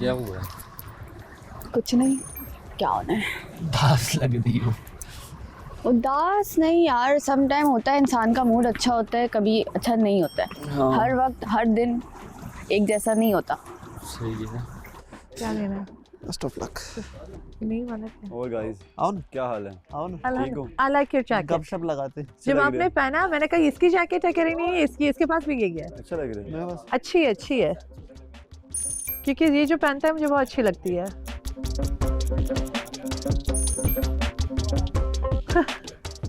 क्या हुआ? कुछ नहीं, क्या होना है? उदास लग रही हो। उदास नहीं यार, सम टाइम होता है इंसान का मूड अच्छा होता है, कभी अच्छा नहीं होता है। हाँ। हर वक्त हर दिन एक जैसा नहीं होता। सही है। क्या लेना है? Best of luck. नहीं वाला क्या? और गाइस आओ ना, क्या हाल है? आओ ना, ठीक हो? I like your jacket. गपशप लगाते। जब लग रहे आपने हैं। पहना मैंने कहा इसकी जैकेट है, कह रही नहीं इसकी, इसके पास भी यही है। अच्छा लग रहा है। मेरे पास अच्छी है क्योंकि ये जो पहनता है मुझे बहुत अच्छी लगती है।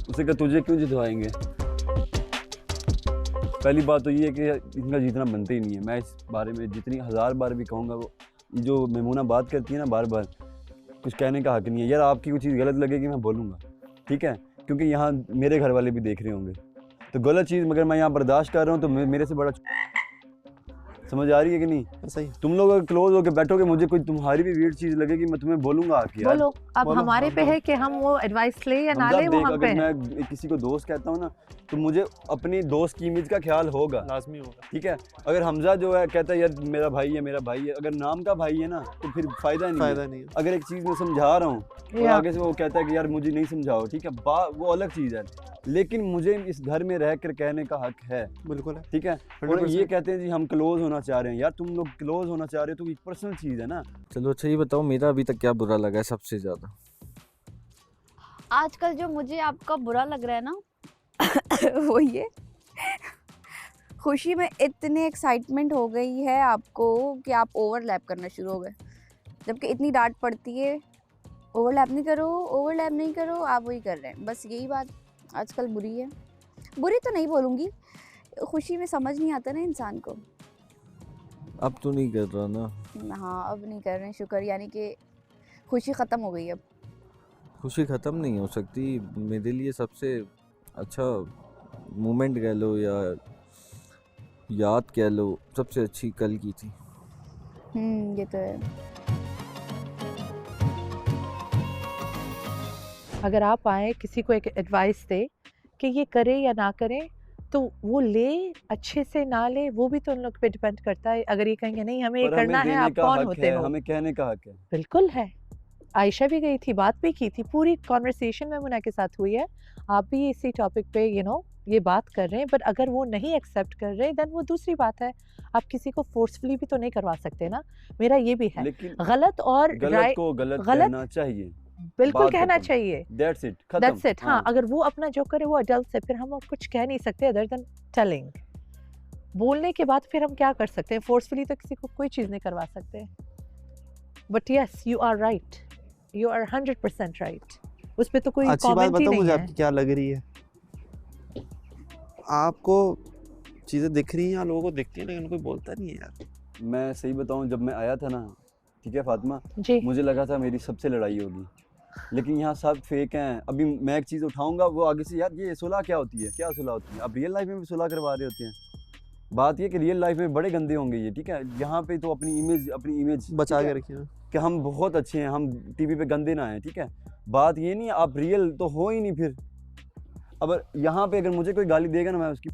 उसे कहा तुझे क्यों जितवाएंगे? पहली बात तो ये है कि इनका जीतना बनता ही नहीं है। मैं इस बारे में जितनी 1000 बार भी कहूँगा, वो ये जो मेमूना बात करती है ना बार बार, कुछ कहने का हक नहीं है यार। आपकी कोई चीज़ गलत लगेगी मैं बोलूँगा, ठीक है? क्योंकि यहाँ मेरे घर वाले भी देख रहे होंगे, तो गलत चीज़ मगर मैं यहाँ बर्दाश्त कर रहा हूँ तो मेरे से बड़ा समझ आ रही है कि नहीं? सही। तुम लोग अगर क्लोज होकर बैठोगे, मुझे कोई तुम्हारी भी वियर्ड चीज़ लगेगी, मैं तुम्हें बोलूँगा आके यार। बोलो अब बोलो, हमारे हाँ, पे है कि हम वो एडवाइस ले या ना हमजा ले, वो देख, हम पे अगर है। मैं किसी को दोस्त कहता हूँ ना तो मुझे अपनी दोस्त की इमेज का ख्याल होगा, लाजमी होगा। ठीक है? अगर हमजा जो है कहता है यार मेरा भाई है, अगर नाम का भाई है ना तो फिर फायदा नहीं फायदा है। नहीं है। अगर एक चीज़ मैं समझा रहा हूँ और या। आगे से वो कहता है कि यार मुझे नहीं समझाओ, ठीक है, वो अलग चीज़ है, लेकिन मुझे इस घर में रह कर कहने का हक है, बिल्कुल है। ठीक है? और 100%। ये कहते हैं जी हम क्लोज होना चाह रहे हैं, यार तुम लोग क्लोज होना चाह रहे हो तो एक पर्सनल चीज़ है ना। चलो अच्छा ये बताओ, मेरा अभी तक क्या बुरा लगा है सबसे ज्यादा? आजकल जो मुझे आपका बुरा लग रहा है ना वो ये खुशी में इतने एक्साइटमेंट हो गई है आपको कि आप ओवरलैप करना शुरू हो गए, जबकि इतनी डांट पड़ती है ओवरलैप नहीं करो, आप वही कर रहे हैं। बस यही बात आजकल बुरी है। बुरी तो नहीं बोलूँगी, खुशी में समझ नहीं आता ना इंसान को। अब तो नहीं कर रहा ना? हाँ अब नहीं कर रहे हैं, शुक्र, यानी कि खुशी ख़त्म हो गई अब। खुशी ख़त्म नहीं हो सकती। मेरे लिए सबसे अच्छा मोमेंट कह लो या याद कह लो, सबसे अच्छी कल की थी। ये तो है। अगर आप आए किसी को एक एडवाइस दे कि ये करे या ना करे, तो वो ले अच्छे से ना ले, वो भी तो उन लोग पे डिपेंड करता है। अगर ये कहेंगे नहीं हमें ये पर करना हमें है, देने आप का कौन हक होते है, हो? हमें कहने का हक है। बिल्कुल है। आयशा भी गई थी, बात भी की थी, पूरी कॉन्वर्सेशन में मुना के साथ हुई है। आप भी इसी टॉपिक पे ये बात कर रहे हैं, बट अगर वो नहीं एक्सेप्ट कर रहे देन वो दूसरी बात है। आप किसी को फोर्सफुली भी तो नहीं करवा सकते ना। मेरा ये भी है, लेकिन गलत और गलत राइट को गलत गलत कहना चाहिए, बिल्कुल बात कहना खत्म। चाहिए। दैट्स इट, खत्म। That's it. हाँ, अगर वो अपना जो करे वो अडल्ट है, फिर हम अब कुछ कह नहीं सकते अदर देन टेलिंग। बोलने के बाद फिर हम क्या कर सकते हैं? फोर्सफुली तो किसी को कोई चीज़ नहीं करवा सकते। But yes you are right, you are 100% right. उस पे तो कोई अच्छी बात कमेंट ही बताओ नहीं मुझे, है। आपकी क्या लग रही है? आपको चीजें दिख रही हैं या लोगों को दिखती हैं, लेकिन कोई बोलता नहीं है यार। मैं सही बताऊं, जब मैं आया था ना, ठीक है फातिमा, जी मुझे लगा था मेरी सबसे लड़ाई होगी, लेकिन यहाँ सब फेक हैं। अभी मैं एक चीज़ उठाऊंगा, वो आगे से यार ये सुलह क्या होती है, क्या सुलह होती है? अब रियल लाइफ में भी सुलह करवा रहे होते हैं। बात ये कि रियल लाइफ में बड़े गंदे होंगे ये, ठीक है? यहाँ पे तो अपनी इमेज बचा ठीक के है? रखिए ना। कि हम बहुत अच्छे हैं, हम टीवी पे गंदे ना हैं, ठीक है? बात ये नहीं है, आप रियल तो हो ही नहीं फिर। अब यहाँ पे अगर मुझे कोई गाली देगा ना, मैं उसकी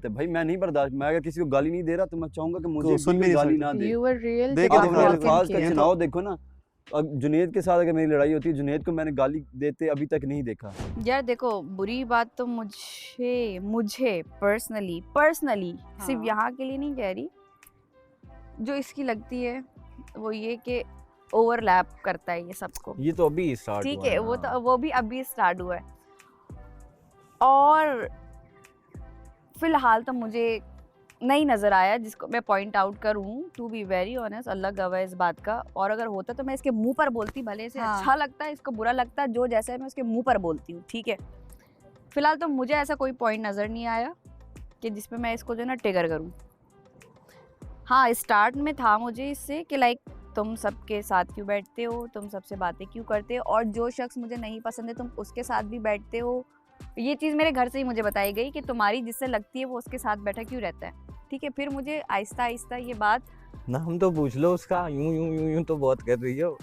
भाई मैं नहीं बर्दाश्त। मैं अगर किसी को गाली नहीं दे रहा तो मैं चाहूंगा कि मुझे सुन भी भी कोई नहीं गाली सकते। ना दे। You were real. देख के आप दिखा मेरे रहे अल्फाज का ये तो- चुनाव देखो ना। अब जुनेद के साथ अगर मेरी लड़ाई होती है, जुनेद को मैंने गाली देते अभी तक नहीं देखा। यार देखो, बुरी बात तो मुझे पर्सनली सिर्फ हाँ। यहाँ के लिए नहीं कह रही, जो इसकी लगती है वो ये कि ओवरलैप करता है ये सबको, ये तो अभी स्टार्ट ठीक हुआ है? ना। वो भी अभी स्टार्ट हुआ है। और फिलहाल तो मुझे नहीं नज़र आया जिसको मैं पॉइंट आउट करूं, टू बी वेरी ऑनेस्ट। अल्लाह गवाह इस बात का। और अगर होता तो मैं इसके मुंह पर बोलती, भले से हाँ। अच्छा लगता है, इसको बुरा लगता है, जो जैसा है मैं उसके मुंह पर बोलती हूँ, ठीक है? फिलहाल तो मुझे ऐसा कोई पॉइंट नज़र नहीं आया कि जिसपे मैं इसको जो ना ट्रिगर करूँ। हाँ, स्टार्ट में था मुझे इससे कि लाइक तुम सबके साथ क्यों बैठते हो, तुम सबसे बातें क्यों करते हो, और जो शख्स मुझे नहीं पसंद है तुम उसके साथ भी बैठते हो। ये चीज़ मेरे घर से ही मुझे बताई गई कि तुम्हारी जिससे लगती है वो उसके साथ बैठा क्यों रहता है, ठीक है? फिर मुझे आहिस्ता आहिस्ता ये बात, नाम तो पूछ लो उसका। यूं यूं यूं यूं तो बहुत कर रही हो।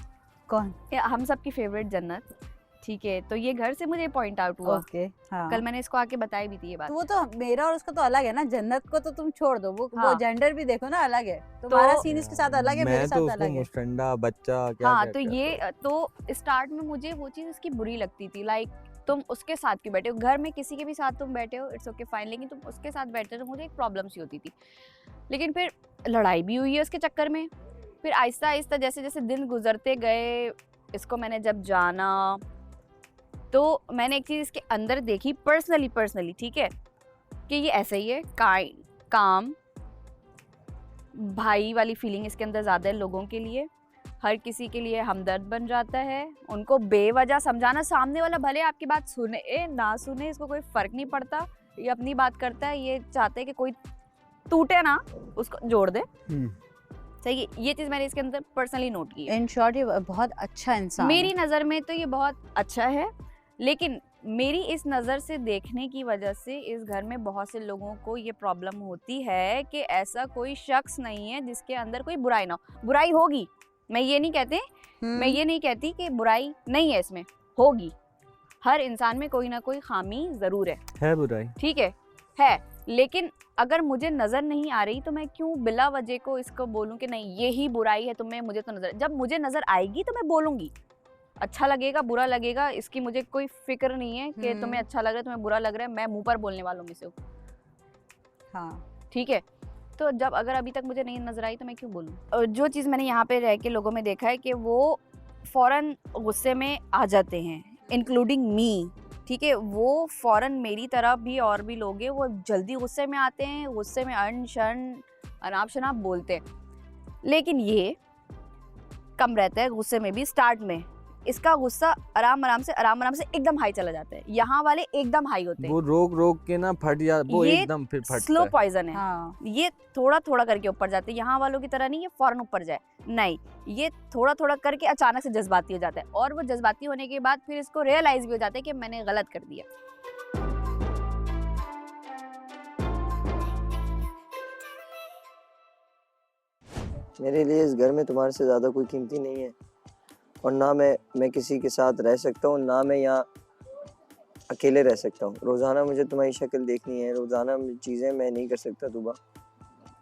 कौन? हम सबकी फेवरेट जन्नत, ठीक है, तो ये घर से मुझे पॉइंट आउट हुआ। ओके हाँ कल मैंने इसको आके बताई भी थी ये बात। तो वो तो मेरा और उसका तो अलग है ना, जन्नत को तो तुम छोड़ दो, वो हाँ। जेंडर भी देखो ना, अलग है। तुम्हारा तो सीन इसके साथ अलग है, मेरे मैं तो साथ उसको अलग है। मुस्टंडा बच्चा क्या हाँ, क्या तो कहता ये हूँ। तो स्टार्ट में मुझे वो चीज़ उसकी बुरी लगती थी, लाइक तुम उसके साथ क्यों बैठे हो, घर में किसी के भी साथ तुम बैठे हो इट्स ओके फाइन, लेकिन तुम उसके साथ बैठे हो तो मुझे एक प्रॉब्लम सी होती थी। लेकिन फिर लड़ाई भी हुई है उसके चक्कर में। फिर आहिस्ता आहिस्ता जैसे जैसे दिन गुजरते गए, इसको मैंने जब जाना तो मैंने एक चीज़ इसके अंदर देखी पर्सनली, ठीक है, कि ये ऐसा ही है, काम भाई वाली फीलिंग इसके अंदर ज़्यादा है लोगों के लिए, हर किसी के लिए हमदर्द बन जाता है, उनको बेवजह समझाना, सामने वाला भले आपकी बात सुने ना सुने इसको कोई फ़र्क नहीं पड़ता, ये अपनी बात करता है, ये चाहते हैं कि कोई टूटे ना, उसको जोड़ दे। सही है, ये चीज़ मैंने इसके अंदर पर्सनली नोट की है। इन शॉर्ट ये बहुत अच्छा इंसान मेरी है। नज़र में तो ये बहुत अच्छा है, लेकिन मेरी इस नज़र से देखने की वजह से इस घर में बहुत से लोगों को ये प्रॉब्लम होती है कि ऐसा कोई शख्स नहीं है जिसके अंदर कोई बुराई ना हो। बुराई होगी, मैं ये नहीं कहती कि बुराई नहीं है, इसमें होगी, हर इंसान में कोई ना कोई खामी ज़रूर है बुराई। ठीक है, लेकिन अगर मुझे नज़र नहीं आ रही तो मैं क्यों बिला वजह को इसको बोलूं कि नहीं यही बुराई है तुम्हें, मुझे तो नज़र, जब मुझे नज़र आएगी तो मैं बोलूँगी, अच्छा लगेगा बुरा लगेगा इसकी मुझे कोई फिक्र नहीं है कि तुम्हें अच्छा लग रहा है तुम्हें बुरा लग रहा है, मैं मुंह पर बोलने वालों में से हूँ। हाँ ठीक है, तो जब अगर अभी तक मुझे नहीं नज़र आई तो मैं क्यों बोलूँ। और जो चीज़ मैंने यहाँ पे रह के लोगों में देखा है कि वो फ़ौरन गुस्से में आ जाते हैं, इंक्लूडिंग मी, ठीक है, वो फ़ौरन मेरी तरह भी और भी लोग हैं, वो जल्दी गुस्से में आते हैं, गुस्से में अन शन अनाप शनाप बोलते हैं, लेकिन ये कम रहता है गुस्से में भी। स्टार्ट में इसका गुस्सा आराम आराम से एकदम हाई चला जाता है, यहाँ वाले एकदम हाई होते हैं, वो रोक के ना फट जा, वो ये एकदम फिर फटता स्लो है। पॉइजन है। हाँ ये थोड़ा थोड़ा करके ऊपर जाते हैं, यहाँ वालों की तरह नहीं ये फौरन ऊपर जाए, नहीं, ये थोड़ा थोड़ा करके अचानक से जज्बाती हो जाता है, और वो जज्बाती होने के बाद फिर इसको रियलाइज भी हो जाता है कि मैंने गलत कर दिया। मेरे लिए इस घर में तुम्हारे से ज़्यादा कोई कीमती नहीं है, और ना मैं किसी के साथ रह सकता हूँ, ना मैं यहाँ अकेले रह सकता हूँ। रोज़ाना मुझे तुम्हारी शक्ल देखनी है, रोज़ाना चीज़ें मैं नहीं कर सकता तुबा।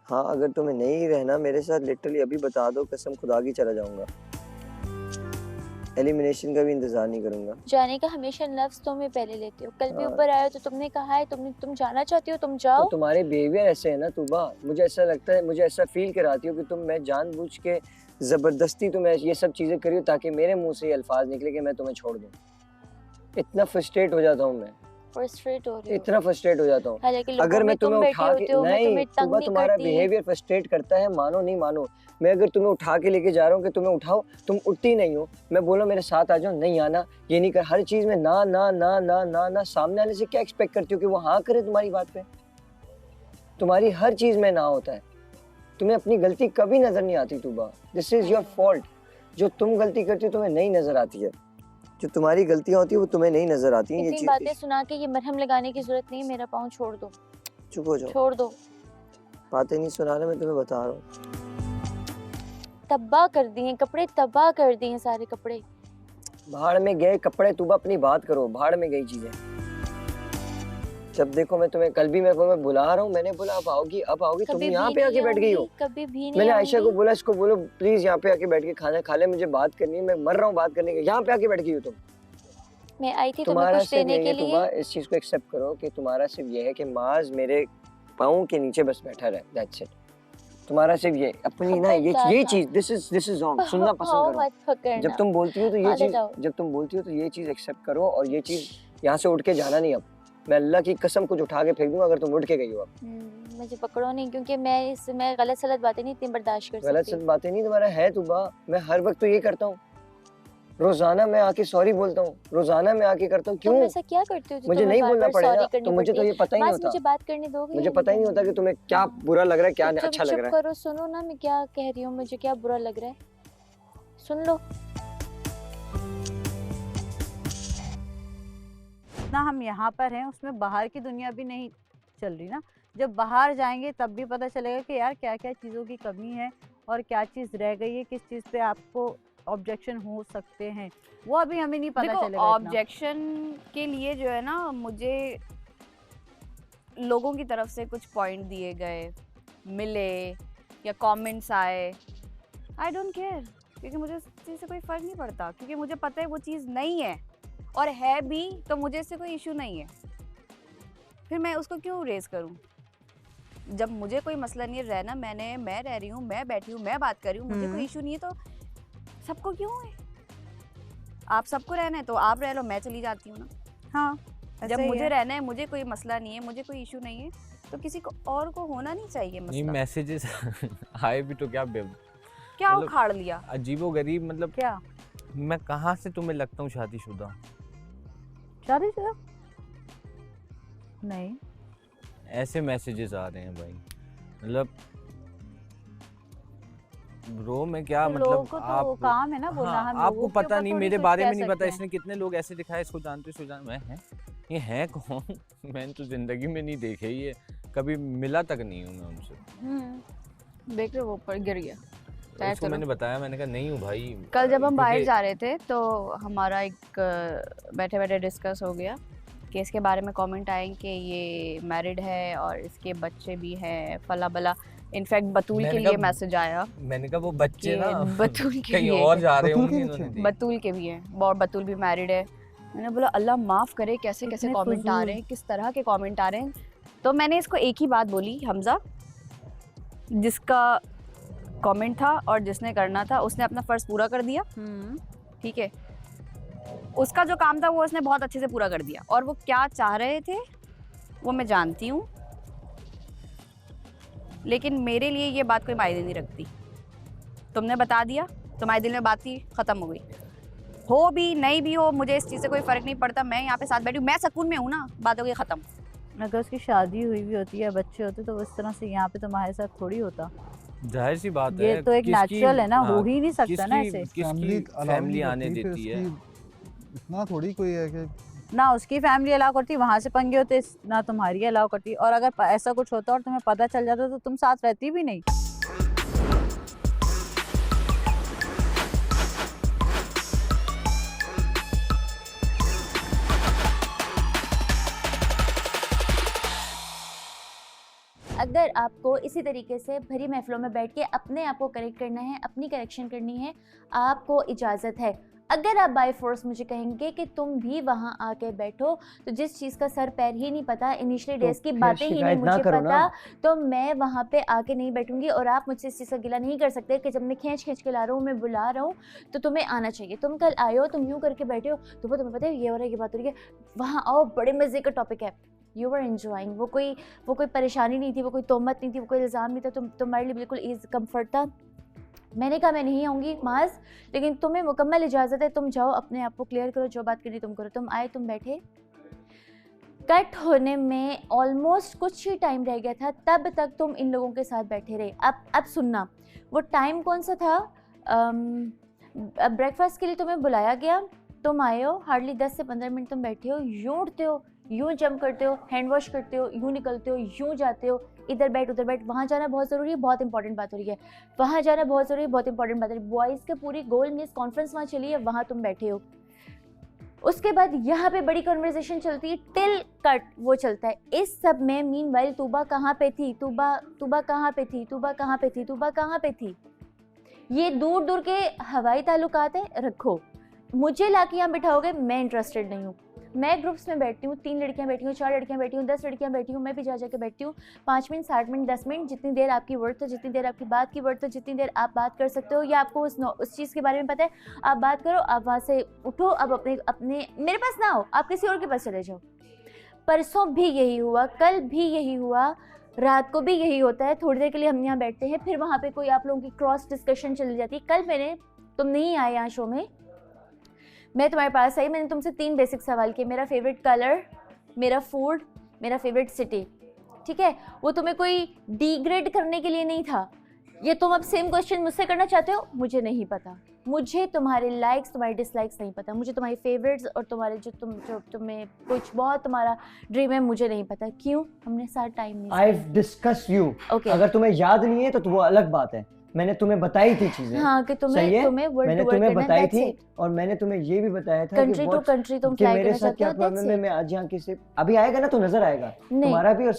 हाँ, अगर तुम्हें नहीं रहना मेरे साथ लिटरली अभी बता दो, कसम खुदा की चला जाऊँगा, एलिमिनेशन का भी इंतज़ार नहीं करूँगा। जाने का हमेशा लफ्ज़ तुम ही पहले लेते हो, कल भी हाँ। ऊपर आए हो तो तुमने कहा है तुम जाना चाहती हो, तुम जाओ। तो तुम्हारे बिहेवियर ऐसे है ना तुबा, मुझे ऐसा लगता है, मुझे ऐसा फील कराती हो कि तुम, मैं जानबूझ के ज़बरदस्ती तुम्हें ये सब चीज़ें करी हो ताकि मेरे मुंह से ये अल्फाज निकले कि मैं तुम्हें छोड़ दूँ। इतना फ्रस्ट्रेट हो जाता हूँ मैं, फ्रस्ट्रेट हो रही हो। इतना फ्रस्ट्रेट हो जाता हूँ। हालांकि लोगों अगर में मैं तुम तुम्हें बैठे उठा के, होते हो, मैं नहीं तुम्हें तंग सुबह नहीं तुम्हारा करती। बिहेवियर फ्रस्ट्रेट करता है, मानो नहीं मानो। मैं अगर तुम्हें उठा के लेके जा रहा हूँ कि तुम्हें उठाओ, तुम उठती नहीं हो, मैं बोलो मेरे साथ आ जाओ, नहीं आना, ये नहीं कर, हर चीज में ना ना ना ना ना ना। सामने वाले से क्या एक्सपेक्ट करती हो कि वो हाँ करे तुम्हारी बात पे? तुम्हारी हर चीज में ना होता है, तुम्हें अपनी गलती कभी नजर नहीं आती Tuba. This is your fault. जो तुम गलती करती हो तुम्हें नहीं नजर आती है, जो तुम्हारी गलतियां होती है वो तुम्हें नहीं नजर आती हैं। ये इतनी बातें चीज सुना के ये मरहम लगाने की जरूरत नहीं है, मेरा पाँव छोड़ दो, चुप हो जाओ, छोड़ दो। बातें नहीं सुना रहा, मैं तुम्हें बता रहा हूँ। तबाह कर दिए कपड़े, तबाह कर दिए सारे कपड़े। भाड़ में गए कपड़े, तुबा अपनी बात करो, भाड़ में गई चीजें। जब देखो मैं तुम्हें, कल भी मैं तुम्हें बुला रहा हूँ, मैंने बोला अब आओगी, तुम कभी यहाँ भी पे आके नहीं बैठ गई हो। आऊंगी, कभी भी नहीं मैंने आयशा को आऊंगी। बोला, इसको बोलो प्लीज यहाँ पे आके बैठ के खाना खा ले, मुझे बात करनी है, मैं मर रहा हूँ बात करने के। यहाँ पे आके बैठ गई हो तुम। मैं आई थी तुम्हें तुम्हारा कुछ सिर्फ देने यही के है लिए। तुबा, इस चीज को एक्सेप्ट करो कि तुम्हारा सिर्फ ये है कि माज मेरे पाँव के नीचे बस बैठा रहे, दैट्स इट। तुम्हारा सिर्फ ये अपनी ना ये चीज, दिस इज रॉन्ग, सुनना पसंद करो। मत पकड़ना। जब तुम बोलती हो तो ये आगे चीज, जाओ। जब तुम बोलती हो तो ये चीज एक्सेप्ट करो, और ये चीज यहाँ से उठ के जाना नहीं। अब मैं अल्लाह की कसम कुछ उठा के फेंक दूंगा अगर तुम उठ के गई हो। अब मुझे पकड़ो नहीं, क्योंकि मैं गलत सलत बातें नहीं इतनी बर्दाश्त कर गलत सकती। सलत बातें नहीं तुम्हारा है तुबा, मैं हर वक्त तो ये करता हूँ, रोजाना मैं आके सॉरी बोलता हूँ, रोजाना मैं आके करता हूँ। तुम क्यों? ऐसा क्या करते हो जो मुझे तुम्हें नहीं बार-बार बोलना sorry पड़ेगा, करनी तो मुझे तो पड़ती ये पता ही है? नहीं बस होता, मुझे बात करने दोगे? मुझे पता ही नहीं होता कि तुम्हें क्या बुरा लग रहा है, क्या अच्छा लग चुप रहा है। करो, सुनो ना मैं क्या कह रही हूँ, मुझे क्या बुरा लग रहा है, सुन लो। ना हम यहाँ पर हैं, उसमें बाहर की दुनिया भी नहीं चल रही ना। जब बाहर जाएंगे तब भी पता चलेगा कि यार क्या क्या चीज़ों की कमी है और क्या चीज़ रह गई है, किस चीज़ पे आपको ऑब्जेक्शन हो सकते हैं वो अभी हमें नहीं पता देखो चलेगा इतना। ऑब्जेक्शन के लिए जो है ना मुझे लोगों की तरफ से कुछ पॉइंट दिए गए मिले या कमेंट्स आए, आई डोंट केयर, क्योंकि मुझे उस चीज़ से कोई फ़र्क नहीं पड़ता, क्योंकि मुझे पता है वो चीज़ नहीं है, और है भी तो मुझे इससे कोई इशू नहीं है, फिर मैं उसको क्यों रेज करूं? जब मुझे कोई मसला नहीं है रहना, मैं रह रही हूँ, मैं बैठी हूँ, मैं बात कर रही हूँ, मुझे कोई इशू नहीं है, तो सबको क्यों है? आप सबको रहना है तो आप रह लो, मैं चली जाती हूँ ना। हाँ जब ऐसा ही मुझे है। रहना है, मुझे कोई मसला नहीं है, मुझे कोई इशू नहीं है, तो किसी को और को होना नहीं चाहिए नहीं मसला। मैसेजेस आए भी तो क्या क्या मतलब उखाड़ लिया? अजीबो गरीब, मतलब क्या मैं कहाँ से तुम्हें लगता हूँ शादीशुदा? शादीशुदा नहीं, ऐसे मैसेजेस आ रहे हैं भाई, मतलब ब्रो मैं क्या तो लोगों मतलब को तो आप काम है ना बोलना, हाँ, हम आपको लोगों के पता ऊपर नहीं थोड़ी मेरे कुछ बारे कह में नहीं पता, सकते हैं। इसने कितने लोग ऐसे दिखाए, इसको जानते हो, मैं है ये है कौन? मैंने तो जिंदगी में नहीं देखे, ये कभी मिला तक नहीं हूँ मैं उनसे। देख रहे हो वो ऊपर गिर गया। खैर उसको चलो। मैंने बताया, मैंने कहा नहीं हूँ भाई। कल जब हम बाहर क्योंकि जा रहे थे तो हमारा एक बैठे बैठे डिस्कस हो गया कि इसके बारे में कमेंट आए कि ये मैरिड है और इसके बच्चे भी हैं फला बला। इनफैक्ट बतूल के मैंने लिए कहा- मैसेज आया मैंने कहा वो बच्चे कि ना बतूल के कहीं भी और है, जा रहे बतूल के होंगे बच्चे इन्होंने हैं? देख। बतूल के भी हैं और बतूल भी मैरिड है। मैंने बोला अल्लाह माफ़ करे, कैसे कैसे इतने कमेंट आ फजूल। रहे हैं, किस तरह के कमेंट आ रहे हैं। तो मैंने इसको एक ही बात बोली, हमज़ा जिसका कमेंट था और जिसने करना था उसने अपना फ़र्ज़ पूरा कर दिया, ठीक है। उसका जो काम था वो उसने बहुत अच्छे से पूरा कर दिया, और वो क्या चाह रहे थे वो मैं जानती हूँ, लेकिन मेरे लिए ये बात कोई मायने नहीं रखती। तुमने बता दिया, तुम्हारे दिल में बात थी, ख़त्म हो गई। हो भी नहीं भी हो, मुझे इस चीज़ से कोई फ़र्क नहीं पड़ता। मैं यहाँ पे साथ बैठी हूँ, मैं सुकून में हूँ ना, बात हो गई ख़त्म। अगर उसकी शादी हुई भी होती है, बच्चे होते, तो वो इस तरह से यहाँ पे तुम्हारे साथ थोड़ी होता। जाहिर सी बात ये है, तो एक किसकी- नेचुरल है ना, हो हाँ, ही नहीं सकता ना ऐसे। फैमिली फैमिली आने देती है। इतना थोड़ी कोई है कि ना उसकी फैमिली अलाउ करती, वहाँ से पंगे होते, ना तुम्हारी अलाउ करती। और अगर ऐसा कुछ होता और तुम्हें पता चल जाता तो तुम साथ रहती भी नहीं। अगर आपको इसी तरीके से भरी महफिलों में बैठ के अपने आप को करेक्ट करना है, अपनी करेक्शन करनी है, आपको इजाज़त है। अगर आप बाय फोर्स मुझे कहेंगे कि तुम भी वहाँ आके बैठो, तो जिस चीज़ का सर पैर ही नहीं पता, इनिशियली तो डेज की फिर बातें ही नहीं शिकायत ना मुझे करो पता, ना। तो मैं वहाँ पे आके नहीं बैठूंगी। और आप मुझसे इस चीज़ का गिला नहीं कर सकते कि जब मैं खींच खींच के ला रहा हूँ, मैं बुला रहा हूँ, तो तुम्हें आना चाहिए। तुम कल आए हो, तुम यूँ करके बैठे हो, तो वो तुम्हें पता है ये हो रहा है, ये बात हो रही है, वहाँ आओ, बड़े मज़े का टॉपिक है, यू आर एंजॉइंग। वो कोई परेशानी नहीं थी, वो कोई तोहमत नहीं थी, वो कोई इल्ज़ाम नहीं था, तुम्हारे लिए बिल्कुल ईज़ कम्फर्ट था। मैंने कहा मैं नहीं आऊँगी माज, लेकिन तुम्हें मुकम्मल इजाज़त है, तुम जाओ, अपने आप को क्लियर करो, जो बात करनी तुम करो। तुम आए, तुम बैठे, कट होने में ऑलमोस्ट कुछ ही टाइम रह गया था, तब तक तुम इन लोगों के साथ बैठे रहे। अब सुनना, वो टाइम कौन सा था? ब्रेकफास्ट के लिए तुम्हें बुलाया गया, तुम आए हो, हार्डली 10 से 15 मिनट तुम बैठे हो, यूँ उठते हो, यूँ जंप करते हो, हैंड वॉश करते हो, यूँ निकलते हो, यूँ जाते हो, इधर बैठ उधर बैठ। वहाँ जाना बहुत ज़रूरी है, बहुत इंपॉर्टेंट बात हो रही है, वहाँ जाना बहुत ज़रूरी है, बहुत इंपॉर्टेंट बात हो रही है। बॉयज़ के पूरी गोल न्यूज़ कॉन्फ्रेंस वहाँ चली है, वहाँ तुम बैठे हो। उसके बाद यहाँ पे बड़ी कन्वर्सेशन चलती है, टिल कट वो चलता है। इस सब में मीनवाइल तूबा कहाँ पे थी, तूबा कहाँ पे थी, तूबा कहाँ पे थी, तूबा कहाँ पे थी। ये दूर दूर के हवाई ताल्लुकात हैं, रखो। मुझे लाके यहाँ बिठाओगे, मैं इंटरेस्टेड नहीं हूँ। मैं ग्रुप्स में बैठती हूँ, 3 लड़कियाँ बैठी हूँ, 4 लड़कियाँ बैठी हूँ, 10 लड़कियाँ बैठी हूँ, मैं भी जा के बैठती हूँ। 5 मिनट, 60 मिनट, 10 मिनट, जितनी देर आपकी वर्थ है, जितनी देर आपकी बात की वर्थ है, जितनी देर आप बात कर सकते हो, या आपको उस चीज़ के बारे में पता है, आप बात करो, आप वहाँ से उठो, अब अपने मेरे पास ना हो, आप किसी और के पास चले जाओ। परसों भी यही हुआ, कल भी यही हुआ, रात को भी यही होता है। थोड़ी देर के लिए हम यहाँ बैठते हैं, फिर वहाँ पे कोई आप लोगों की क्रॉस डिस्कशन चली जाती है। कल तुम नहीं आए यहाँ शो में, मैं तुम्हारे पास आई, मैंने तुमसे 3 बेसिक सवाल किए, मेरा फेवरेट कलर, मेरा फूड, मेरा फेवरेट सिटी, ठीक है। वो तुम्हें कोई डिग्रेड करने के लिए नहीं था। ये तुम अब सेम क्वेश्चन मुझसे करना चाहते हो, मुझे नहीं पता। मुझे तुम्हारे लाइक्स, तुम्हारे डिसलाइक्स नहीं पता। मुझे तुम्हारी फेवरेट्स और तुम्हारे जो तुम्हें कुछ बहुत तुम्हारा ड्रीम है, मुझे नहीं पता। क्यों? हमने साथ टाइम नहीं I've discussed you. Okay. अगर तुम्हें याद नहीं है तो वो अलग बात है, मैंने तुम्हें बताई थी चीजें। हाँ कि सही है? तुम्हें वर्ल्ड मैंने टूर तुम्हें करना है, बताई that's थी it। और मैंने तुम्हें ये भी बताया था कंट्री कि टू what- कंट्री तुम कि फ्लाई मेरे करना साथ चाहते क्या हो, प्रॉब्लम that's है। it। मैं आज यहाँ किसी अभी आएगा ना तो नजर आएगा, नहीं तुम्हारा भी और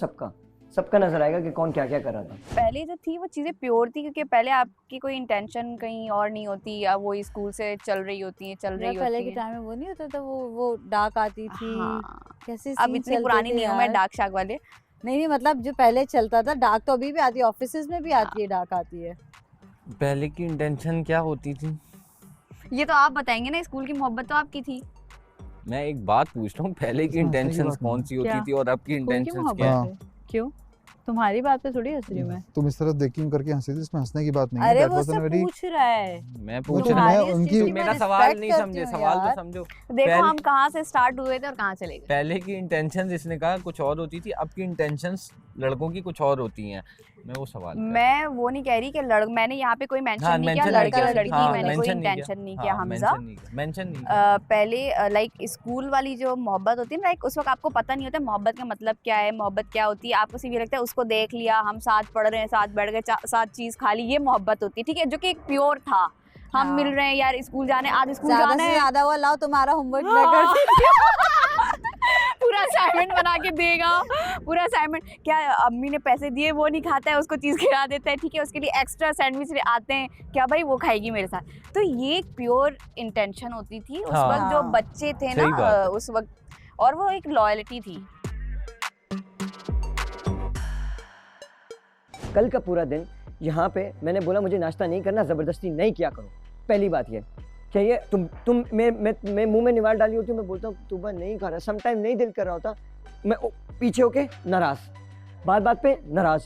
सबका नजर आएगा कि कौन क्या क्या कर रहा था। पहले जो थी वो चीज़ें प्योर थी, क्योंकि पहले आपकी कोई इंटेंशन कहीं और नहीं होती, अब वो स्कूल से चल रही होती है, चल रही पहले होती के है। टाइम में वो नहीं होता था, वो डाक आती थी, हाँ, कैसे अब scene इतनी चलते पुरानी थे नहीं हूँ मैं यार। डाक शाक वाले। नहीं मतलब जो पहले चलता था डाक तो अभी भी आती है, ऑफिसेज में भी आती है, डाक आती है। पहले की इंटेंशन क्या होती थी? ये तो आप बताएंगे ना, स्कूल की मोहब्बत तो आपकी थी। मैं एक बात पूछ रहा हूँ, पहले की इसमें हंसने की इंटेंशंस बात नहीं कौन है। सी होती क्या? थी और अब की स्कूल की इंटेंशंस मोहब्बत क्या है? हाँ। है। क्यों? तुम्हारी बात पे थोड़ी हंस रही हूँ मैं। तुम इस तरह देख क्यों करके हंसी थी, इसमें हंसने की बात नहीं है। अरे That वो was a सब very- पूछ रहा है। मैं वो पूछ तो रहा मैं हूँ, तुम्हारी उनकी स्थिति तुम मैं मेरा सवाल respect नहीं करती समझे, हूँ सवाल तो यार। समझो। देखो पहले- हम कहाँ से स्टार्ट हुए थे और कहाँ चले गए। पहले की इंटेंशंस इसने कहा कुछ और होती थी, अब की इंटेंशंस लड़कों की कुछ और होती हैं। मैं वो सवाल कर रहा हूँ। मैं वो नहीं कह रही कि मैंने यहाँ पे कोई मेंशन हाँ, नहीं किया mention नहीं लड़के किया, और लड़की, हाँ, मैंने कोई mention नहीं इंटेंशन नहीं किया हाँ, हमजा। mention नहीं किया। पहले लाइक स्कूल वाली जो मोहब्बत होती है ना, लाइक उस वक्त आपको पता नहीं होता मोहब्बत का मतलब क्या है, मोहब्बत क्या होती है। आपको सिर्फ ये लगता है उसको देख लिया, हम साथ पढ़ रहे हैं, साथ बैठ गए, साथ चीज़ खा ली, ये मोहब्बत होती है, ठीक है, जो कि एक प्योर था। हम हाँ। मिल रहे हैं यार, स्कूल जाने, आज स्कूल ज्यादा जाना से है, ज्यादा वो लाओ तुम्हारा होमवर्क मैं कर देती पूरा असाइनमेंट बना के देगा, पूरा असाइनमेंट। क्या अम्मी ने पैसे दिए, वो नहीं खाता है, उसको चीज़ खिला देता है, ठीक है, उसके लिए एक्स्ट्रा सैंडविच आते हैं, क्या भाई वो खाएगी मेरे साथ। तो ये एक प्योर इंटेंशन होती थी उस हाँ। वक्त, जो हाँ। बच्चे थे सही ना बात है। उस वक्त, और वो एक लॉयल्टी थी। कल का पूरा दिन यहाँ पे मैंने बोला मुझे नाश्ता नहीं करना, ज़बरदस्ती नहीं किया करो। पहली बात ये क्या ये तुम मैं मुंह में निवाल डाली होती हूँ, मैं बोलता हूँ तुम्हें नहीं खा रहा, समटाइम नहीं दिल कर रहा होता, मैं पीछे होके नाराज़, बात पे नाराज़।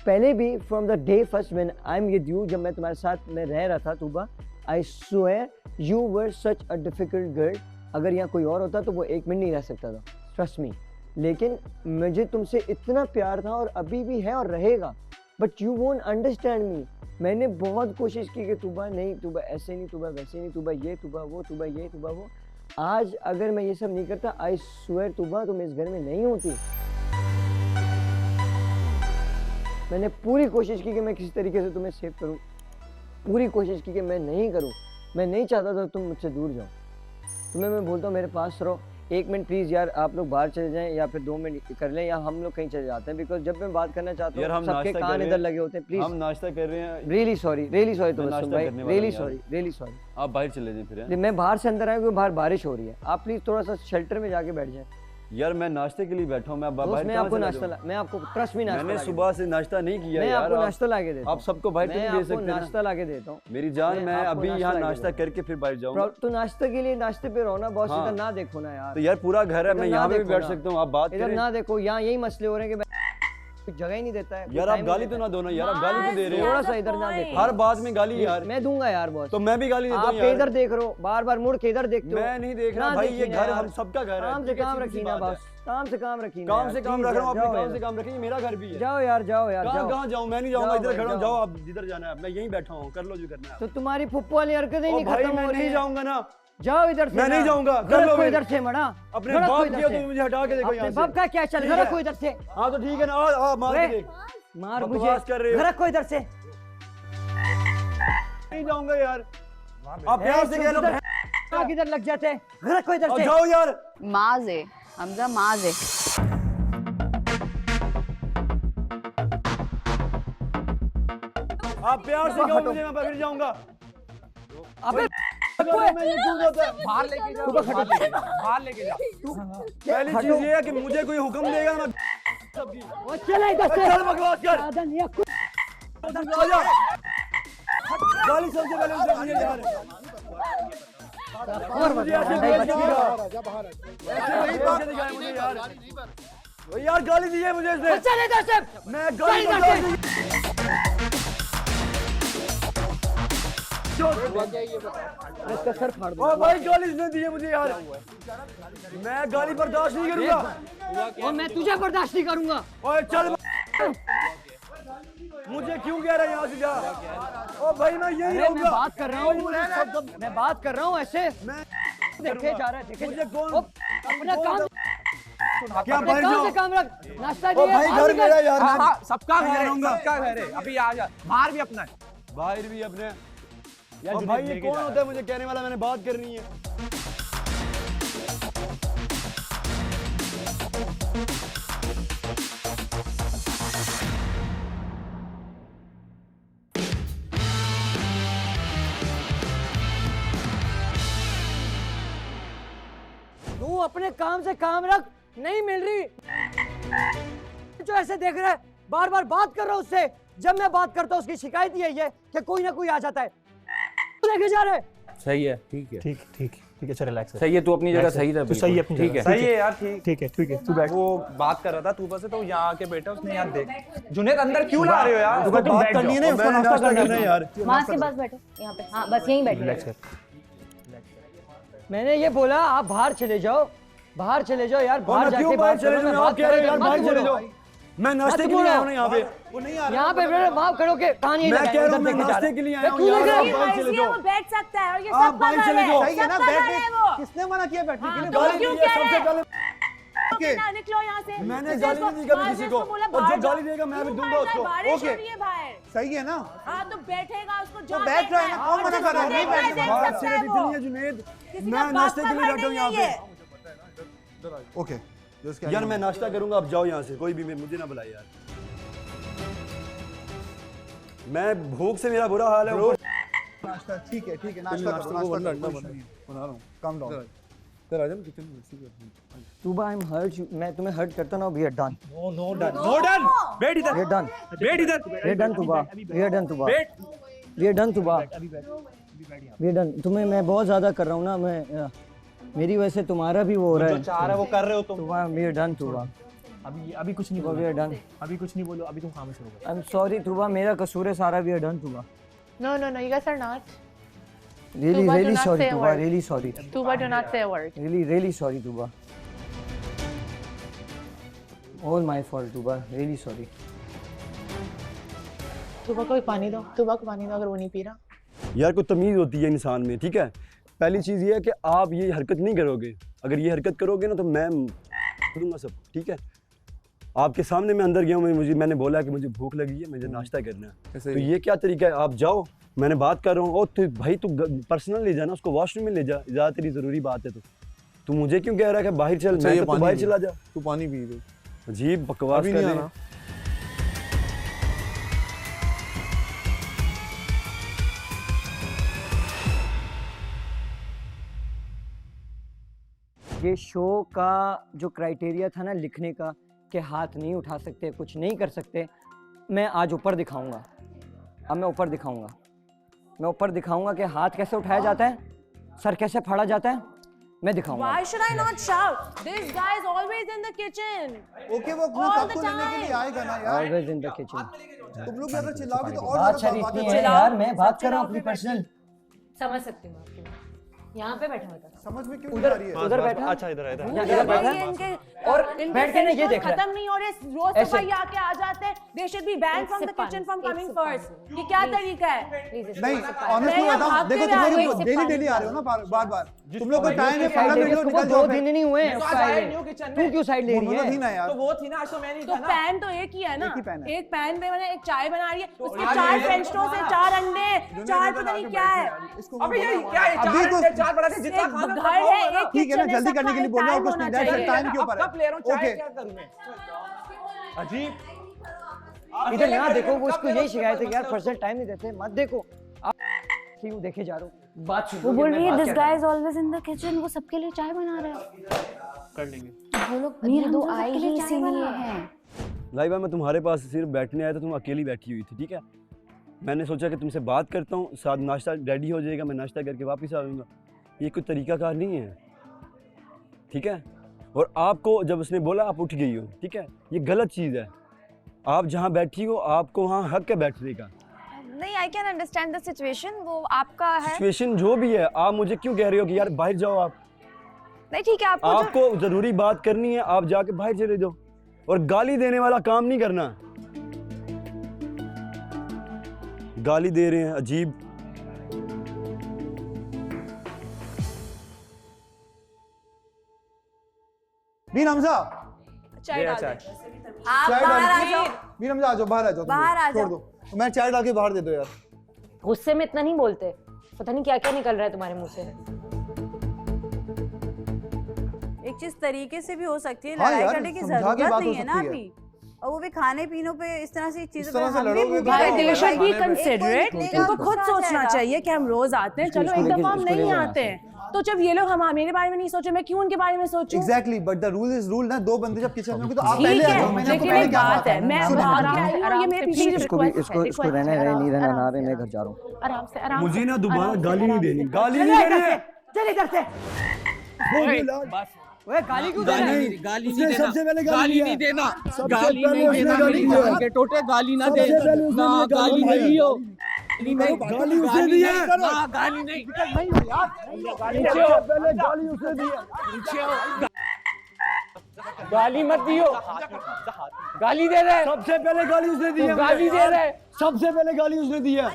पहले भी from the day first when I am with you, जब मैं तुम्हारे साथ में रह रहा था Tuba, I swear you were such a difficult girl. अगर यहाँ कोई और होता तो वो एक मिनट नहीं रह सकता था, ट्रस्ट मी। लेकिन मुझे तुमसे इतना प्यार था और अभी भी है और रहेगा, but you won't understand me. मैंने बहुत कोशिश की कि तूबा नहीं, तूबा ऐसे नहीं, तूबा वैसे नहीं, तूबा ये, तूबा वो, तूबा ये, तूबा वो। आज अगर मैं ये सब नहीं करता, आई स्वेयर तूबा तुम इस घर में नहीं होती। मैंने पूरी कोशिश की कि मैं किसी तरीके से तुम्हें सेव करूं, पूरी कोशिश की कि मैं नहीं करूं। मैं नहीं चाहता था तुम मुझसे दूर जाओ। तुम्हें मैं बोलता हूँ मेरे पास रहो, एक मिनट प्लीज़ यार, आप लोग बाहर चले जाएं या फिर 2 मिनट कर लें, या हम लोग कहीं चले जाते हैं, बिकॉज जब मैं बात करना चाहता यार, हूँ हम सबके नाश्ता कर कान रहे इधर हैं। लगे होते हैं। प्लीज़ हम नाश्ता कर रहे हैं, रियली सॉरी तो मैं बस नाश्ता भाई, करने वाला रियली हूँ यार। Sorry, really sorry. आप बाहर चले जाएं फिर हैं? मैं बाहर से अंदर आया क्योंकि बाहर बारिश हो रही है, आप प्लीज़ थोड़ा सा शेल्टर में जाके बैठ जाएं। यार मैं नाश्ते के लिए बैठा हूँ, मैं दोस्त बाहर मैं कहाँ आपको से ला नाश्ता दूँ? मैं आपको ट्रस्ट में नाश्ता मैंने ला के सुबह से नाश्ता नहीं किया मैं यार। आपको आप- नाश्ता ला के देता आप हूँ। सबको बाहर तो मैं नहीं दे आपको सकते ना। नाश्ता ला के देता हूँ। मेरी जान, मैं मैं आपको अभी नाश्ता यहाँ लाके नाश्ता दूंगा। करके फिर बाहर जाऊँगा। तो नाश्ते के लिए नाश्ते पे रहो ना बॉस, हाँ। इधर ना देखो ना यार, तो यार पूरा घर है, इधर मैं ना यहाँ पे भी देखो बैठ ना। सकता हूँ, आप बात इधर करें। ना देखो, यहाँ यही मसले हो रहे हैं कि कुछ जगह ही नहीं देता है, यार आप गाली तो ना दो ना यार, आप गाली क्यों दे रहे थोड़ा हो? सा इधर ना देखो। हर बात में गाली यार। मैं दूंगा यार बॉस, तो मैं भी गाली देता आप हूँ यार। इधर देख रहे हो, बार बार मुड़ के इधर देखते हो। मैं नहीं देख रहा ना भाई, ये देखिए घर यार। हम सबका घर है। काम से ठीक है, काम सीधी सी रखी ना बात है। बॉस, काम से काम रखी ना काम यार, से काम please रख रहा हूँ, यार, अपने जाओ काम से यार। काम रखें, ये मेरा घर भी है। जाओ यार, जाओ यार, कहाँ जाओ। कहाँ जाऊँ? मैं नहीं जाऊँगा, जाओ इधर भाई, खड़ा हूँ, जाओ। जाओ आप जिधर जाना है, मैं यहीं बैठा हूँ, कर लो जो करना है। तो तुम्हारी फुप्पो वाली हरकतें ही ओ नहीं भाई खत्म मैं हो रही नहीं हैं। जाऊँगा ना, जाओ इधर से मैं नहीं ना। जाऊँगा, कर घर लो को फिर। इधर से मना, अपने घर को बाप इधर किया से। तो मुझे हटा के देखो अपने यहाँ से। बाप का क्या चल, ठीक घर है। को इधर से हाँ तो ठीक है ना, आ मार के वे, देख। मार मुझे, बकवास कर रहे हो। घर को इधर से। नहीं जाऊँगा यार, आप प्यार से कह लो। किधर लग जाते हैं, घर को इधर और से। जाओ यार। माज है हमजा, माज है। आप प्यार से कहो मुझे, मैं फिर जाऊँगा। अबे मैं ये क्यों कहता है? बाहर लेके जाओ, बाहर लेके जाओ। पहली चीज ये है कि मुझे कोई हुक्म देगा ना सबकी। वो चला इधर से। चल बकवास कर। ज्यादा नहीं है, कुछ आ जा। गाली सबसे पहले उसे मुझे यार। और मुझे ऐसे भेज दिया। ऐसे नहीं भेज दिया मुझे यार। वो यार गाली दी है मुझे इसने। चल इधर से। मैं गाली चल बर्दाश्त इधर नहीं- इसका सर फाड़ दो। ओ भाई गाली इसने दी है मुझे यार। मैं गाली बर्दाश्त नहीं करूंगा। और मैं तुझे बर्दाश्त नहीं करूंगा। ओए चल। मुझे क्यों कह रहा है यहाँ से जा? ओ भाई मैं यही अरे मैं रहूंगा। बात कर रहा हूँ, मैं बात कर रहा हूँ ऐसे। मैं देखे जा रहा है, देखे मुझे कौन अपना काम, क्या अपने बाहर काम जाओ? से काम रख। नाश्ता ओ दिया, भाई बाहर घर निकल। मेरा यार। हाँ मैं हाँ, सबका घर है, रहूंगा। सबका घर है। अभी आ जा, बाहर भी अपना है। बाहर भी अपने यार और जुनैद भाई ये लेके कौन जा होता है मुझे कहने वाला, मैंने बात करनी है। तू अपने काम से काम रख, नहीं मिल रही जो ऐसे देख रहा है, बार बार बात कर रहा हूँ उससे। जब मैं बात करता हूँ उसकी शिकायत यही है कि कोई ना कोई आ जाता है। लेके जा रहे सही है ठीक है ठीक ठीक ठीक है, चल रिलैक्स सही है, तू अपनी जगह सही रह। तू सही है अपनी ठीक जगह, है सही है यार, ठीक ठीक है ठीक है, तू बैठ। वो बात कर रहा था तू बस, तो यहाँ आके बैठा उसने यार देख। जुनैद अंदर क्यों ला रहे हो यार? तुम बात करनी है ना, उसको नाश्ता करना है यार। वहाँ के पास बैठो यहाँ पे, हाँ बस यहीं बैठो। रिलैक्स कर। मैंने ये बोला आप बाहर चले जाओ, बाहर चले जाओ यार, बाहर मैं क्यों जाके बाहर बात चले करो ना, जाऊँ? आप बात कह रहे हो यार करो, बाहर मत चले बोलो। जाओ। मैं नाश्ते मत के लिए आया हूँ बोलो। ना यहाँ पे। वो नहीं आ यहाँ पे ब्रदर माफ करो के कहानी मैं कह रहा हूँ मैं नाश्ते के लिए आया हूँ यार, आप बाहर चले जाओ। बैठ सकता है और ये आप बाहर चले जाओ। सही है ना, बैठ। किसने मना किया बैठने के लिए? गाली दी है सबसे पहले। ओके निकलो यहाँ से। मैंने गाली नहीं दी कभी किसी को, और जो गाली देगा मैं भी दूंगा उसको। ओके सही है ना, हाँ तो बैठेगा उसको तो बैठ रहा है ना, कौन मना कर रहा है? नहीं बैठने का। बात सीधे इतनी है जुनैद, मैं नाश्ते के लिए बैठा हूँ यहाँ पे। ओके यार मैं नाश्ता करूंगा, आप जाओ यहाँ से, कोई भी मुझे ना बुलाए यार। मैं भूख से मेरा बुरा हाल है। नाश्ता ठीक है नाश्ता करो, नाश्ता करो, बना रहा हूँ, calm down. Tuba I am hurt you, मैं तुम्हें हर्ट करता ना, we are done. No done बैठ इधर, वी आर डन, बैठ इधर, we are done Tuba, we are done Tuba, we are done Tuba, we are done. तुम्हें मैं बहुत ज्यादा कर रहा हूँ ना, मैं मेरी वजह से तुम्हारा भी वो हो रहा है। जो चाह रहा है वो कर रहे हो तुम। तुबा वी आर डन तुबा, अभी कुछ नहीं तुबा वी आर डन। अभी कुछ नहीं बोलो, अभी तुम खामोश रहो। आई एम सॉरी तुबा, मेरा कसूर है सारा, we are done Tuba. No, you guys are not. Really, Tuba, do really not sorry say a Tuba, word. really sorry. Tuba, do not say a word. Really, really sorry Tuba. All my fault Tuba, really sorry. तुबा को पानी दो, तुबा को पानी दो अगर वो नहीं P रहा। यार कोई तमीज़ होती है इंसान में, ठीक है। पहली चीज़ ये है कि आप ये हरकत नहीं करोगे, अगर ये हरकत करोगे ना तो मैं दूंगा सब, ठीक है। आपके सामने मैं अंदर गया हूँ, मैंने बोला कि मुझे भूख लगी है, मुझे नाश्ता करना है, तो ये क्या तरीका है? आप जाओ, मैंने बात कर रहा हूँ। और तू भाई तू पर्सनल ले जाना, उसको वॉशरूम में ले जा, ज़्यादा तेरी ज़रूरी बात है। तो तू मुझे क्यों कह रहा है कि बाहर चल? मैं तो बाहर चला जा, तू पानी पी ले। अजीब बकवास कर रहे हैं। ये शो का जो क्राइटेरिया था ना लिखने का कि हाथ नहीं उठा सकते, कुछ नहीं कर सकते, मैं आज ऊपर दिखाऊंगा। अब मैं ऊपर दिखाऊंगा, मैं ऊपर दिखाऊंगा कि हाथ कैसे उठाया जाता है, सर कैसे फाड़ा जाता है, मैं दिखाऊंगा। Why should I not shout? This guy is always in the kitchen. Okay वो अपना All कप the को लेने के लिए time. आएगा ना यार। Always in the kitchen. तुम लोग भी अगर चिल्लाओगे तो और बात ज्यादा सारी बातें इतनी है यार, मैं बात कर रहा हूँ अपनी पर्सनल। समझ सकती हूँ आपकी बात। यहाँ पे बैठा होता समझ में क्यों नहीं आ रही है? उधर बैठा, अच्छा इधर इधर इधर बैठा है और बैठ के ना ये देख रहा है। खत्म नहीं हो रहे, रोज ऐसे। सफाई आके आ जाते हैं। They should be banned from the kitchen from coming first. ये क्या तरीका है? नहीं ऑनेस्टली मैं बताओ, भागते देखो हुए तुम आ लोग गई। डेली डेली आ रहे हो ना बार बार। तुम लोग को टाइम है, 15 साइड मिनट ले, निकल दो जाओ। दिन नहीं हुए तो उसका आज आए आए नहीं हो किचन तू में। क्यों साइड ले रही थी है? ना यार। तो वो थी ना, आज तो मैं नहीं तो था ना। पैन तो एक ही है ना, एक ही पैन है। एक पैन पे मैंने एक चाय बना रही है, उसके आज 4 ये- फ्रेंच टोस्ट है, 4 अंडे, 4 पता नहीं क्या है। अबे ये क्या है? अभी तो- चार बड़ा से जितना एक खाना घर है, एक ठीक है ना, kitchen है, जल्दी करने के लिए सबका बोल रहा हूँ, time कुछ होना नहीं, चाहिए। टाइम के ऊपर है। कब ले रहा हूँ चाय, ओके क्या करूँ मैं? अजीब। इधर यहाँ देखो, वो उसको यही शिकायत है कि यार पर्सनल टाइम नहीं देते, मत देखो। आप क्यों देखे जा रहे हो? बात सुनो। वो बोल रही है this guy is always in the kitchen, वो सबके लिए चाय बना रहा है। कर लेंगे। वो लोग मीर दो आए ही इसीलिए हैं। लाइबा मैं तुम्हारे पास सिर्फ बैठने आया था, तुम अकेली बैठी हुई थी, ठीक है। मैंने सोचा कि तुमसे बात करता हूँ, साथ नाश्ता रेडी हो जाएगा, मैं नाश्ता करके वापस आ जाऊँगा। ये कोई तरीकाकार नहीं है, ठीक है। और आपको जब उसने बोला आप उठ गई हो, ठीक है, ये गलत चीज़ है। आप जहाँ बैठी हो आपको वहाँ हक है बैठने का। नहीं, I can understand the situation, वो आपका है। सिचुएशन जो भी है, आप मुझे क्यों कह रहे हो कि यार बाहर जाओ? आप नहीं ठीक है, आपको ज़रूरी बात करनी है, आप जाके बाहर चले जाओ, और गाली देने वाला काम नहीं करना। गाली दे रहे हैं, अजीब। मीर हमजा, चाय डाल दे। चाय डाल मीर हमजा आ जाओ, बाहर आ जाओ, बाहर आ छोड़ दो, मैं चाय डाल के बाहर दे दो यार। गुस्से में इतना नहीं बोलते, पता नहीं क्या क्या निकल रहा है तुम्हारे मुंह से। एक चीज तरीके से भी हो सकती है, हाँ लड़ाई यार, करने की समझा के जरूरत बात हो नहीं है ना सकती है। अभी। और वो भी खाने पीनों पे इस तरह से चीजों इस तरह पे से हम भी लड़ोगे तो भूखे क्या हैं। होगा? दे शुड बी खाने पे- कंसिडरेट, इनको खुद सोचना चाहिए कि हम रोज आते हैं, इसको- चलो इसको एक लेके- दफा हम इसको नहीं लेके आते हैं, तो जब ये लोग हम मेरे बारे में नहीं सोचे, मैं क्यों उनके बारे में सोचूं? Exactly, but the rule is rule ना। दो बंदे जब किचन में होंगे तो आप ठीक पहले आ है, जाओ। मैंने आपको लेकिन पहले एक क्या बात कहा है, था? मैं सुनो, बाहर आई हूँ और ये मेरे पीछे इसको भी इसको रहना है, नहीं रहना ना रहे, मैं घर जा रहा हूँ। आराम से आराम मुझे से, ना दोबारा आराम से, गाली नहीं आराम देनी, से। गाली चलो नहीं इधर देनी। से, चल इधर से। ओए गाली क्यों दे रहा है? गाली नहीं देना, सबसे पहले गाली नहीं देना, गाली नहीं उसने देना, गाली मेरी दिया। जान के टोटे गाली ना दे, सबसे पहले उसने ना मुझे गाली गाली नहीं दिया। हो, नहीं गाली उसने दी है। ना गाली नहीं, नीचे हो, पहले गाली उसने दी है। नीचे हो, गाली मत दियो, गाली दे रहा है, सबसे पहले गाली उसने दी है, गाली दे रहा है, सबसे पहले गाली उसने दी है।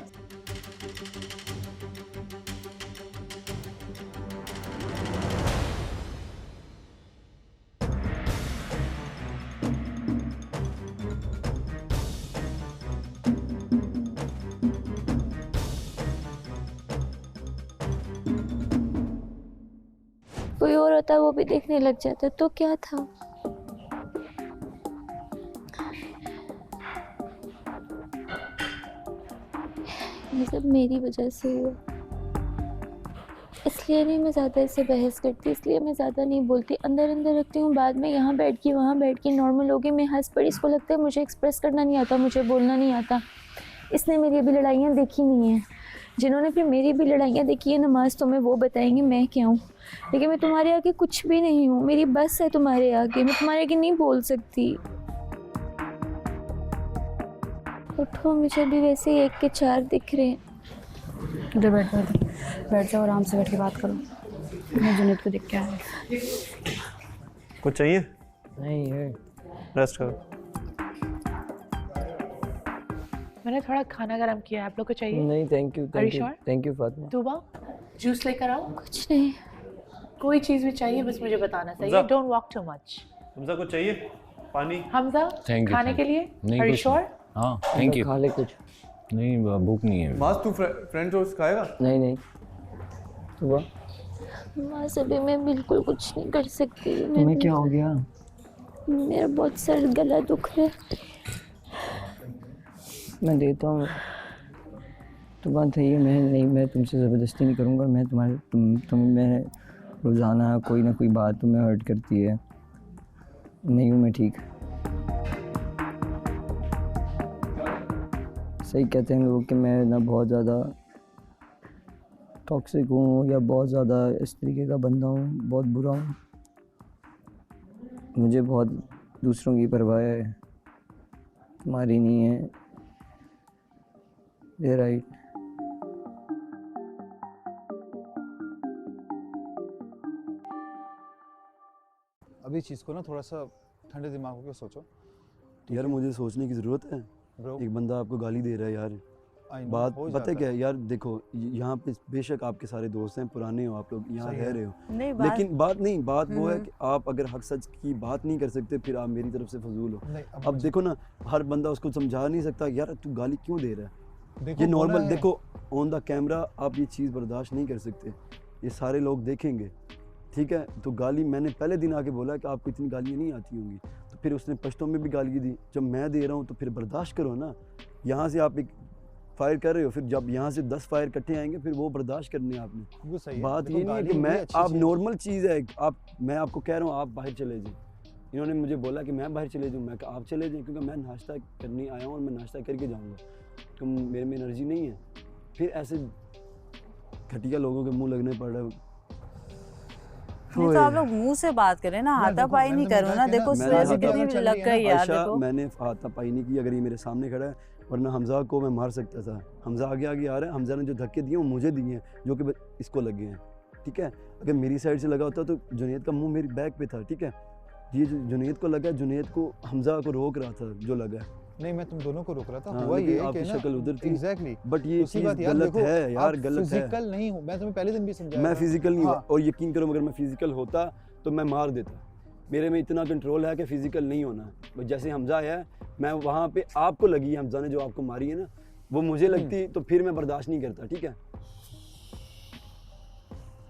कोई और होता वो भी देखने लग जाता तो क्या था। ये सब मेरी वजह से हुआ, इसलिए नहीं मैं ज़्यादा इससे बहस करती, इसलिए मैं ज़्यादा नहीं बोलती, अंदर अंदर रखती हूँ। बाद में यहाँ बैठ के वहाँ बैठ के नॉर्मल हो गई, मैं हंस पड़ी। इसको लगता है मुझे एक्सप्रेस करना नहीं आता, मुझे बोलना नहीं आता। इसने मेरी अभी लड़ाइयाँ देखी नहीं हैं, जिन्होंने फिर मेरी भी लड़ाइयाँ देखी है नमाज तुम्हें वो बताएंगे मैं क्या हूँ। लेकिन मैं तुम्हारे आगे कुछ भी नहीं हूँ, मेरी बस है तुम्हारे आगे, मैं तुम्हारे आगे नहीं बोल सकती। उठो, मुझे भी वैसे ही 1 के 4 दिख रहे हैं। इधर बैठ जाओ, आराम से बैठ के बात करो। मैं जुनैद को देख के आया। कुछ चाहिए? नहीं है, रेस्ट करो। मैंने थोड़ा खाना गरम किया है, आप लोग को चाहिए? नहीं thank you, sure? Thank you Fatima. Tuba, juice लेकर आओ। कुछ नहीं, कोई चीज़ भी चाहिए बस मुझे बताना चाहिए। Hamza. Don't walk too much. Hamza कुछ चाहिए? पानी? हमजा, खाने के लिए? नहीं, Are you कुछ sure? हाँ थैंक यू। खा ले कुछ। नहीं भूख नहीं है। मास तू फ्रेंच टोस्ट खाएगा? नहीं नहीं। तूबा, माँ से भी मैं बिल्कुल कुछ नहीं कर सकती। तुम्हें क्या हो गया? मेरा बहुत सर गला दुख रहा है। मैं देता हूँ। तो बात है ये, मैं तुमसे ज़बरदस्ती नहीं करूँगा। मैं मैं रोज़ाना कोई ना कोई बात तुम्हें हर्ट करती है। नहीं हूँ मैं ठीक। सही कहते हैं लोग कि मैं ना बहुत ज़्यादा टॉक्सिक हूँ या बहुत ज़्यादा इस तरीके का बंदा हूँ, बहुत बुरा हूँ। मुझे बहुत दूसरों की परवाह है, तुम्हारी नहीं है। ये राइट। अभी चीज को ना थोड़ा सा ठंडे दिमाग होकर सोचो। यार मुझे सोचने की ज़रूरत है। ब्रो, एक बंदा आपको गाली दे रहा है यार। I know, बात हो पता है जाता क्या है यार, देखो यहाँ पे बेशक आपके सारे दोस्त हैं, पुराने हो आप लोग, यहाँ सही रह है। रहे हो, नहीं बात लेकिन बात वो है कि आप अगर हक सच की बात नहीं कर सकते फिर आप मेरी तरफ से फजूल हो। नहीं, अब देखो ना, हर बंदा उसको समझा नहीं सकता यार तू गाली क्यों दे रहा है। देखो, ये होना नॉर्मल, है। देखो ऑन द कैमरा आप ये चीज़ बर्दाश्त नहीं कर सकते, ये सारे लोग देखेंगे, ठीक है। तो गाली मैंने पहले दिन आके बोला कि आपको इतनी गालियाँ नहीं आती होंगी, तो फिर उसने पश्तों में भी गाली दी। जब मैं दे रहा हूँ तो फिर बर्दाश्त करो ना। यहाँ से आप एक फायर कर रहे हो, फिर जब यहाँ से 10 फायर इकट्ठे आएंगे फिर वो बर्दाश्त करने हैं आपने। वो सही है। बात देखो, ये नहीं है गाली कि भी मैं अच्छी आप चीज़ है। नॉर्मल चीज़ है, मैं आपको कह रहा हूँ आप बाहर चले जाएं। इन्होंने मुझे बोला कि मैं बाहर चले जाऊँ, मैं कहा आप चले जाएं, क्योंकि मैं नाश्ता करने आया हूँ और मैं नाश्ता करके जाऊँगा, तो मेरे में एनर्जी नहीं है। फिर ऐसे घटिया लोगों के मुंह लगने पड़ रहे हो। नहीं तो आप लोग मुंह से बात करें ना, हाथापाई नहीं करो ना। देखो मैंने सुबह से हाथापाई कितनी लग गई यार। आयशा, देखो मैंने हाथापाई नहीं की, अगर ये मेरे सामने खड़ा है, वरना हमजा को मैं मार सकता था। हमजा आगे आगे आ रहा है, हमजा ने जो धक्के दिए वो मुझे दिए हैं, जो कि इसको लगे हैं, ठीक है। अगर मेरी साइड से लगा होता तो जुनैद का मुंह मेरी बैक पे था, ठीक है। ये जो जुनैद को लगा, जुनैद को हमजा को रोक रहा था जो लगा है। नहीं, मैं तुम दोनों को रोक रहा था। हाँ, हुआ लेकिन ये आपकी कि ना, शक्ल उधर थी। एग्जैक्टली, बट ये उसी चीज़ बात यार, गलत देखो, है यार, आप गलत है। फिजिकल नहीं हूँ, मैं तुम्हें पहले दिन भी समझाया मैं था। फिजिकल नहीं हाँ। हुआ, और यकीन करो अगर मैं फिजिकल होता तो मैं मार देता। मेरे में इतना कंट्रोल है कि फिजिकल नहीं होना है। बस जैसे हमजा आया है, मैं वहाँ पे आपको लगी है, हमजा ने जो आपको मारी है ना, वो मुझे लगती तो फिर मैं बर्दाश्त नहीं करता, ठीक है।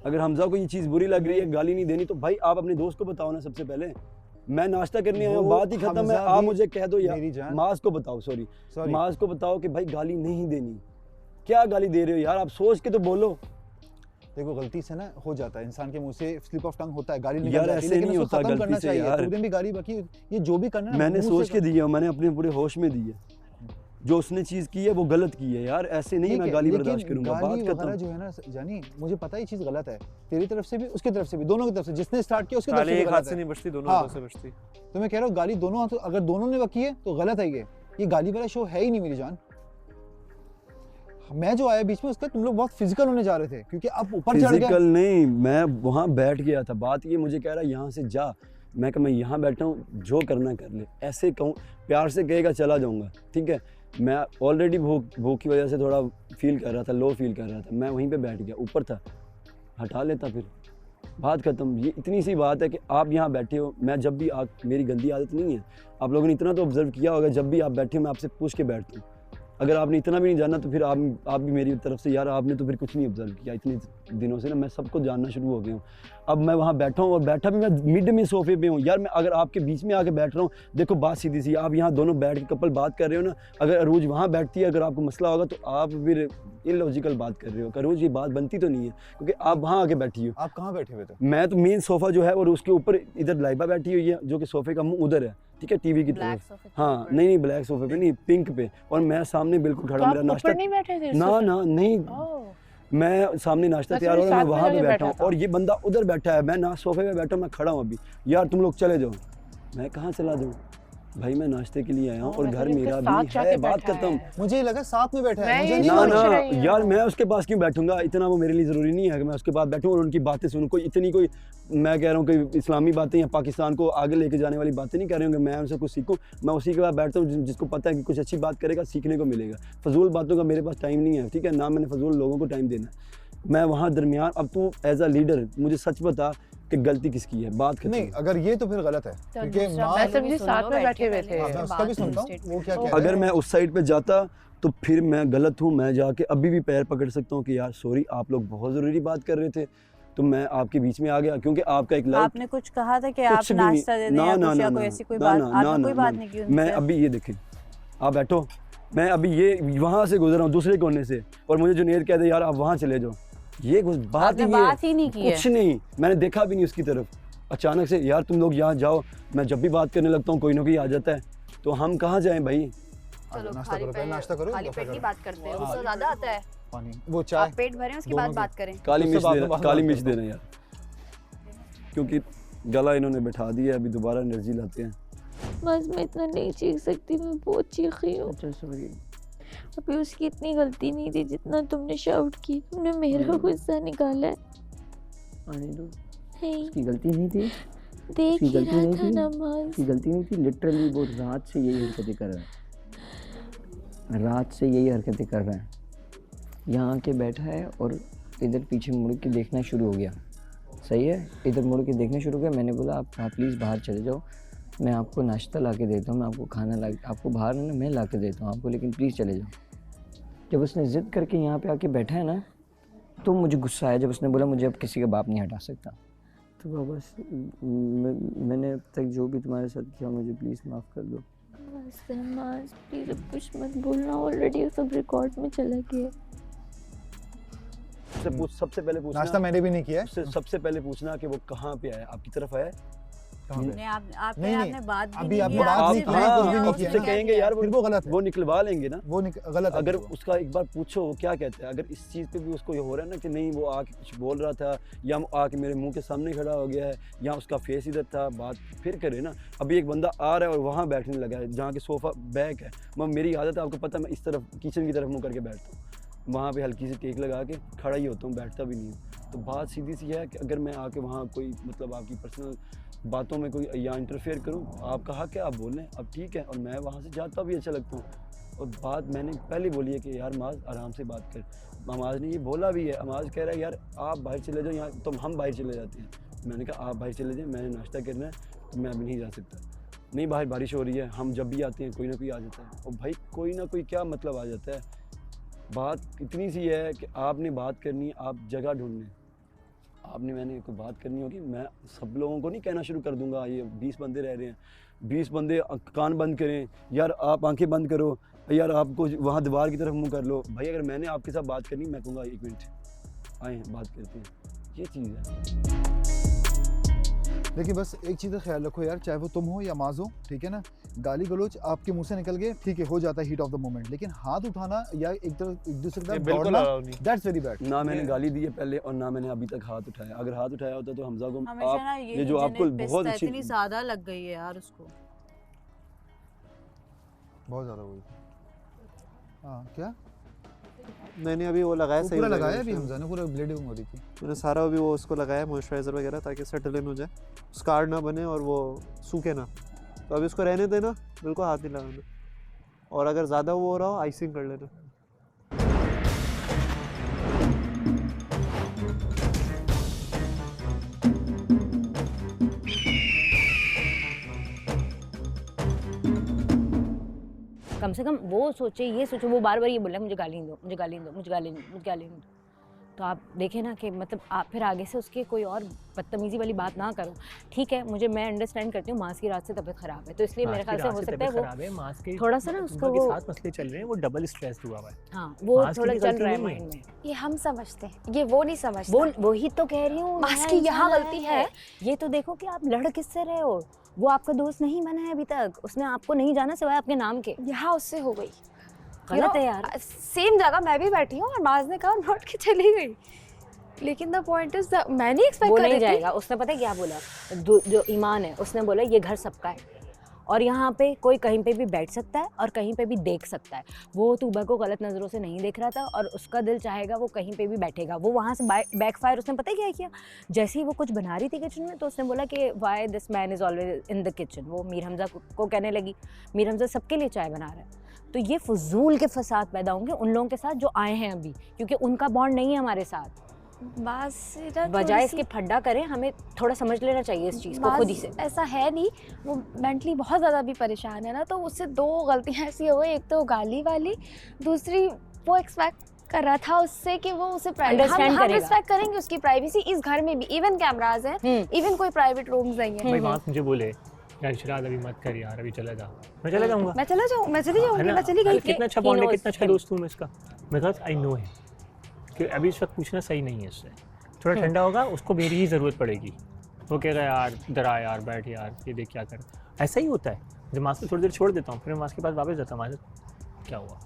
अगर हमजा को ये चीज़ बुरी लग रही है, गाली नहीं देनी, तो भाई आप अपने दोस्त को बताओ ना सबसे पहले। मैं नाश्ता करने आया हूँ, बात ही खत्म है। आप मुझे कह दो यार, माज को बताओ, सॉरी माज को बताओ कि भाई गाली नहीं देनी। क्या गाली दे रहे हो यार, आप सोच के तो बोलो। देखो गलती से ना हो जाता है, इंसान के मुंह से स्लिप ऑफ टंग होता है, गाली निकल जाती है, ऐसे नहीं होता गलती करना से चाहिए यार। तुमने भी गाली बाकी ये जो भी करना है मैंने सोच के दिया, मैंने अपने पूरे होश में दी है। जो उसने चीज़ की है वो गलत की है यार, ऐसे नहीं मैं गाली बर्दाश्त करूंगा। बात खत्म। जो है ना जानी, मुझे पता है ये चीज़ गलत है, तेरी तरफ से भी उसकी तरफ से भी, दोनों की तरफ से। जिसने स्टार्ट किया उसकी तरफ से एक हाथ से नहीं बचती, दोनों हाथों से बचती। तो मैं कह रहा हूँ गाली दोनों हाथों, अगर दोनों ने बकी है तो गलत है ये गाली वाला शो है ही नहीं मेरी जान। मैं जो आया बीच में उसका तुम लोग बहुत फिजिकल होने जा रहे थे, क्योंकि आप ऊपर चढ़ गए। फिजिकल नहीं, मैं वहाँ बैठ गया था। बात ये मुझे कह रहा है यहाँ से जा, मैं कहा मैं यहाँ बैठा हूँ, जो करना कर ले। ऐसे कहूँ, प्यार से कहेगा चला जाऊँगा, ठीक है। मैं ऑलरेडी भूख की वजह से थोड़ा फील कर रहा था, लो फील कर रहा था। मैं वहीं पे बैठ गया, ऊपर था, हटा लेता फिर, बात खत्म। ये इतनी सी बात है कि आप यहाँ बैठे हो। मैं जब भी मेरी गंदी आदत नहीं है, आप लोगों ने इतना तो ऑब्जर्व किया होगा, जब भी आप बैठे हो मैं आपसे पूछ के बैठता हूँ। अगर आपने इतना भी नहीं जाना तो फिर आप भी मेरी तरफ से यार, आपने तो फिर कुछ नहीं ऑब्जर्व किया इतने दिनों से ना। मैं सबको जानना शुरू हो गया हूँ। अब मैं वहाँ बैठा हूँ और बैठा भी मैं मिड में सोफे पे हूँ यार। मैं अगर आपके बीच में आके बैठ रहा हूँ, देखो बात सीधी सी, आप यहाँ दोनों बैठ के कपल बात कर रहे हो ना। अगर अरूज वहाँ बैठती है, अगर आपको मसला होगा तो आप फिर इलॉजिकल बात कर रहे हो। अरूज ये बात बनती तो नहीं है, क्योंकि आप वहाँ आके बैठी हो। आप कहाँ बैठे हुए थे? मैं तो मेन सोफा जो है और उसके ऊपर इधर लाइबा बैठी हुई है, जो कि सोफे का मुंह उधर है, ठीक है, टीवी की तरफ। हाँ नहीं ब्लैक सोफे पे नहीं, पिंक पे। और मैं सामने बिल्कुल खड़ा, मेरा नाश्ता नहीं बैठे थे ना नहीं, मैं सामने नाश्ता तैयार हो रहा, मैं वहाँ पे बैठा हूँ और ये बंदा उधर बैठा है। मैं ना सोफे पे बैठा हूँ, मैं खड़ा हूँ अभी। यार तुम लोग चले जाओ। मैं कहाँ चला जाऊँ भाई, मैं नाश्ते के लिए आया हूँ और घर मेरा भी है। बात खत्म। मुझे लगा साथ में बैठा है, मुझे ना यार, मैं उसके पास क्यों बैठूंगा? इतना वो मेरे लिए ज़रूरी नहीं है कि मैं उसके पास बैठूं और उनकी बातें सुनूं। कोई इतनी कोई, मैं कह रहा हूँ कि इस्लामी बातें या पाकिस्तान को आगे लेके जाने वाली बातें नहीं कर रहे हूँ कि मैं उनसे कुछ सीखूं। मैं उसी के बाद बैठता हूँ जिसको पता है कि कुछ अच्छी बात करेगा, सीखने को मिलेगा। फजूल बातों का मेरे पास टाइम नहीं है, ठीक है ना, मैंने फजूल लोगों को टाइम देना है। मैं वहाँ दरमियान, अब तू एज अ लीडर मुझे सच बता कि गलती किसकी है। बात खत्म। नहीं, अगर ये तो फिर गलत है, क्योंकि मैं समझी साथ में बैठे हुए थे। मैं उसका भी सुनता हूँ वो क्या कह रहा है। अगर मैं उस साइड पे जाता तो फिर मैं गलत हूँ। मैं जाके अभी भी पैर पकड़ सकता हूँ कि यार सॉरी, आप लोग बहुत ज़रूरी बात कर रहे थे तो मैं आपके बीच में आ गया, क्योंकि आपका एक लाइक। आपने कुछ कहा था कि आप नाश्ता दे दें या कोई ऐसी कोई बात? आपने कोई बात नहीं की उनसे? मैं अभी ये देखें, आप बैठो, मैं अभी ये वहाँ से गुजरा हूँ दूसरे कोने से और मुझे जुनेद कहते हैं यार आप वहाँ चले जाओ। ये कुछ बात ही नहीं की है। कुछ नहीं, मैंने देखा भी नहीं उसकी तरफ। अचानक से यार तुम लोग यहाँ जाओ, मैं जब भी बात करने लगता हूँ कोई ना कोई आ जाता है, तो हम कहाँ जाएं भाई? चलो नाश्ता करो, खाली पेट की बात करते हैं, उससे ज्यादा आता है पानी, वो चाय। आप पेट भरें उसके बाद बात करें। काली मिर्च देना यार, क्योंकि गला इन्होंने बैठा दिया है, अभी दोबारा एनर्जी लाते हैं। बस मैं इतना नहीं चीख सकती, मैं बहुत चीखी हूँ। अभी उसकी इतनी गलती नहीं थी जितना तुमने शाउट की, तुमने मेरा गुस्सा निकाला है। उसकी गलती नहीं थी, देख ही रहा था नमाज। उसकी गलती नहीं थी। लिटरली वो रात से यही हरकतें कर रहा है, रात से यही हरकतें कर रहा है। यहाँ आके बैठा है और इधर पीछे मुड़ के देखना शुरू हो गया। सही है, इधर मुड़ के देखना शुरू हो गया। मैंने बोला आप प्लीज़ बाहर चले जाओ, मैं आपको नाश्ता ला के देता हूँ, मैं आपको खाना ला, आपको बाहर ना मैं ला के देता हूँ आपको, लेकिन प्लीज़ चले जाओ। जब उसने ज़िद करके यहाँ पे आके बैठा है ना, तो मुझे गुस्सा आया। जब उसने बोला मुझे अब किसी का बाप नहीं हटा सकता, तो बस मैंने अब तक जो भी तुम्हारे साथ किया मुझे प्लीज़ माफ़ कर दो। प्लीज़ अब कुछ मत बोलना, ऑलरेडी सब रिकॉर्ड में चला गया। सबसे पहले पूछना, नाश्ता मैंने भी नहीं किया है। सबसे पहले पूछना कि वो कहाँ पे आया, आपकी तरफ आया? आपने बात अभी आपने बात नहीं की, उससे कहेंगे यार वो गलत है, वो निकलवा लेंगे ना, वो गलत है। अगर उसका एक बार पूछो वो क्या कहता है। अगर इस चीज़ पे भी उसको ये हो रहा है ना कि नहीं वो आके कुछ बोल रहा था या आके मेरे मुंह के सामने खड़ा हो गया है या उसका फेस इधर था, बात फिर करे ना। अभी एक बंदा आ रहा है और वहाँ बैठने लगा है जहाँ के सोफ़ा बैक है। मेरी आदत है, आपको पता है, मैं इस तरफ किचन की तरफ मुँह करके बैठता हूँ, वहाँ पे हल्की सी टेक लगा के खड़ा ही होता हूँ, बैठता भी नहीं हूँ। तो बात सीधी सी है कि अगर मैं आके वहाँ कोई मतलब आपकी पर्सनल बातों में कोई या इंटरफेयर करूँ, आपका हक है, आप बोलें, अब ठीक है, और मैं वहाँ से जाता भी अच्छा लगता हूँ। और बात मैंने पहले बोली है कि यार माज आराम से बात कर। अमाज ने ये बोला भी है, अमाज कह रहा है यार आप बाहर चले जाओ, यहाँ तो हम बाहर चले जाते हैं। मैंने कहा आप बाहर चले जाएँ, मैंने नाश्ता करना है तो मैं अभी नहीं जा सकता। नहीं बाहर बारिश हो रही है, हम जब भी आते हैं कोई ना कोई आ जाता है। और भाई कोई ना कोई क्या मतलब आ जाता है बात इतनी सी है कि आपने बात करनी, आप जगह ढूंढने, आपने मैंने कोई बात करनी होगी, मैं सब लोगों को नहीं कहना शुरू कर दूंगा ये 20 बंदे रह रहे हैं, 20 बंदे कान बंद करें, यार आप आंखें बंद करो, यार आपको वहाँ दीवार की तरफ मुंह कर लो। भाई अगर मैंने आपके साथ बात करनी, मैं कहूँगा 1 मिनट आए हैं बात करते हैं, ये चीज़ है। लेकिन बस एक चीज़ का ख्याल रखो यार, चाहे वो तुम हो या माज हो, ठीक है ना, गाली गलोच आपके मुंह से निकल गए, ठीक है, हो जाता है हीट ऑफ द मोमेंट, लेकिन हाथ उठाना या एक दूसरे की तरफ दौड़ना, दैट्स वेरी बैड। ना मैंने गाली दी है पहले और ना मैंने अभी तक हाथ उठाया। अगर हाथ उठाया होता तो हमजा को हमेशा ना आप ये जो आपको बहुत अच्छी इतनी ज़्यादा लग गई है यार उसको, बहुत ज़्यादा हुई। हाँ क्या मैंने अभी वो लगाया, सही पूरा लगाया अभी हमजा ने, पूरा ब्लीडिंग हो रही थी, मैंने सारा अभी वो उसको लगाया मॉइस्चराइजर वगैरह, ताकि सेटल इन हो जाए, स्कार ना बने और वो सूखे ना। तो अभी उसको रहने देना, बिल्कुल हाथ नहीं लगाना, और अगर ज़्यादा वो हो रहा हो आइसिंग कर लेना। कम से कम वो सोचे, ये सोचे, वो बार बार ये बोल रहा है मुझे गाली दो, मुझे गाली दो, मुझे गाली दो, मुझे गाली दो। तो आप देखें ना कि मतलब आप फिर आगे से उसके कोई और बदतमीजी वाली बात ना करो। ठीक है, मैं अंडरस्टैंड करती हूँ मास की रात से तबीयत खराब है, तो इसलिए मेरे ख्याल से हो सकता है वो थोड़ा सा ना उसको वो साथ मसले चल रहे हैं, वो डबल स्ट्रेस हुआ हुआ है। हाँ, वो थोड़ा चल रहा है माइंड में। ये हम समझते हैं, ये वो नहीं समझते। वो ही तो कह रही हूँ, मास की यहाँ गलती है। ये तो देखो कि आप लड़ किससे रहे हो, वो आपका दोस्त नहीं बना है अभी तक, उसने आपको नहीं जाना सिवाय आपके नाम के। यहाँ उससे हो गई, गलत है यार। सेम जगह मैं भी बैठी हूँ और माज ने कहा नोट के चली गई, लेकिन द पॉइंट इज मैं नहीं एक्सपेक्ट कर रही थी। वो नहीं जाएगा, उसने पता है क्या बोला, जो ईमान है उसने बोला ये घर सबका है और यहाँ पे कोई कहीं पे भी बैठ सकता है और कहीं पे भी देख सकता है। वो तूबा को गलत नज़रों से नहीं देख रहा था और उसका दिल चाहेगा वो कहीं पे भी बैठेगा। वो वहाँ से बैकफायर उसने पता है क्या किया, जैसे ही वो कुछ बना रही थी किचन में तो उसने बोला कि why this man is always in the kitchen. वो मीर हमजा को कहने लगी, मीर हमजा सबके लिए चाय बना रहा है। तो ये फजूल के फसाद पैदा होंगे उन लोगों के साथ जो आए हैं अभी, क्योंकि उनका बॉन्ड नहीं है हमारे साथ। बजाय इसके फड्डा करें, हमें थोड़ा समझ लेना चाहिए इस चीज़ को खुद ही से। ऐसा है नहीं, वो मेंटली बहुत ज़्यादा भी परेशान है ना, तो उससे 2 गलतियाँ ऐसी हो गई, एक तो गाली वाली, दूसरी वो एक्सपेक्ट कर रहा था उससे कि वो उसे हम रिस्पेक्ट करेंगे उसकी प्राइवेसी। इस घर में भी इवन कैमराज हैं, इवन कोई प्राइवेट रूम्स नहीं है। भाई वहाँ मुझे बोले यार इशरात अभी मत कर यार, अभी चला जा। मैं चला जाऊँगा, मैं चली जाऊँगी, मैं चली गई। कितना अच्छा बॉन्ड है, कितना अच्छा दोस्त हूँ मैं इसका। मैं कहा आई नो है कि अभी इस वक्त पूछना सही नहीं है इससे, थोड़ा ठंडा होगा उसको मेरी ही ज़रूरत पड़ेगी। वो कहेगा यार इधर आ यार, बैठ यार, ये देख क्या कर। ऐसा ही होता है, जब मास्क को थोड़ी देर छोड़ देता हूँ फिर मैं मास्क के पास वापस जाता हूँ, मास्क क्या हुआ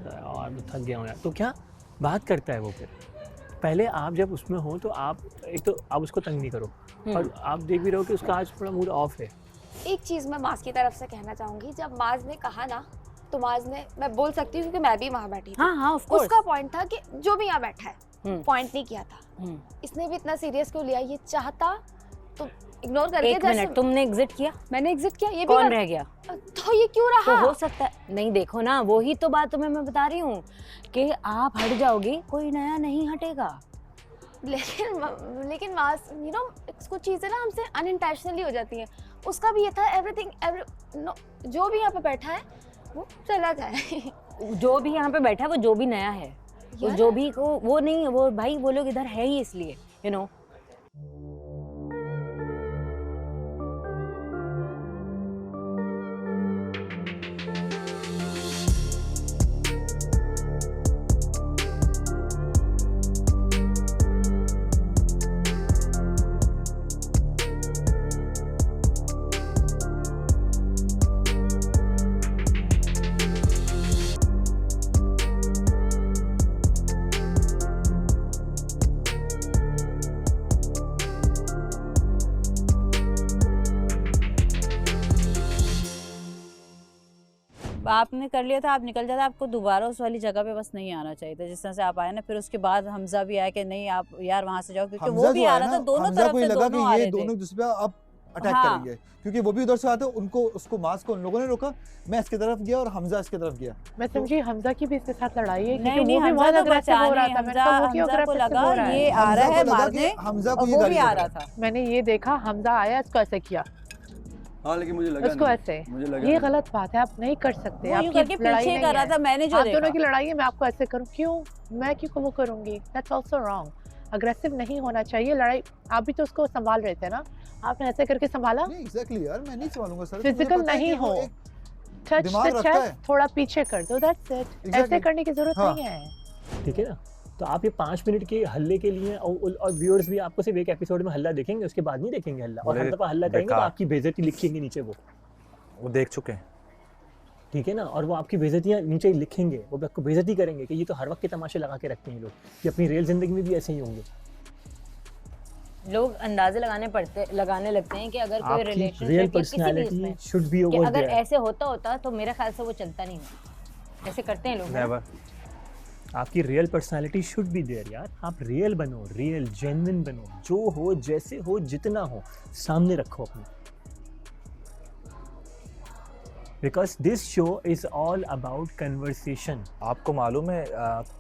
यार थक गया हूँ यार, तो क्या बात करता है वो। फिर पहले आप जब उसमें हो तो आप एक तो आप उसको तंग नहीं करो, और आप देख भी रहो कि उसका आज थोड़ा मूड ऑफ है। एक चीज़ मैं माज की तरफ से कहना चाहूँगी, जब माज ने कहा ना तो माज ने, मैं बोल सकती हूँ क्योंकि मैं भी वहाँ बैठी थी। हाँ, ऑफ कोर्स। उसका पॉइंट था कि जो भी यहाँ बैठा है पॉइंट नहीं किया था, इसने भी इतना सीरियस क्यों लिया, ये चाहता तो इग्नोर करके। एक मिनट, तुमने एग्जिट किया, मैंने एग्जिट किया, ये कौन भी रह गया? तो ये क्यों रहा? तो हो सकता है, नहीं देखो ना, वही तो बात तुम्हें मैं बता रही हूँ कि आप हट जाओगे कोई नया नहीं हटेगा। लेकिन मास यू नो कुछ चीज़ें ना हमसे अनइंटेंशनली हो जाती हैं। उसका भी ये था जो भी यहाँ पे बैठा है वो चला जाए। जो भी यहाँ पे बैठा है वो जो भी नया है, जो भी को वो नहीं है, वो भाई वो लोग इधर है ही इसलिए यू नो। आपने कर लिया था, आप निकल जाते, आपको दोबारा उस वाली जगह पे बस नहीं आना चाहिए था जिस तरह से आप आए ना। फिर उसके बाद हमजा भी आया कि नहीं आप यार वहाँ से जाओ, क्योंकि वो भी आ रहा था, दोनों तरफ से दोनों आ रहे थे। दोनों दूसरे पे अब अटैक करेंगे, क्योंकि वो भी उधर से आते, उनको उसको मास को उन लोगों ने रोका, मैं इसकी तरफ गया और हमजा इसकी तरफ गया। मैं समझी हमजा की भी इसके साथ लड़ाई है, क्योंकि वो भी बहुत अग्रेसिव हो रहा था। हमजा को लगा ये आ रहा है मारने, हमजा को वो भी आ रहा था। मैंने ये देखा हमजा आया, इसको ऐसे किया, हाँ लेकिन मुझे लगा उसको नहीं। ऐसे, मुझे लगा ये नहीं। गलत बात है, आप नहीं कर सकते। वो यूं आपकी करके लड़ाई पीछे नहीं कर रहा है, था, मैंने जो आप दोनों देखा। की लड़ाई है, मैं आपको ऐसे करूँ क्यों? मैं क्यों वो करूँगी? That's also wrong. अग्रेसिव नहीं होना चाहिए। लड़ाई आप भी तो उसको संभाल रहे थे ना, आपने ऐसे करके संभाला। नहीं एग्जैक्टली यार, मैं नहीं संभालूंगा सर। फिजिकल नहीं हो, टच दिमाग द रखता है। चेस्ट, थोड़ा पीछे कर दो, दैट्स इट। ऐसे Exactly. करने की जरूरत हाँ। नहीं है। ठीक है ना। तो आप ये 5 मिनट के हल्ले के लिए और व्यूअर्स भी आपको सिर्फ एक एपिसोड में हल्ला देखेंगे, उसके बाद नहीं देखेंगे हल्ला। और हर दफा हल्ला करेंगे तो आपकी बेइज्जती लिखेंगे नीचे वो देख चुके हैं। ठीक है ना। और वो आपकी बेइज्जतियाँ नीचे लिखेंगे, वो आपको बेइज्जती करेंगे कि ये तो हर वक्त के तमाशे लगा के रखते हैं लोग, कि अपनी रियल जिंदगी में भी ऐसे ही होंगे। लोग अंदाजे लगाने लगते हैं कि अगर कोई रियल रिलेशनशिप या किसी भी पर्सनालिटी इसमें शुड बी कि ओवर अगर देयर। ऐसे होता तो मेरे ख्याल से वो चलता नहीं होता। ऐसे करते हैं लोग ना। नेवर। आपकी real personality should be there यार। आप रियल बनो, रियल जेन्युइन बनो, जो हो जैसे हो जितना हो सामने रखो अपने। Because this show is all about conversation. आपको मालूम है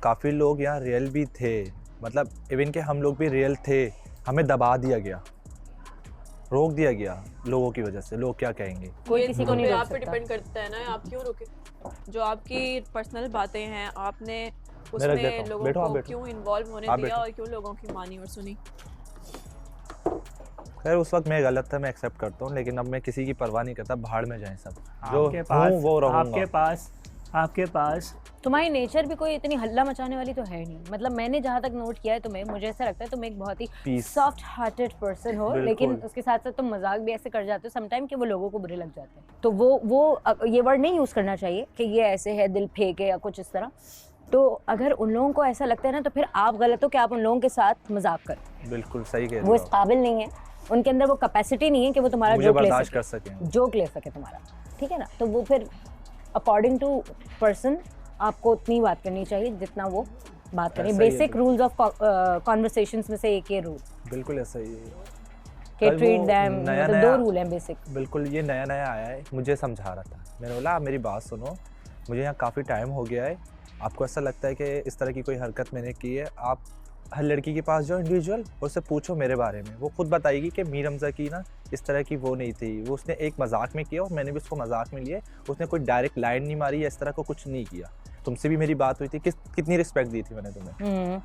काफ़ी लोग यहाँ रियल भी थे, मतलब इवन के हम लोग भी रियल थे, हमें दबा दिया गया, रोक दिया गया लोगों की वजह से। लोग क्या कहेंगे? कोई किसी को नहीं रोक आप पे सकता। डिपेंड करता है ना, आप क्यों रोके? जो आपकी पर्सनल बातें हैं आपने रख उसमें देता हूँ। लोगों बैठो, आप को बैठो। क्यों इन्वॉल्व होने आप दिया बैठो। और क्यों लोगों की मानी और सुनी? खैर उस वक्त मैं गलत था, मैं एक्सेप्ट करता हूँ, लेकिन अब मैं किसी की परवाह नहीं करता, भाड़ में जाएं सब। जो हूँ वो रहूँगा। आपके पास तुम्हारी नेचर भी कोई इतनी हल्ला मचाने वाली तो है नहीं। मतलब मैंने जहाँ तक नोट किया है तुम्हें, मुझे ऐसा लगता है तुम एक बहुत ही Peace. सॉफ्ट हार्टेड पर्सन हो, बिल्कुल। लेकिन उसके साथ साथ तुम मजाक भी ऐसे कर जाते हो समटाइम कि वो लोगों को बुरे लग जाते हैं। तो वो ये वर्ड नहीं यूज़ करना चाहिए कि ये ऐसे है, दिल फेंके या कुछ इस तरह। तो अगर उन लोगों को ऐसा लगता है ना, तो फिर आप गलत हो कि आप उन लोगों के साथ मजाक करें। बिल्कुल सही कह रहे वो हो इस काबिल नहीं है, उनके अंदर वो कैपेसिटी नहीं है कि वो तुम्हारा मुझे जोक ले बर्दाश्त कर सके, सकें। जोक ले सके तुम्हारा। ठीक है ना। तो वो फिर अकॉर्डिंग टू पर्सन आपको उतनी बात करनी चाहिए जितना वो बात करें। ऐसा ही है बेसिक रूल्स ऑफ कॉन्वर्सेशंस में से एक ये रूल बिल्कुल ऐसा ही है कि कल वो ट्रीट देम, नया मतलब नया- 2 रूल हैं बेसिक। बिल्कुल ये नया नया आया है, मुझे समझा रहा था। मैंने बोला आप मेरी बात सुनो, मुझे यहाँ काफ़ी टाइम हो गया है, आपको ऐसा लगता है कि इस तरह की कोई हरकत मैंने की है, आप हर लड़की के पास जाओ इंडिविजुअल और उससे पूछो मेरे बारे में। वो खुद बताएगी कि मीर हमजा की ना इस तरह की वो नहीं थी, वो उसने एक मजाक में किया और मैंने भी उसको मजाक में लिया। उसने कोई डायरेक्ट लाइन नहीं मारी या इस तरह को कुछ नहीं किया। तुमसे भी मेरी बात हुई थी, कितनी रिस्पेक्ट दी थी मैंने तुम्हें।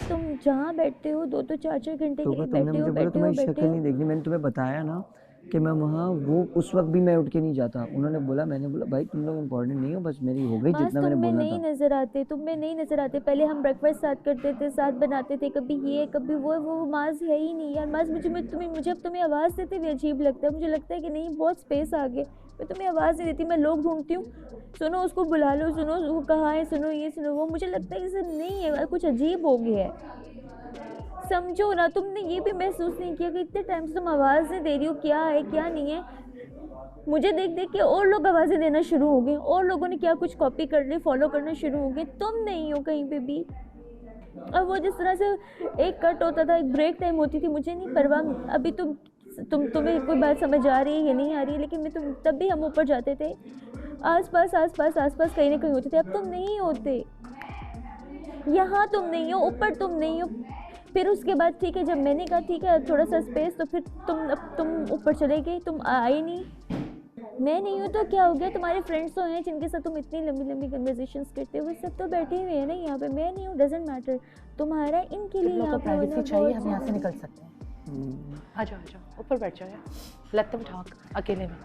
तुम जहाँ बैठते हो 2-2 4-4 घंटे के लिए तुमने बैठे मुझे हो बोला बैठे हो तुम्हारी बैठे शक्ल हो। नहीं देखनी, मैंने तुम्हें बताया ना कि मैं वहाँ वो उस वक्त भी मैं उठ के नहीं जाता। उन्होंने बोला, मैंने बोला भाई तुम लोग इम्पोर्टेंट नहीं हो, बस मेरी हो गई मास जितना मैंने तुम में बोलना नहीं था। नजर आते, तुम में नहीं नजर आते। पहले हम ब्रेकफास्ट साथ करते थे, साथ बनाते थे, कभी ये कभी वो मास है ही नहीं यार। मास मुझे अब तुम्हें आवाज़ देते हुए अजीब लगता है। मुझे लगता है कि नहीं बहुत स्पेस आ गए, मैं तुम्हें आवाज़ नहीं देती, मैं लोग ढूंढती हूँ, सुनो उसको बुला लो, सुनो वो कहाँ है, सुनो ये सुनो वो। मुझे लगता है ये सब नहीं है, कुछ अजीब हो गया है। समझो ना, तुमने ये भी महसूस नहीं किया कि इतने टाइम से तुम आवाज़ नहीं दे रही हो, क्या है क्या नहीं है। मुझे देख देख के और लोग आवाज़ें देना शुरू हो गए, और लोगों ने क्या कुछ कॉपी कर ली, फॉलो करना शुरू हो गए। तुम नहीं हो कहीं पे भी। और वो जिस तरह से एक कट होता था, एक ब्रेक टाइम होती थी, मुझे नहीं परवाह अभी तुम्हें कोई बात समझ आ रही है या नहीं आ रही है, लेकिन तब भी हम ऊपर जाते थे, आसपास कहीं ना कहीं होते थे। अब तुम नहीं होते, यहाँ तुम नहीं हो, ऊपर तुम नहीं हो। फिर उसके बाद ठीक है, जब मैंने कहा ठीक है थोड़ा सा स्पेस, तो फिर तुम ऊपर चले गए, तुम आए नहीं। मैं नहीं हूँ तो क्या हो गया? तुम्हारे फ्रेंड्स तो हैं जिनके साथ तुम इतनी लंबी लंबी कन्वर्सेशंस करते हो, वो सब तो बैठे हुए हैं ना यहाँ पे। मैं नहीं हूँ, डजेंट मैटर। तुम्हारा इनके लिए यहाँ पे प्राइवेसी चाहिए, हम यहाँ से निकल सकते हैं। आ जाओ ऊपर बैठ जाओ यार, लेट देम टॉक अकेले में।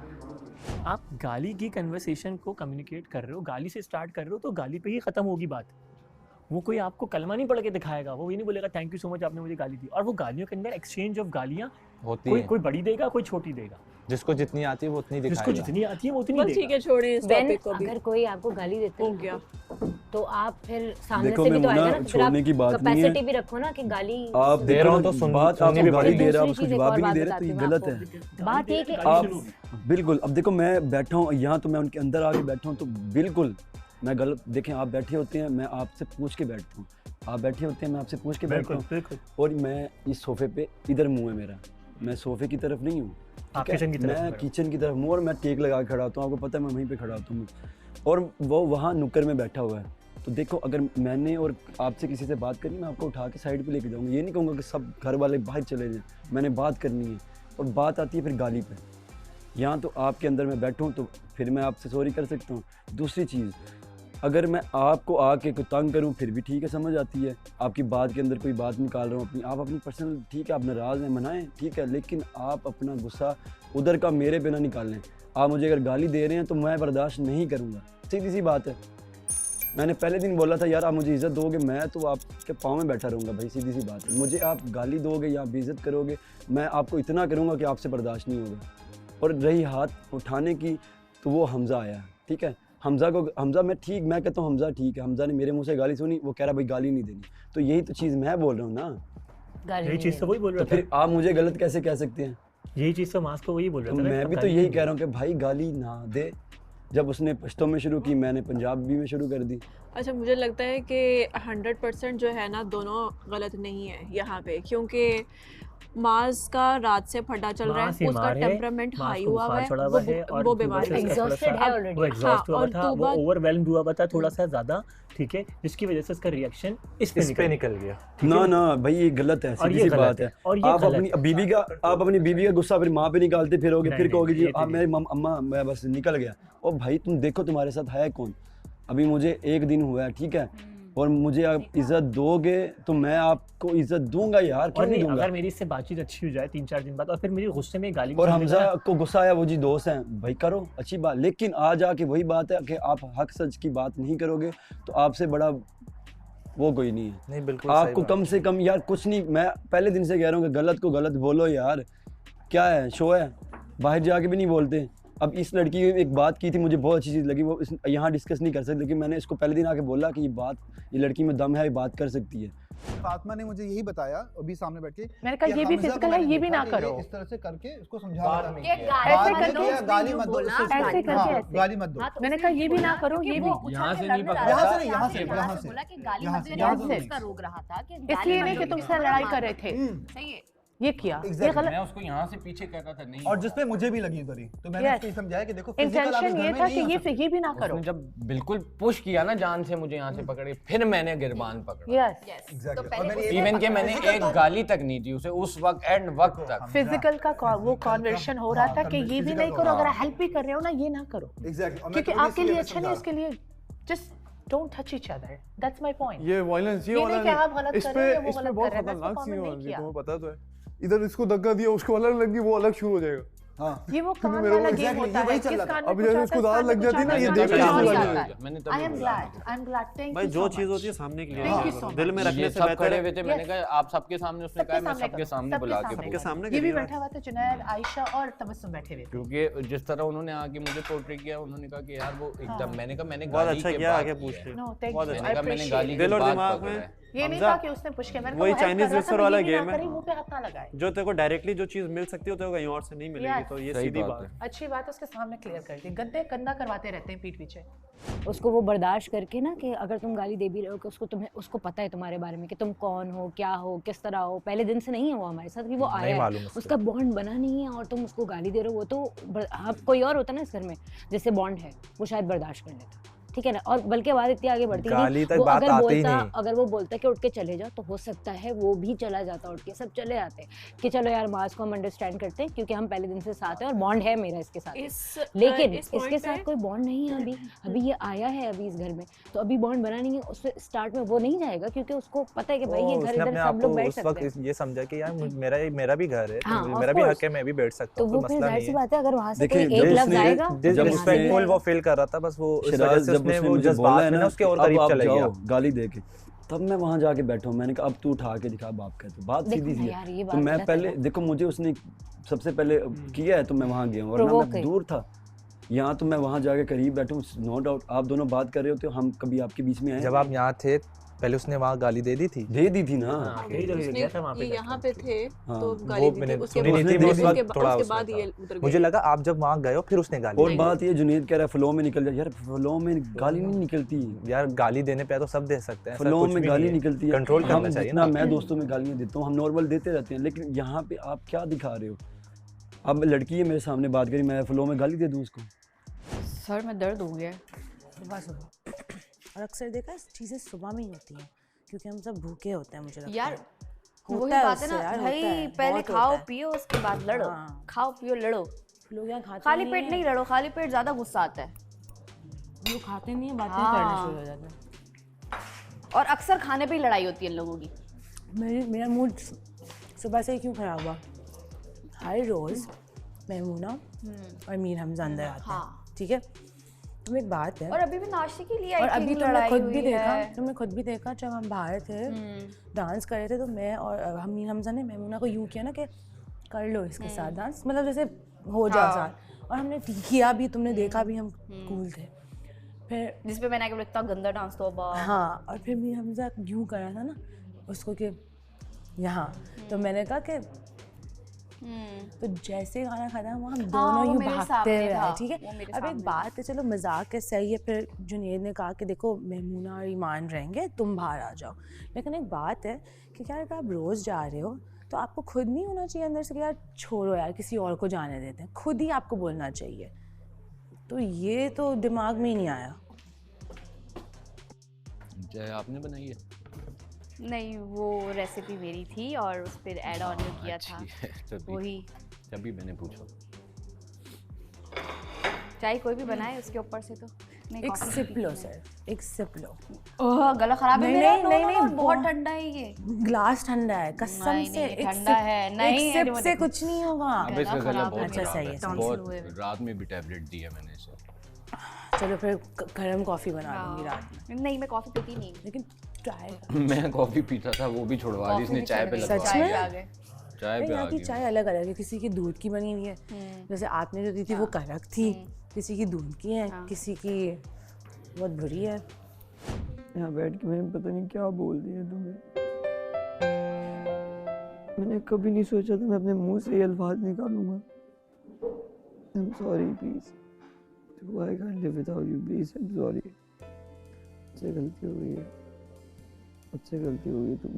आप गाली की कन्वर्सेशन को कम्युनिकेट कर रहे हो, गाली से स्टार्ट कर रहे हो, तो गाली पे ही ख़त्म होगी बात। वो कोई आपको कलमा नहीं पढ़ के दिखाएगा, वो ये नहीं बोलेगा थैंक यू सो मच आपने मुझे गाली दी। और वो गालियों के अंदर एक्सचेंज ऑफ गालियाँ होती है। कोई बड़ी देगा, कोई छोटी देगा। जिसको जितनी आती है वो उतनी दिखाएगा। जिसको जितनी आती है वो उतनी देगा। ठीक है, छोड़िए इस टॉपिक को भी। अगर कोई आपको गाली देता हो गया तो आप फिर सामने देखो, से भी तो मैं आएगा ना, तो फिर छोड़ने की बात आप नहीं है। कैपेसिटी भी रखो ना कि गाली आप दे रहा हूँ तो सुन, बात सुननी आपको भी गाली पड़ेगी। दे रहा, आप दूसरी उसको चीज़ जवाब एक भी और नहीं दे बात रहे, तो ये बताती गलत है। बात ये कि आप बिल्कुल, अब देखो मैं बैठा हूँ यहाँ, तो मैं उनके अंदर आके बैठा हूँ, तो बिल्कुल मैं गलत। देखें, आप बैठे होते हैं, मैं आपसे पूछ के बैठता हूँ, आप बैठे होते हैं, मैं आपसे पूछ के बैठता हूँ, और मैं इस सोफे पे इधर मुँह है मेरा, मैं सोफे की तरफ नहीं हूँ, आप किचन की तरफ मैं किचन की तरफ हूँ, और मैं टेक लगा के खड़ा होता हूँ, आपको पता है मैं वहीं पे खड़ा होता हूँ, और वो वहाँ नुक्कड़ में बैठा हुआ है। तो देखो, अगर मैंने और आपसे किसी से बात करनी, मैं आपको उठा के साइड पे लेके जाऊँगा, ये नहीं कहूँगा कि सब घर वाले बाहर चले जाएं, मैंने बात करनी है, और बात आती है फिर गाली पे। यहाँ तो आपके अंदर मैं बैठूँ तो फिर मैं आपसे सॉरी कर सकता हूँ। दूसरी चीज़, अगर मैं आपको आके कोई तंग करूँ फिर भी ठीक है, समझ आती है, आपकी बात के अंदर कोई बात निकाल रहा हूँ अपनी, आप अपनी पर्सनल, ठीक है, आप नाराज़ हैं मनाएं, ठीक है, लेकिन आप अपना गुस्सा उधर का मेरे पे ना निकालें। आप मुझे अगर गाली दे रहे हैं तो मैं बर्दाश्त नहीं करूँगा, सीधी सी बात है। मैंने पहले दिन बोला था यार आप मुझे इज़्ज़त दोगे, मैं तो आपके पाँव में बैठा रहूँगा भाई, सीधी सी बात है। मुझे आप गाली दोगे या बेइज्जत करोगे, मैं आपको इतना करूँगा कि आपसे बर्दाश्त नहीं होगा। और रही हाथ उठाने की, तो वो हमज़ा आया, ठीक है, हमज़ा मैं कहता हूँ हमज़ा ठीक है, हमज़ा ने मेरे मुंह से गाली सुनी, वो कह रहा भाई गाली नहीं देनी, तो यही तो चीज़ मैं बोल रहा हूँ ना, यही चीज़ तो वही बोल रहा था। फिर आप मुझे गलत कैसे कह सकते हैं? यही चीज़ तो मास को वही बोल रहा था। मैं भी तो यही कह रहा हूँ कि भाई गाली ना दे। जब उसने पश्तो में शुरू की, मैंने पंजाबी में शुरू कर दी। अच्छा, मुझे लगता है कि 100% जो है ना दोनों गलत नहीं है यहाँ पे, क्योंकि मास का रात से फटा चल रहा है, उसका टेम्परामेंट हाई हुआ हुआ है, वो बीमार है, एग्जॉस्टेड है ऑलरेडी। वो एग्जॉस्ट हुआ था, वो ओवरवेल्म्ड हुआ था थोड़ा सा ज़्यादा, ठीक है, जिसकी वजह से उसका रिएक्शन इस पे निकल गया। ना भाई ये गलत है, सीधी सी बात है। आप अपनी बीवी का गुस्सा फिर माँ पे निकालते फिरोगे, फिर कहोगे जी आप मेरी अम्मा मैं बस निकल गया। और भाई तुम देखो तुम्हारे साथ है कौन, अभी मुझे 1 दिन हुआ है, ठीक है, और मुझे आप इज्जत दोगे तो मैं आपको इज्जत दूंगा यार, क्यों नहीं दूंगा? अगर मेरी इससे बातचीत अच्छी हो जाए 3-4 दिन बाद और फिर मेरी गुस्से में गाली, और हमजा को गुस्सा आया, वो जी दोस्त हैं भाई, करो अच्छी बात, लेकिन आ जाके वही बात है कि आप हक सच की बात नहीं करोगे तो आपसे बड़ा वो कोई नहीं है। नहीं, बिल्कुल आपको कम से कम यार कुछ नहीं, मैं पहले दिन से कह रहा हूँ कि गलत को गलत बोलो यार, क्या है शो है, बाहर जाके भी नहीं बोलते। अब इस लड़की की एक बात की थी, मुझे बहुत अच्छी चीज़ लगी, वो यहाँ डिस्कस नहीं कर सकते, लेकिन मैंने इसको पहले दिन आके बोला कि ये लड़की में दम है, ये बात कर सकती है। फातिमा ने मुझे यही बताया अभी सामने बैठ के, मैंने कहा ये भी फिजिकल है, ये भी ना करो, इस तरह से करके इसको समझा ऐसे करके गाली मत दो, ऐसे करके गाली मत दो। मैंने कहा ये भी ना करो, ये भी यहाँ से नहीं पकड़ा, यहाँ से इसलिए नहीं कि तुमसे लड़ाई कर रहे थे, सही है, ये किया, ये गलत। मैं उसको यहाँ से पीछे कर रहा था, नहीं, और जिसपे मुझे भी लगी उधर ही, तो मैंने उसको समझाया कि देखो इंटेंशन ये था कि ये भी ना करो। जब बिल्कुल पुश किया ना जान से मुझे यहाँ से पकड़े, फिर मैंने गिरबान पकड़ा। इवन के मैंने एक गाली तक नहीं दी उसे उस वक्त, एंड वक्त तक। फिजिकल का वो कॉन्वर्सेशन हो रहा था कि ये भी नहीं करो, अगर हेल्प भी कर रहे हो ना ये ना करो, क्योंकि आपके लिए अच्छा नहीं, उसके लिए just don't touch each other, that's my point. ये वायलेंस, ये नहीं कि आप गलत कर रहे हो, वो गलत बहुत कर रहे हैं, खतरनाक चीज है, तुम्हें पता तो है। इधर इसको धक्का दिया, उसको अलग लगी, वो अलग शुरू हो जाएगा। हाँ, ये वो कान वाला गेम होता है, किस कान में अब जैसे उसको दाल लग जाती है ना, ये देख के आई एम ग्लैड, थैंक भाई, यू जो चीज होती है सामने के लिए दिल में रखने से बेहतर खड़े है। हुए थे, मैंने कहा आप सबके सामने, उसने कहा मैं सबके सामने बुला के, सबके सामने ये भी बैठा हुआ था, जुनैद, आयशा और तबस्सुम बैठे हुए थे, क्योंकि जिस तरह उन्होंने आके मुझे पोर्ट्रे किया, उन्होंने कहा कि यार वो एकदम, मैंने कहा मैंने बहुत गाली अच्छा के किया, बाद आगे पूछ ले, नो थैंक बहुत यू, अच्छा, आई मैंने अप्रिशिएट, गाली दिल और के दिमाग बाद में ये नहीं था कि उसने पुश किया, मैंने वही चाइनीज विस्पर वाला गेम है, मुंह पे हाथ ना लगाए, जो तेरे को डायरेक्टली जो चीज मिल सकती है तो कहीं और से नहीं मिलेगी, तो ये सीधी बात है। अच्छी बात है, उसके सामने क्लियर कर दी, गंदे गंदा करवाते रहते हैं पीठ पीछे। उसको वो बर्दाश्त करके ना कि अगर तुम गाली दे भी रहे हो कि उसको पता है तुम्हारे बारे में कि तुम कौन हो, क्या हो, किस तरह हो, पहले दिन से नहीं है वो हमारे साथ कि वो आया है, उसका बॉन्ड बना नहीं है और तुम उसको गाली दे रहे हो, वो तो आप कोई और होता ना इस घर में जिससे बॉन्ड है, वो शायद बर्दाश्त कर लेता, ठीक है ना। और बल्कि बात इतनी आगे बढ़ती है, अगर वो बोलता कि उठ के चले जाओ तो हो सकता है वो भी चला जाता, उठ के सब चले जाते कि चलो यार मास को हम अंडरस्टैंड करते हैं क्योंकि हम पहले दिन से साथ हैं और बॉन्ड है मेरा इसके साथ, लेकिन इसके साथ कोई बॉन्ड नहीं है अभी ये आया है अभी इस घर में, तो अभी बॉन्ड बना नहीं है, उससे स्टार्ट में वो नहीं जाएगा क्योंकि उसको पता है कि भाई ये घर इधर सब लोग बैठ सकते हैं, ये समझा कि यार मेरा भी घर है, मेरा भी हक है, मैं भी बैठ सकता हूं, तो वो फिर जाहिर सी बात है अगर वहां से कोई एक लफ्ज आएगा, डिसरिस्पेक्टफुल वो फील कर रहा था, बस वो इस वजह से उसने वो जज्बात में ना उसके और करीब चला गया, गाली देके, तब मैं वहां जाके बैठा हूं, मैंने कहा अब तू उठा के दिखा बाप का, तो बात सीधी सी है, तो मैं पहले देखो मुझे उसने सबसे पहले किया है तो मैं वहां गया हूं, वरना मैं दूर था, यहाँ तो मैं वहां जाके करीब बैठा हूं, नो डाउट आप दोनों बात कर रहे हो तो हम कभी आपके बीच में आए, जब आप यहाँ थे पहले उसने वहाँ गाली दे दी थी ना, यहाँ पे थे तो गाली दी थी, उसके बाद ये उधर मुझे लगा आप जब वहाँ गए हो फिर उसने गाली, और बात ये जुनैद कह रहा है फ्लो में निकल जाए, यार फ्लो में गाली नहीं निकलती यार, गाली देने पे तो सब दे सकते हैं, फ्लो में गाली निकलती है, कंट्रोल करना चाहिए ना, मैं दोस्तों में गालियाँ देता हूँ, हम नॉर्मल देते रहते हैं, लेकिन यहाँ पे आप क्या दिखा रहे हो, अब लड़की है मेरे सामने बात करी, मैं फ्लो में गाली दे दूँ उसको, सर में दर्द हो गया और अक्सर देखा चीज़ें सुबह में ही होती हैं क्योंकि हम सब भूखे होते हैं, मुझे लगता यार है। वही होता है बात है उससे ना यार, भाई, होता है, पहले बहुत खाओ होता है। पियो उसके बाद लड़ो। हाँ। खाओ पियो लड़ो, लोग यहाँ खाते खाली नहीं पेट हैं। नहीं लड़ो, खाली पेट ज्यादा गुस्सा आता है। लोग खाते नहीं है, बातें हाँ। करना शुरू हो जाते हैं। और अक्सर खाने पे ही लड़ाई होती है इन लोगों की। मेरा मूड सुबह से ही क्यों खराब हुआ? हर रोज मेमूना और मीर हमजा अंदर आते हैं, ठीक है? तुम एक बात है, और अभी भी नाश्ते के लिए और आई अभी थिंक तुमने लड़ाई खुद हुई भी देखा, है। तुमने खुद भी देखा जब हम बाहर थे डांस कर रहे थे, तो मैं और मीर हमजा ने मेमूना को यूं किया ना कि कर लो इसके साथ डांस, मतलब जैसे हो जाओ हाँ। साथ, और हमने किया भी, तुमने देखा भी, हम कूल थे। फिर जिसपे मैंने कहा इतना गंदा डांस तो हाँ, और फिर मीर हमजा यूं करा था ना उसको कि यहाँ, तो मैंने कहा कि तो जैसे खाना खाता वो हम दोनों यूं भागते हुए आए, ठीक है? अब एक बात है, चलो मजाक है, सही है, फिर जुनैद ने कहा कि देखो मेमूना और ईमान रहेंगे, तुम बाहर आ जाओ, लेकिन एक बात है कि क्या अगर आप रोज़ जा रहे हो तो आपको खुद नहीं होना चाहिए अंदर से कि यार छोड़ो यार, किसी और को जाने देते हैं, खुद ही आपको बोलना चाहिए। तो ये तो दिमाग में ही नहीं आया। चाय आपने बनाई है? नहीं, वो रेसिपी मेरी थी और उस पर ऐड ऑन किया था वही। तभी मैंने पूछा। चाय कोई भी बनाए उसके ऊपर से तो नहीं, एक कॉफी सिप लो सर, एक सिप लो। ओह गला खराब है नहीं, मेरा। नहीं, नो, नहीं, नो, बहुत ठंडा है ये ग्लास ठंडा है, कसम नहीं, से। नहीं, एक ठंडा सिप- है, नहीं, एक सिप अरे वो से देखो। कुछ नहीं होगा। अब इसका गला बहुत अच्छा, खराब सही है, है, बहुत रात में भी टैबलेट दी है मैंने इसे। चलो फिर गर्म कॉफी बना लूंगी रात में। नहीं, मैं कॉफी पीती नहीं, लेकिन ट्राई मैं कॉफी पीता था, वो भी छुड़वा दी इसने, चाय पे लगवा सच दी। में? चाय पे आ यहाँ की गई। चाय अलग अलग है, किसी की दूध की बनी हुई है, जैसे आपने जो दी थी वो कड़क थी, किसी की दूध की है, किसी की बहुत बुरी है। यहाँ बैठ के मैंने पता नहीं क्या बोल दिया तुम्हें। मैंने कभी नहीं सोचा था मैं अपने मुंह से ये अल्फाज निकालूंगा। I'm sorry, please. I can't live without you, please. I'm sorry. मुझसे गलती हो गई है, मुझसे गलती हो गई तुम।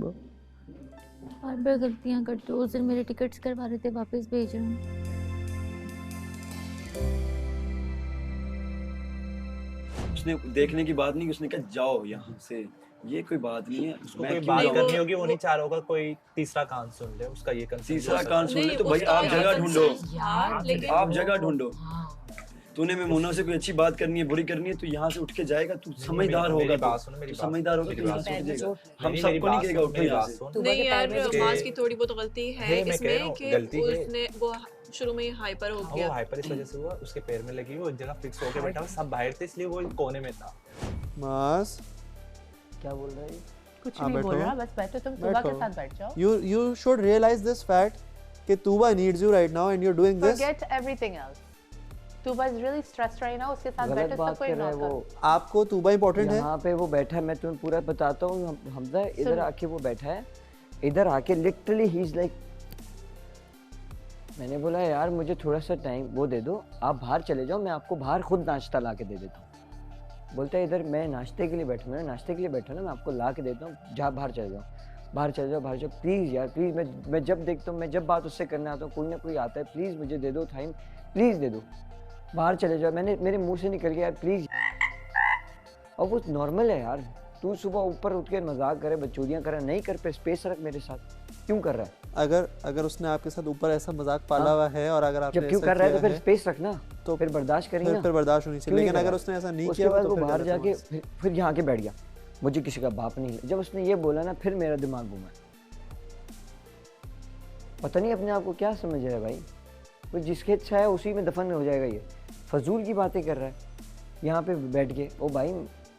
बार बार गलतियाँ करते हो। उस दिन मेरे टिकट्स करवा रहे थे, वापस भेज रहा हूँ। उसने देखने की बात नहीं, उसने कहा जाओ यहाँ से, ये कोई बात नहीं है। उसको कोई बात करनी होगी, वो नहीं चाह रहा होगा कोई तीसरा कान सुन ले, उसका ये कंसर्न। तीसरा कान सुन ले तो भाई आप जगह ढूंढो, आप जगह ढूंढो। तूने मेमूना से कोई अच्छी बात करनी है, बुरी करनी है, तो यहाँ से उठ के जाएगा। तू समझदार होगा, तू समझदार होगा, तू यहाँ से उठ जाएगा। हम सबको नहीं कहेगा उठो यहाँ से। नहीं यार, मास की थोड़ी बहुत गलती है इसमें कि उसने वो शुरू में ही हाइपर हो गया। वो हाइपर इस वजह से हुआ, उसके पैर में लगी, वो एक जगह फिक्स होके बैठा, सब बाहर थे इसलिए वो कोने में था। मास क्या बोल रहा है? कुछ नहीं बोल रहा, बस बैठो, तुम तुबा के साथ बैठ जाओ। You should realize this fact कि तुबा needs you right now and you're doing this. Forget everything else. तुबा is really stressed right now, उसके साथ बैठो, सबको इग्नोर करो। आपको तुबा इम्पोर्टेंट है? यहाँ पे वो बैठा है, मैं तुम्हें पूरा बताता हूँ। हमजा इधर आके वो बैठा है, इधर आके लिटरली ही इज लाइक, मैंने बोला यार मुझे थोड़ा सा टाइम वो दे दो, आप बाहर चले जाओ, मैं आपको बाहर खुद नाश्ता ला के दे देता हूँ। बोलता है इधर मैं नाश्ते के लिए बैठा हूँ, नाश्ते के लिए बैठा ना, मैं आपको ला के देता हूँ, जहाँ बाहर चले जाओ, बाहर चले जाओ, बाहर जाओ, प्लीज़ यार प्लीज़। मैं जब देखता हूँ, मैं जब बात उससे करने आता हूँ, कोई ना कोई आता है, प्लीज़ मुझे दे दो टाइम, प्लीज़ दे दो, बाहर चले जाओ। मेरे मुंह से निकल गया यार प्लीज़। और वो नॉर्मल है यार, तू सुबह ऊपर उठ के मजाक करे, बच्चोदियाँ करे, नहीं कर पे स्पेस रख मेरे साथ, क्यों कर रहा है? अगर उसने आपके साथ ऊपर ऐसा मजाक पाला हुआ है और अगर आपने जब क्यों कर रहा है तो फिर स्पेस रखना, तो फिर बर्दाश्त करेंगे ना, फिर बर्दाश्त होनी चाहिए। लेकिन अगर उसने ऐसा नहीं किया तो तो बाहर जाके फिर यहाँ के बैठ गया, मुझे किसी का बाप नहीं। जब उसने ये बोला ना, फिर मेरा दिमाग घूमा। पता नहीं अपने आप को क्या समझ रहा है भाई, वो जिसके इच्छा है उसी में दफन हो जाएगा। ये फजूल की बातें कर रहा है यहाँ पे बैठ के। ओ भाई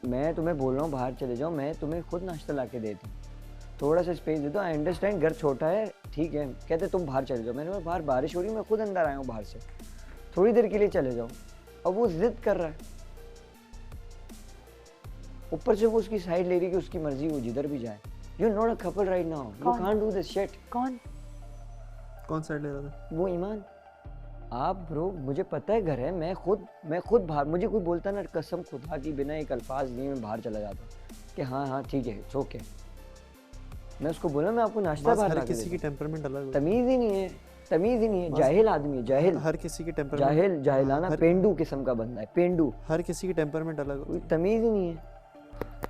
मैं तुम्हें बोल रहा हूँ बाहर चले जाओ, मैं तुम्हें खुद नाश्ता ला के देता हूँ, थोड़ा सा स्पेस दे दो। आई अंडरस्टैंड घर छोटा है, ठीक है, कहते तुम बाहर चले जाओ। मैंने बोला बाहर बारिश हो रही है, मैं खुद अंदर आया हूँ बाहर से, थोड़ी देर के लिए चले जाओ। अब वो जिद कर रहा है, ऊपर से वो उसकी साइड ले रही कि उसकी मर्जी, वो जिधर भी जाए। You not a couple right now, you can't do this shit. कौन साइड ले रहा था? वो ईमान। आप ब्रो, मुझे पता है घर है, मैं खुद बाहर, मुझे कोई बोलता ना, कसम खुदा की बिना एक अल्फाज नहीं मैं बाहर चला जाता कि हाँ ठीक है, इट्स ओके। मैं उसको बोला मैं आपको नाश्ता बाहर ला के किसी की टेम्परामेंट अलग तमीज ही नहीं है, जाहिल आदमी है, जाहिल। हर किसी की टेम्परामेंट जाहिलाना पेंडू किस्म का बंदा है, पेंडू। हर किसी की टेम्परामेंट अलग, कोई तमीज ही नहीं है।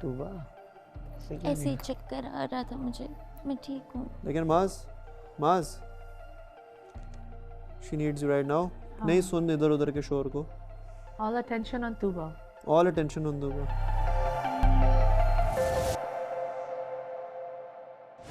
तो वाह ऐसे ही चक्कर आ रहा था मुझे। मैं ठीक हूँ। लेकिन माज she needs you right now. नहीं सुन इधर उधर के शोर को। All attention on Tuba. All attention on Tuba.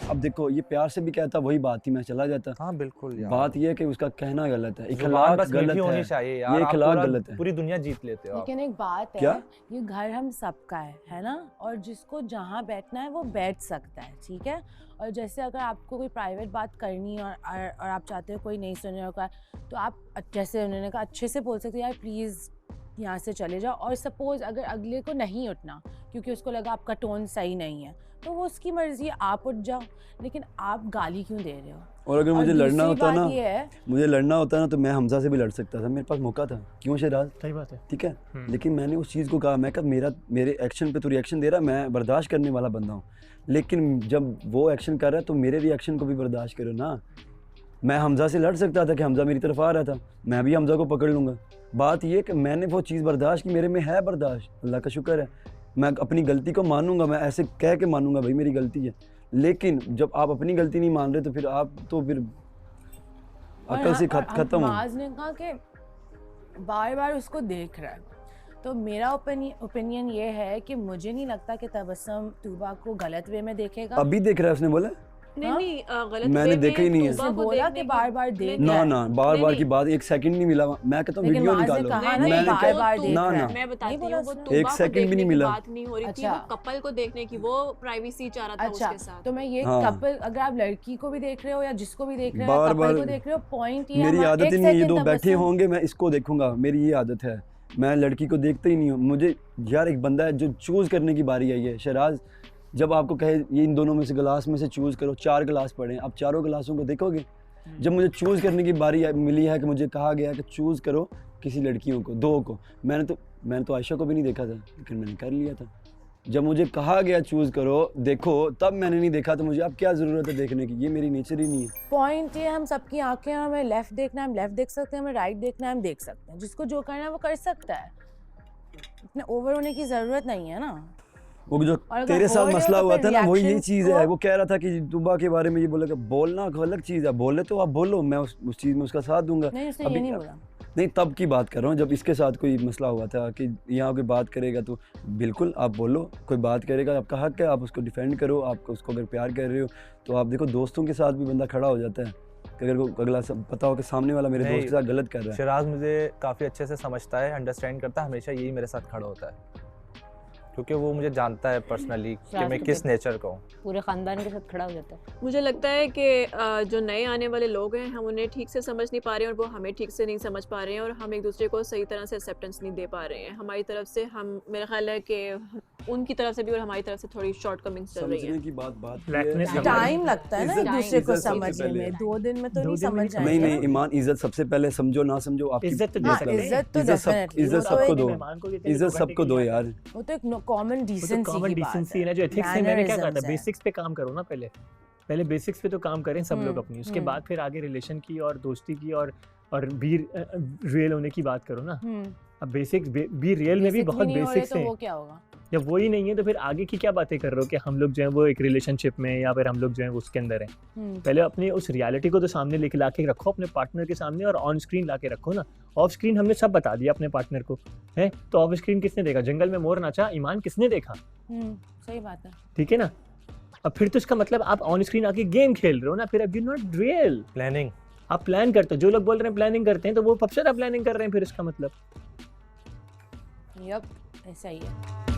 अब देखो ये प्यार से भी कहता वही बात थी, मैं चला जाता। हाँ बिल्कुल यार। बात ये है कि उसका कहना गलत है, जुबान इखलाक बस गलत मीठी होनी है, चाहिए यार। ये आप इखलाक पूरा- गलत है। पूरी दुनिया जीत लेते हो आप। लेकिन एक बात क्या? है, ये घर हम सबका है ना, और जिसको जहाँ बैठना है वो बैठ सकता है, ठीक है। और जैसे अगर आपको कोई प्राइवेट बात करनी है और आप चाहते हो कोई नहीं सुनने होगा, तो आप जैसे उन्होंने कहा अच्छे से बोल सकते हो यार प्लीज़ यहाँ से चले जाओ। और सपोज़ अगर अगले को नहीं उठना क्योंकि उसको लगा आपका टोन सही नहीं है, तो वो उसकी मर्ज़ी है, आप उठ जाओ, लेकिन आप गाली क्यों दे रहे हो? और अगर मुझे लड़ना होता ना, ये है मुझे लड़ना होता ना तो मैं हमजा से भी लड़ सकता था, मेरे पास मौका था। क्यों शहराज? सही बात है। ठीक है, लेकिन मैंने उस चीज़ को कहा, मैं कहा मेरे एक्शन पे तू रिएक्शन दे रहा, मैं बर्दाश्त करने वाला बंदा हूँ, लेकिन जब वो एक्शन कर रहा है तो मेरे रिएक्शन को भी बर्दाश्त करो ना। मैं हमजा से लड़ सकता था कि हमजा मेरी तरफ आ रहा था, मैं भी हमजा को पकड़ लूँगा। बात ये कि मैंने वो चीज़ बर्दाश्त की, मेरे में है बर्दाश्त, अल्लाह का शुक्र है। मैं अपनी गलती को मानूंगा, मैं ऐसे कह के मानूंगा भाई मेरी गलती है, लेकिन जब आप अपनी गलती नहीं मान रहे तो फिर आप तो फिर अकल से खत्म हो। माज ने कहा कि बार बार उसको देख रहा है, तो मेरा ओपिनियन ये है कि मुझे नहीं लगता कि तबस्सुम तूबा को गलत वे में देखेगा। अभी देख रहा है उसने बोला? नहीं गलत मैंने देखा ही नहीं है। उसने बोला कि बार बार देख ना बार बार की बात, एक सेकंड नहीं मिला। मैं कहता हूँ वीडियो निकालो। मैं बताती हूँ, वो एक सेकंड भी नहीं मिला। बात नहीं हो रही थी, वो कपल को देखने की, वो प्राइवेसी चाह रहा था उसके साथ। तो मैं ये कपल, अगर आप लड़की को भी देख रहे हो या जिसको भी देख रहे हो, कपल को देख रहे हो, पॉइंट ये मेरी आदत ही नहीं है, ये दो बैठे होंगे मैं इसको देखूंगा, मेरी ये आदत है, मैं लड़की को देखता ही नहीं हूँ। मुझे यार एक बंदा है जो चूज करने की बारी आई है। शहराज जब आपको कहे ये इन दोनों में से गिलास में से चूज़ करो, 4 गिलास पड़े, आप चारों गिलासों को देखोगे? जब मुझे चूज़ करने की बारी मिली है कि मुझे कहा गया कि चूज़ करो किसी लड़कियों को, 2 को, मैंने तो आयशा को भी नहीं देखा था, लेकिन मैंने कर लिया था। जब मुझे कहा गया चूज़ करो देखो, तब मैंने नहीं देखा, तो मुझे अब क्या ज़रूरत है देखने की? ये मेरी नेचर ही नहीं है। पॉइंट ये, हम सबकी आंखें, हमें लेफ्ट देखना है हम लेफ्ट देख सकते हैं, हमें राइट देखना है हम देख सकते हैं, जिसको जो करना है वो कर सकता है, इतने ओवर होने की ज़रूरत नहीं है ना। वो जो तेरे साथ मसला हुआ था ना, वही यही चीज़ है। वो कह रहा था कि तुबा के बारे में ये बोला कि बोलना अलग चीज़ है, बोले तो आप बोलो, मैं उस चीज़ में उसका साथ दूंगा। नहीं, उसने ये नहीं बोला। नहीं, तब की बात कर रहा हूँ जब इसके साथ कोई मसला हुआ था कि यहाँ कोई बात करेगा तो बिल्कुल आप बोलो, कोई बात करेगा आपका हक है, आप उसको डिफेंड करो, आप उसको अगर प्यार कर रहे हो तो आप देखो, दोस्तों के साथ भी बंदा खड़ा हो जाता है कि अगर को अगला पता हो कि सामने वाला मेरे दोस्त के साथ गलत कर रहा है। शहराज मुझे काफ़ी अच्छे से समझता है, अंडरस्टैंड करता है, हमेशा यही मेरे साथ खड़ा होता है, क्योंकि वो मुझे जानता है पर्सनली कि मैं किस नेचर का हूँ। पूरे खानदान के साथ खड़ा हो जाता है। मुझे लगता है कि जो नए आने वाले लोग हैं, हम उन्हें ठीक से समझ नहीं पा रहे हैं और वो हमें ठीक से नहीं समझ पा रहे हैं, और हम एक दूसरे को सही तरह से एक्सेप्टेंस नहीं दे पा रहे हैं। हमारी तरफ से हम, मेरा ख्याल है कि उनकी तरफ से भी और हमारी तरफ से थोड़ी शॉर्टकमिंग्स चल रही है। समझने की बात टाइम लगता है ना एक दूसरे को समझने में, 2 दिन में तो नहीं समझ जाएगा। नहीं ईमान, इज्जत सबसे पहले, समझो ना समझो आपकी इज्जत इज्जत सबको दो यार। वो तो एक कॉमन डिसेंसी है ना, जो एथिक्स है। मैंने क्या कहा था, बेसिक्स पे काम करो ना, पहले बेसिक्स पे तो काम करें सब लोग अपनी, उसके बाद फिर आगे रिलेशन की और दोस्ती की और बी रियल होने की बात करो ना। अब बेसिक्स बी रियल में भी बहुत बेसिक्स हैं, वो क्या होगा? जब वही नहीं है तो फिर आगे की क्या बातें कर रहे हो कि हम लोग जो है वो एक रिलेशनशिप में या फिर हम लोग जो है उसके अंदर हैं। पहले अपनी उस रियलिटी को तो सामने लेके लाके रखो अपने पार्टनर के सामने, और ऑन स्क्रीन लाके रखो ना। ऑफ स्क्रीन हमने सब बता दिया अपने पार्टनर को, है तो ऑफ स्क्रीन किसने देखा? जंगल में मोर नाचा, ईमान किसने देखा? सही बात है, ठीक है ना। अब फिर तो इसका मतलब आप ऑन स्क्रीन आके गेम खेल रहे हो ना, फिर अब यू नॉट रियल। प्लानिंग, आप प्लान करते हो, जो लोग बोल रहे हैं प्लानिंग करते हैं, तो वो सबसे ज्यादा प्लानिंग कर रहे हैं फिर इसका मतलब। यप, ऐसा ही है।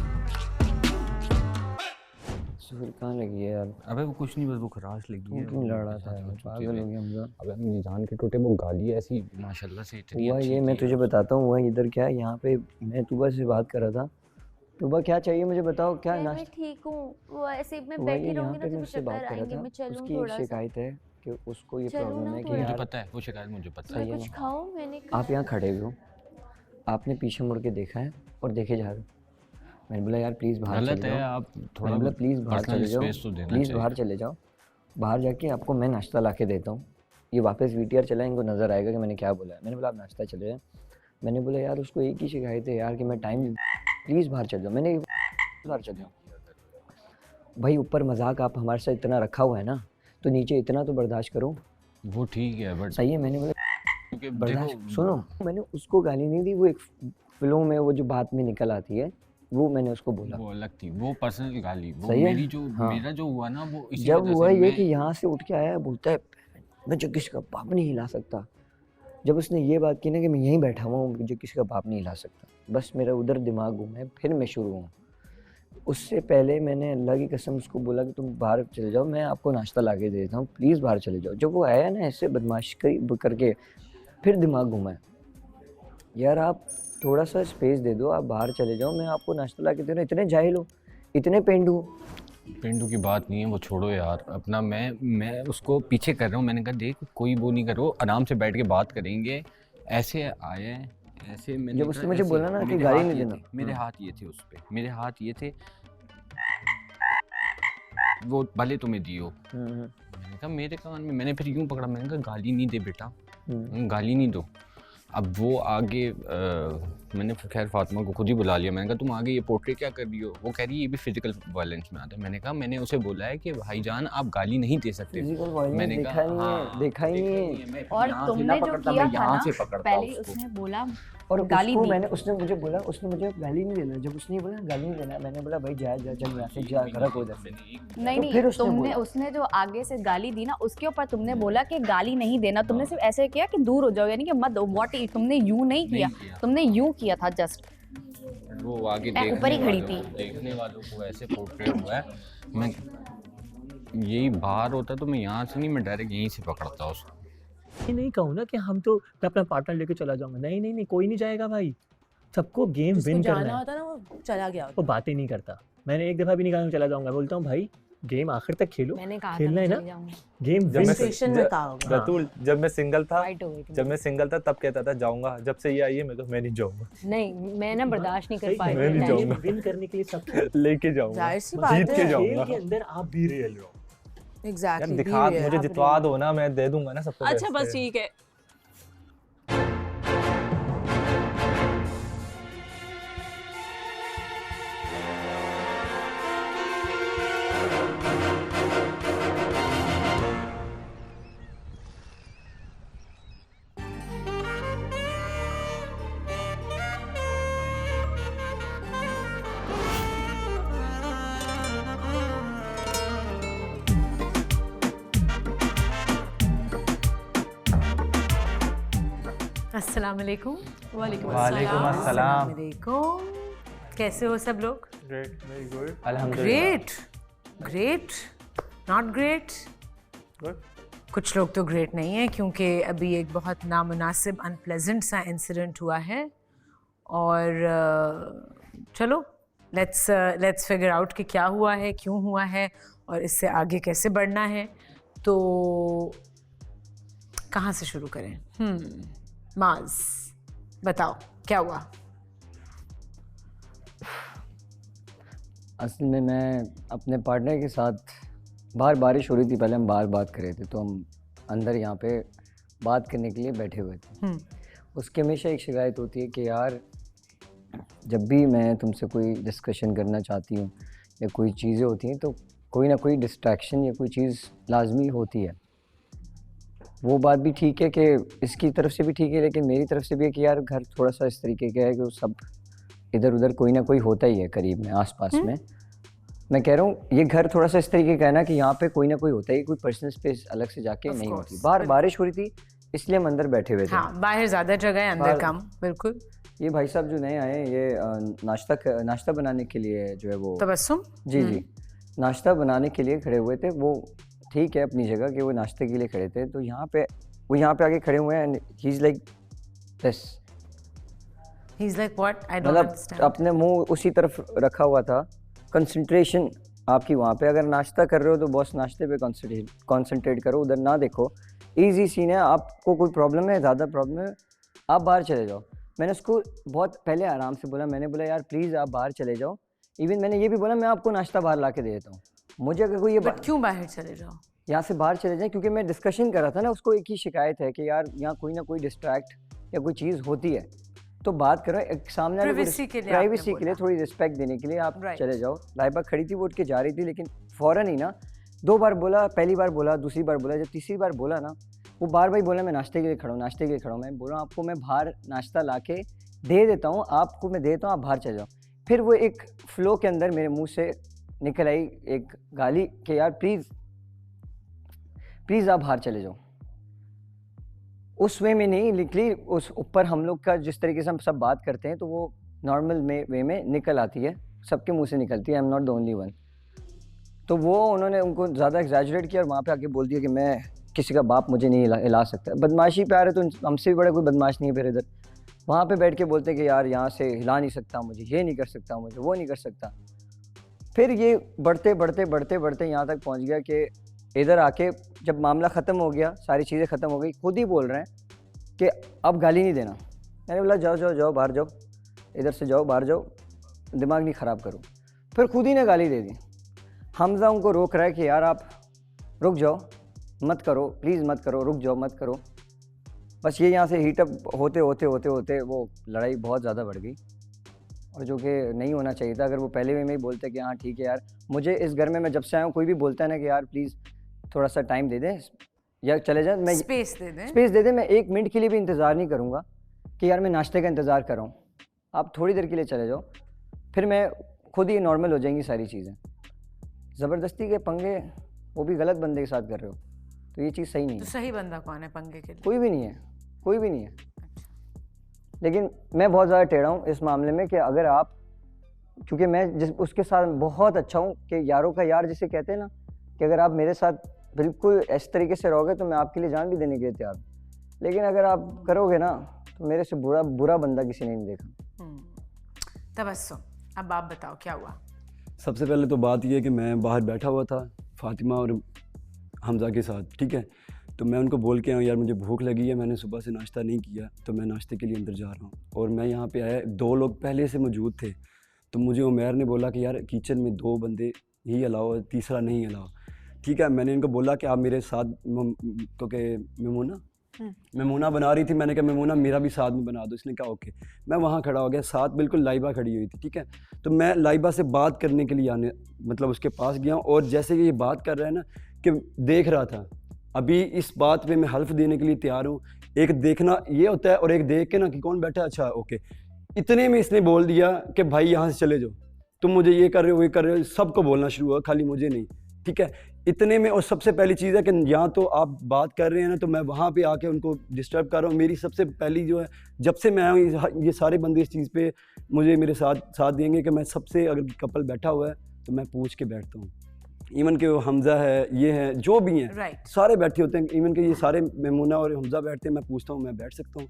फिर कहाँ लगी है यार? अबे वो कुछ नहीं, बस वो खराश लगी है। क्यों लड़ा था यार? पागल हो गया हमजा। अबे मेरी जान के टूटे, वो गाली ऐसी माशाल्लाह से इतनी हुआ अच्छी ये, मैं थी। तुझे बताता हूँ हुआ इधर क्या है। यहाँ पे मैं तुबा से बात कर रहा था। तुबा क्या चाहिए मुझे बताओ, क्या मैं नाश्ता? ठीक हूँ, वो ऐसे मैं हुआ बैठी ये, यहाँ रहूंगी पे ना मैं तो उससे बात चक्कर कर आएंगे। रहा मैं था, चलूँ उसकी एक थोड़ा सा? शिकायत है कि उसको ये चलूँ प्रॉब्लम ना है कि थोड़ा? मुझे यार पता है वो शिकायत, मुझे पता मैं है। कुछ खाऊं? मैंने आप यहाँ खड़े हुए हो, आपने पीछे मुड़ के देखा है और देखे जा रहे हो। मैंने बोला यार प्लीज़ बाहर गलत चले है, जाओ। आप थोड़ा मैंने बोला प्लीज़ बाहर पर्सनल चले जाओ, स्पेस तो देना प्लीज़ चाहिए। बाहर चले जाओ। बाहर जाके आपको मैं नाश्ता ला के देता हूँ। ये वापस वीटीआर चला, इनको नज़र आएगा कि मैंने क्या बोला है। मैंने बोला आप नाश्ता चले जाए। मैंने बोला यार उसको एक ही शिकायत है यार कि मैं टाइम, प्लीज़ बाहर चल जाओ। मैंने बाहर चल जाओ। भाई ऊपर मजाक आप हमारे साथ इतना रखा हुआ है ना, तो नीचे इतना तो बर्दाश्त करो। वो ठीक है बट सही है, मैंने बोला क्योंकि बर्दाश्त सुनो, मैंने उसको गाली नहीं दी, वो एक फिल्मों में वो जो बात में निकल आती है वो मैंने उसको बोला, वो अलग थी, वो पर्सनल गाली। वो सही है? मेरी जो हाँ। मेरा जो हुआ ना वो इसी जब वजह हुआ से ये मैं कि यहाँ से उठ के आया, बोलता है मैं जो किसी का बाप नहीं हिला सकता। जब उसने ये बात की ना कि मैं यहीं बैठा हुआ हूँ, जो किसी का बाप नहीं हिला सकता, बस मेरा उधर दिमाग घूमा है, फिर मैं शुरू हूँ। उससे पहले मैंने अल्लाह की कसम उसको बोला कि तुम बाहर चले जाओ, मैं आपको नाश्ता ला के देता हूँ, प्लीज़ बाहर चले जाओ। जब वो आया ना ऐसे बदमाशी करके, फिर दिमाग घूमा है, यार आप थोड़ा सा स्पेस दे दो, आप बाहर चले जाओ, मैं आपको नाश्ता ला के दे रहा हूँ। इतने जाहिल हो, इतने पेंडू। पेंडू की बात नहीं है, वो छोड़ो यार अपना। मैं उसको पीछे कर रहा हूँ। मैंने कहा देख कोई वो नहीं करो, आराम से बैठ के बात करेंगे। ऐसे आए ऐसे मैंने जब उसने मुझे बोला ना कि गाली नहीं देना, मेरे हाथ ये थे उस पे, मेरे हाथ ये थे, वो भले तुम्हें दियो। मैंने कहा मेरे कान में, मैंने फिर यूं पकड़ा, मैंने कहा गाली नहीं दे बेटा, गाली नहीं दो। अब वो आगे मैंने खैर फातिमा को खुद ही बुला लिया। मैंने कहा तुम आगे ये पोर्ट्रेट क्या कर रही हो? वो कह रही है ये भी फिजिकल वायलेंस में आता है। मैंने कहा मैंने उसे बोला है कि भाईजान आप गाली नहीं दे सकते। मैंने देखा ही नहीं है। और तुमने जो किया था ना, पहले उसने बोला और गाली दी। मैंने उसने मुझे बोला, उसने मुझे गाली नहीं देना। जब उसने बोला गाली नहीं देना, मैंने बोला भाई जा चल यहाँ से जा, घर को इधर से। नहीं फिर तुमने उसने जो आगे से गाली दी ना, उसके ऊपर तुमने बोला कि गाली नहीं देना। तुमने सिर्फ ऐसे किया कि दूर हो जाओ, यानी कि मत व्हाट, तुमने यूं नहीं किया, तुमने यूं किया था जस्ट। वो आगे ऊपर ही खड़ी थी। देखने वालों को ऐसे पोर्ट्रेट हुआ है। मैं यही बाहर होता तो मैं यहाँ से नहीं, मैं डायरेक्ट यहीं से पकड़ता उसको। ये नहीं कहूँ ना कि हम तो मैं अपना पार्टनर लेके चला जाऊंगा। नहीं नहीं नहीं, कोई नहीं जाएगा भाई, सबको गेम विन करना है। होता ना वो चला गया, वो बातें नहीं करता। मैंने एक दफा भी नहीं कहा चला जाऊंगा। बोलता हूँ भाई गेम आखिर तक खेलो, खेलना है ना गेम। रतुल जब मैं सिंगल था तब कहता था जाऊंगा, जब से ये आई है मैं नहीं जाऊंगा। नहीं मैं ना बर्दाश्त नहीं कर पाई। मैं नहीं जाऊंगा, विन करने के लिए सब लेके जाऊंगा, जीत के जाऊंगा। के अंदर आप भी रियल रहो। एग्जैक्टली, दिखा मुझे जितवा दो ना, मैं दे दूंगा ना सबको। अच्छा बस ठीक है। अस्सलाम वालेकुम। वालेकुम अस्सलाम। कैसे हो सब लोग? ग्रेट, वेरी गुड, अल्हम्दुलिल्लाह। Great, not great. कुछ लोग तो ग्रेट नहीं है, क्योंकि अभी एक बहुत नामुनासिब अनप्लेजेंट सा इंसिडेंट हुआ है। और चलो लेट्स फिगर आउट कि क्या हुआ है, क्यों हुआ है और इससे आगे कैसे बढ़ना है। तो कहाँ से शुरू करें? माज बताओ क्या हुआ? असल में मैं अपने पार्टनर के साथ, बाहर बारिश हो रही थी, पहले हम बाहर बात कर रहे थे, तो हम अंदर यहाँ पे बात करने के लिए बैठे हुए थे। उसकी हमेशा एक शिकायत होती है कि यार जब भी मैं तुमसे कोई डिस्कशन करना चाहती हूँ या कोई चीज़ें होती हैं तो कोई ना कोई डिस्ट्रैक्शन या कोई चीज़ लाजमी होती है। वो बात भी ठीक है कि इसकी तरफ से भी ठीक है, लेकिन मेरी तरफ से भी है कि यार घर थोड़ा सा इस तरीके का है कि वो सब इधर उधर कोई ना कोई होता ही है करीब में, आसपास में। मैं कह रहा हूँ ये घर थोड़ा सा इस तरीके का है ना कि यहाँ पे कोई ना कोई होता है, कोई पर्सनल स्पेस अलग से जाके नहीं होती। बाहर बारिश हो रही थी इसलिए हम अंदर बैठे हुए थे। हाँ, बाहर ज़्यादा जगह है, अंदर कम। बिल्कुल। ये भाई साहब जो नए आए हैं, ये नाश्ता बनाने के लिए जो है वो तबस्सुम जी नाश्ता बनाने के लिए खड़े हुए थे। वो ठीक है अपनी जगह कि वो नाश्ते के लिए खड़े थे, तो यहाँ पे वो यहाँ पे आके खड़े हुए हैं and he is like this. He is like what? I don't understand. अपने मुंह उसी तरफ रखा हुआ था, कंसंट्रेशन आपकी वहाँ पे। अगर नाश्ता कर रहे हो तो बॉस नाश्ते पे कंसंट्रेट करो, उधर ना देखो। इजी सीन है। आपको कोई प्रॉब्लम है, ज़्यादा प्रॉब्लम है, आप बाहर चले जाओ। मैंने उसको बहुत पहले आराम से बोला, मैंने बोला यार प्लीज़ आप बाहर चले जाओ। इवन मैंने ये भी बोला मैं आपको नाश्ता बाहर ला के दे देता हूँ। मुझे अगर कोई ये क्यों बाहर चले जाओ? यहाँ से बाहर चले जाएं, क्योंकि मैं डिस्कशन कर रहा था ना, उसको एक ही शिकायत है कि यार यहाँ कोई ना कोई डिस्ट्रैक्ट या कोई चीज़ होती है। तो बात करो, एक सामने वाले Privacy के लिए प्राइवेसी आपने के लिए बोला। थोड़ी रिस्पेक्ट देने के लिए आप Right. चले जाओ। लाइबा खड़ी थी, वो उठ के जा रही थी, लेकिन फ़ौरन ही ना 2 बार बोला, पहली बार बोला, दूसरी बार बोला, जब तीसरी बार बोला ना, वो बार बार बोला मैं नाश्ते के लिए खड़ा हूँ, नाश्ते के लिए खड़ा हूँ। मैं बोला आपको मैं बाहर नाश्ता ला के दे देता हूँ, आपको मैं देता हूँ, आप बाहर चले जाओ। फिर वो एक फ़्लो के अंदर मेरे मुँह से निकल आई एक गाली कि यार प्लीज़ आप बाहर चले जाओ। उस वे में नहीं निकली, उस ऊपर हम लोग का जिस तरीके से हम सब बात करते हैं तो वो नॉर्मल वे में निकल आती है, सबके मुंह से निकलती है, I am not the only one. तो वो उन्होंने उनको ज़्यादा एग्जैजरेट किया और वहाँ पे आके बोल दिया कि मैं किसी का बाप मुझे नहीं हिला सकता। बदमाशी पे आ रहे तो हमसे भी बड़ा कोई बदमाश नहीं है। फिर इधर वहाँ पे बैठ के बोलते कि यार यहाँ से हिला नहीं सकता, मुझे ये नहीं कर सकता, मुझे वो नहीं कर सकता। फिर ये बढ़ते बढ़ते बढ़ते बढ़ते यहाँ तक पहुँच गया कि इधर आके जब मामला ख़त्म हो गया, सारी चीज़ें ख़त्म हो गई, खुद ही बोल रहे हैं कि अब गाली नहीं देना। मैंने बोला जाओ जाओ जाओ बाहर जाओ, इधर से जाओ बाहर जाओ, दिमाग नहीं ख़राब करो। फिर खुद ही ने गाली दे दी। हमज़ा उनको रोक रहा है कि यार आप रुक जाओ, मत करो, प्लीज़ मत करो, रुक जाओ, मत करो। बस ये यहाँ से हीटअप होते होते होते होते वो लड़ाई बहुत ज़्यादा बढ़ गई, और जो कि नहीं होना चाहिए था। अगर वो पहले में ही बोलते कि हाँ ठीक है यार, मुझे इस घर में मैं जब से आया हूँ कोई भी बोलता है ना कि यार प्लीज़ थोड़ा सा टाइम दे दें या चले जाए, मैं स्पेस दे दें, मैं 1 मिनट के लिए भी इंतज़ार नहीं करूँगा कि यार मैं नाश्ते का इंतज़ार कर रहा हूँ, आप थोड़ी देर के लिए चले जाओ, फिर मैं खुद ही नॉर्मल हो जाएंगी सारी चीज़ें। ज़बरदस्ती के पंगे, वो भी गलत बंदे के साथ कर रहे हो, तो ये चीज़ सही नहीं तो है। सही बंदा कौन है पंगे के लिए? कोई भी नहीं है, कोई भी नहीं है। लेकिन मैं बहुत ज़्यादा टेढ़ा हूँ इस मामले में कि अगर आप, क्योंकि मैं जिस उसके साथ बहुत अच्छा हूँ कि यारों का यार जिसे कहते हैं ना, कि अगर आप मेरे साथ बिल्कुल इस तरीके से रहोगे तो मैं आपके लिए जान भी देने के लिए तैयार हूँ। लेकिन अगर आप करोगे ना तो मेरे से बुरा बंदा किसी ने नहीं देखा। तबस्सुम, अब आप बताओ क्या हुआ? सबसे पहले तो बात यह है कि मैं बाहर बैठा हुआ था फातिमा और हमज़ा के साथ, ठीक है। तो मैं उनको बोल के आया यार मुझे भूख लगी है, मैंने सुबह से नाश्ता नहीं किया, तो मैं नाश्ते के लिए अंदर जा रहा हूँ। और मैं यहाँ पे आया, 2 लोग पहले से मौजूद थे, तो मुझे उमैर ने बोला कि यार किचन में 2 बंदे ही अलाओ, तीसरा नहीं अलाओ, ठीक है। मैंने इनको बोला कि आप मेरे साथ, क्योंकि मेमूना बना रही थी, मैंने कहा मेमूना मेरा भी साथ में बना दो। इसने कहा ओके। मैं वहाँ खड़ा हो गया, साथ बिल्कुल लाइबा खड़ी हुई थी, ठीक है। तो मैं लाइबा से बात करने के लिए मतलब उसके पास गया, और जैसे ये बात कर रहा है ना कि देख रहा था, अभी इस बात पे मैं हल्फ देने के लिए तैयार हूँ। एक देखना ये होता है और एक देख के ना कि कौन बैठा है, अच्छा ओके। इतने में इसने बोल दिया कि भाई यहाँ से चले जाओ, तुम मुझे ये कर रहे हो, ये कर रहे हो, सबको बोलना शुरू हुआ, खाली मुझे नहीं, ठीक है। इतने में, और सबसे पहली चीज़ है कि यहाँ तो आप बात कर रहे हैं ना, तो मैं वहाँ पे आके उनको डिस्टर्ब कर रहा हूँ। मेरी सबसे पहली जो है, जब से मैं आया हूँ ये सारे बंदे इस चीज़ पे मुझे मेरे साथ देंगे कि मैं सबसे, अगर कपल बैठा हुआ है तो मैं पूछ के बैठता हूँ। इवन के वो हमज़ा है, ये है, जो भी हैं सारे बैठे होते हैं, इवन के ये सारे मेमूना और हमज़ा बैठते हैं, मैं पूछता हूँ, मैं बैठ सकता हूँ,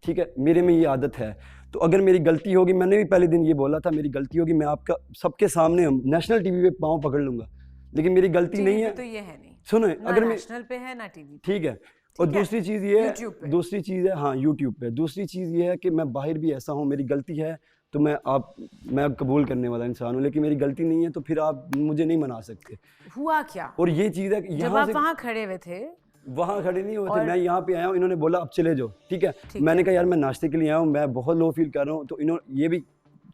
ठीक है। मेरे में ये आदत है। तो अगर मेरी गलती होगी, मैंने भी पहले दिन ये बोला था, मेरी गलती होगी, मैं आपका सबके सामने नेशनल टीवी पे पाँव पकड़ लूँगा, लेकिन मेरी गलती नहीं है। तो ये है नहीं, सुनो, अगर नेशनल पे है ना टीवी, ठीक है। और दूसरी चीज़ ये है, दूसरी चीज़ है, हाँ यूट्यूब पे, दूसरी चीज़ ये है कि मैं बाहर भी ऐसा हूँ, मेरी गलती है तो मैं कबूल करने वाला इंसान हूँ, लेकिन मेरी गलती नहीं है तो फिर आप मुझे नहीं मना सकते। हुआ क्या? और ये चीज़ है कि जब आप वहाँ खड़े हुए थे, वहाँ खड़े नहीं हुए थे, मैं यहाँ पे आया हूँ, इन्होंने बोला अब चले जाओ, ठीक है। मैंने कहा यार मैं नाश्ते के लिए आया हूँ, मैं बहुत लो फील कर रहा हूँ, तो इन्होंने ये भी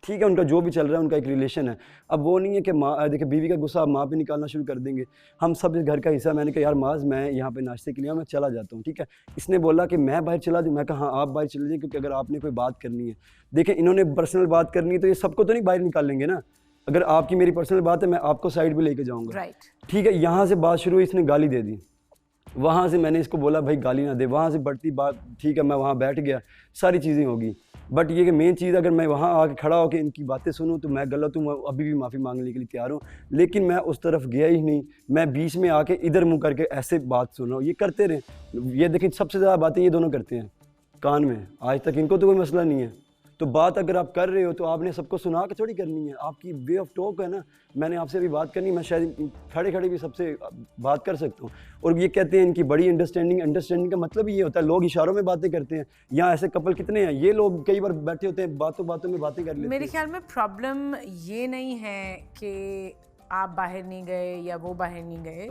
ठीक है, उनका जो भी चल रहा है, उनका एक रिलेशन है। अब वो नहीं है कि माँ देखिए बीवी का गुस्सा माँ पे निकालना शुरू कर देंगे, हम सब इस घर का हिस्सा। मैंने कहा यार माज मैं यहाँ पे नाश्ते के लिए मैं चला जाता हूँ, ठीक है। इसने बोला कि मैं बाहर चला जाऊँ, मैं कहा हाँ आप बाहर चले जाइए, क्योंकि अगर आपने कोई बात करनी है, देखिए इन्होंने पर्सनल बात करनी है तो ये सबको तो नहीं बाहर निकाल लेंगे ना। अगर आपकी मेरी पर्सनल बात है, मैं आपको साइड पर लेके जाऊँगा, ठीक है। यहाँ से बात शुरू हुई, इसने गाली दे दी। वहाँ से मैंने इसको बोला भाई गाली ना दे, वहाँ से बढ़ती बात, ठीक है। मैं वहाँ बैठ गया, सारी चीज़ें होगी, बट ये कि मेन चीज़ अगर मैं वहाँ आके खड़ा होकर इनकी बातें सुनूं तो मैं गलत हूँ, अभी भी माफ़ी मांगने के लिए तैयार हूँ। लेकिन मैं उस तरफ गया ही नहीं, मैं बीच में आके इधर मुँह करके ऐसे बात सुन रहा हूँ। ये करते रहे, ये देखिए सबसे ज़्यादा बातें ये दोनों करते हैं कान में, आज तक इनको तो कोई मसला नहीं है। तो बात अगर आप कर रहे हो तो आपने सबको सुना के थोड़ी करनी है, आपकी वे ऑफ टॉक है ना। मैंने आपसे भी बात करनी, मैं शायद खड़े खड़े भी सबसे बात कर सकता हूँ। और ये कहते हैं इनकी बड़ी अंडरस्टैंडिंग का मतलब ये होता है लोग इशारों में बातें करते हैं। यहाँ ऐसे कपल कितने हैं, ये लोग कई बार बैठे होते हैं, बातों में बातें कर लेते हैं। मेरे ख्याल में प्रॉब्लम ये नहीं है कि आप बाहर नहीं गए या वो बाहर नहीं गए।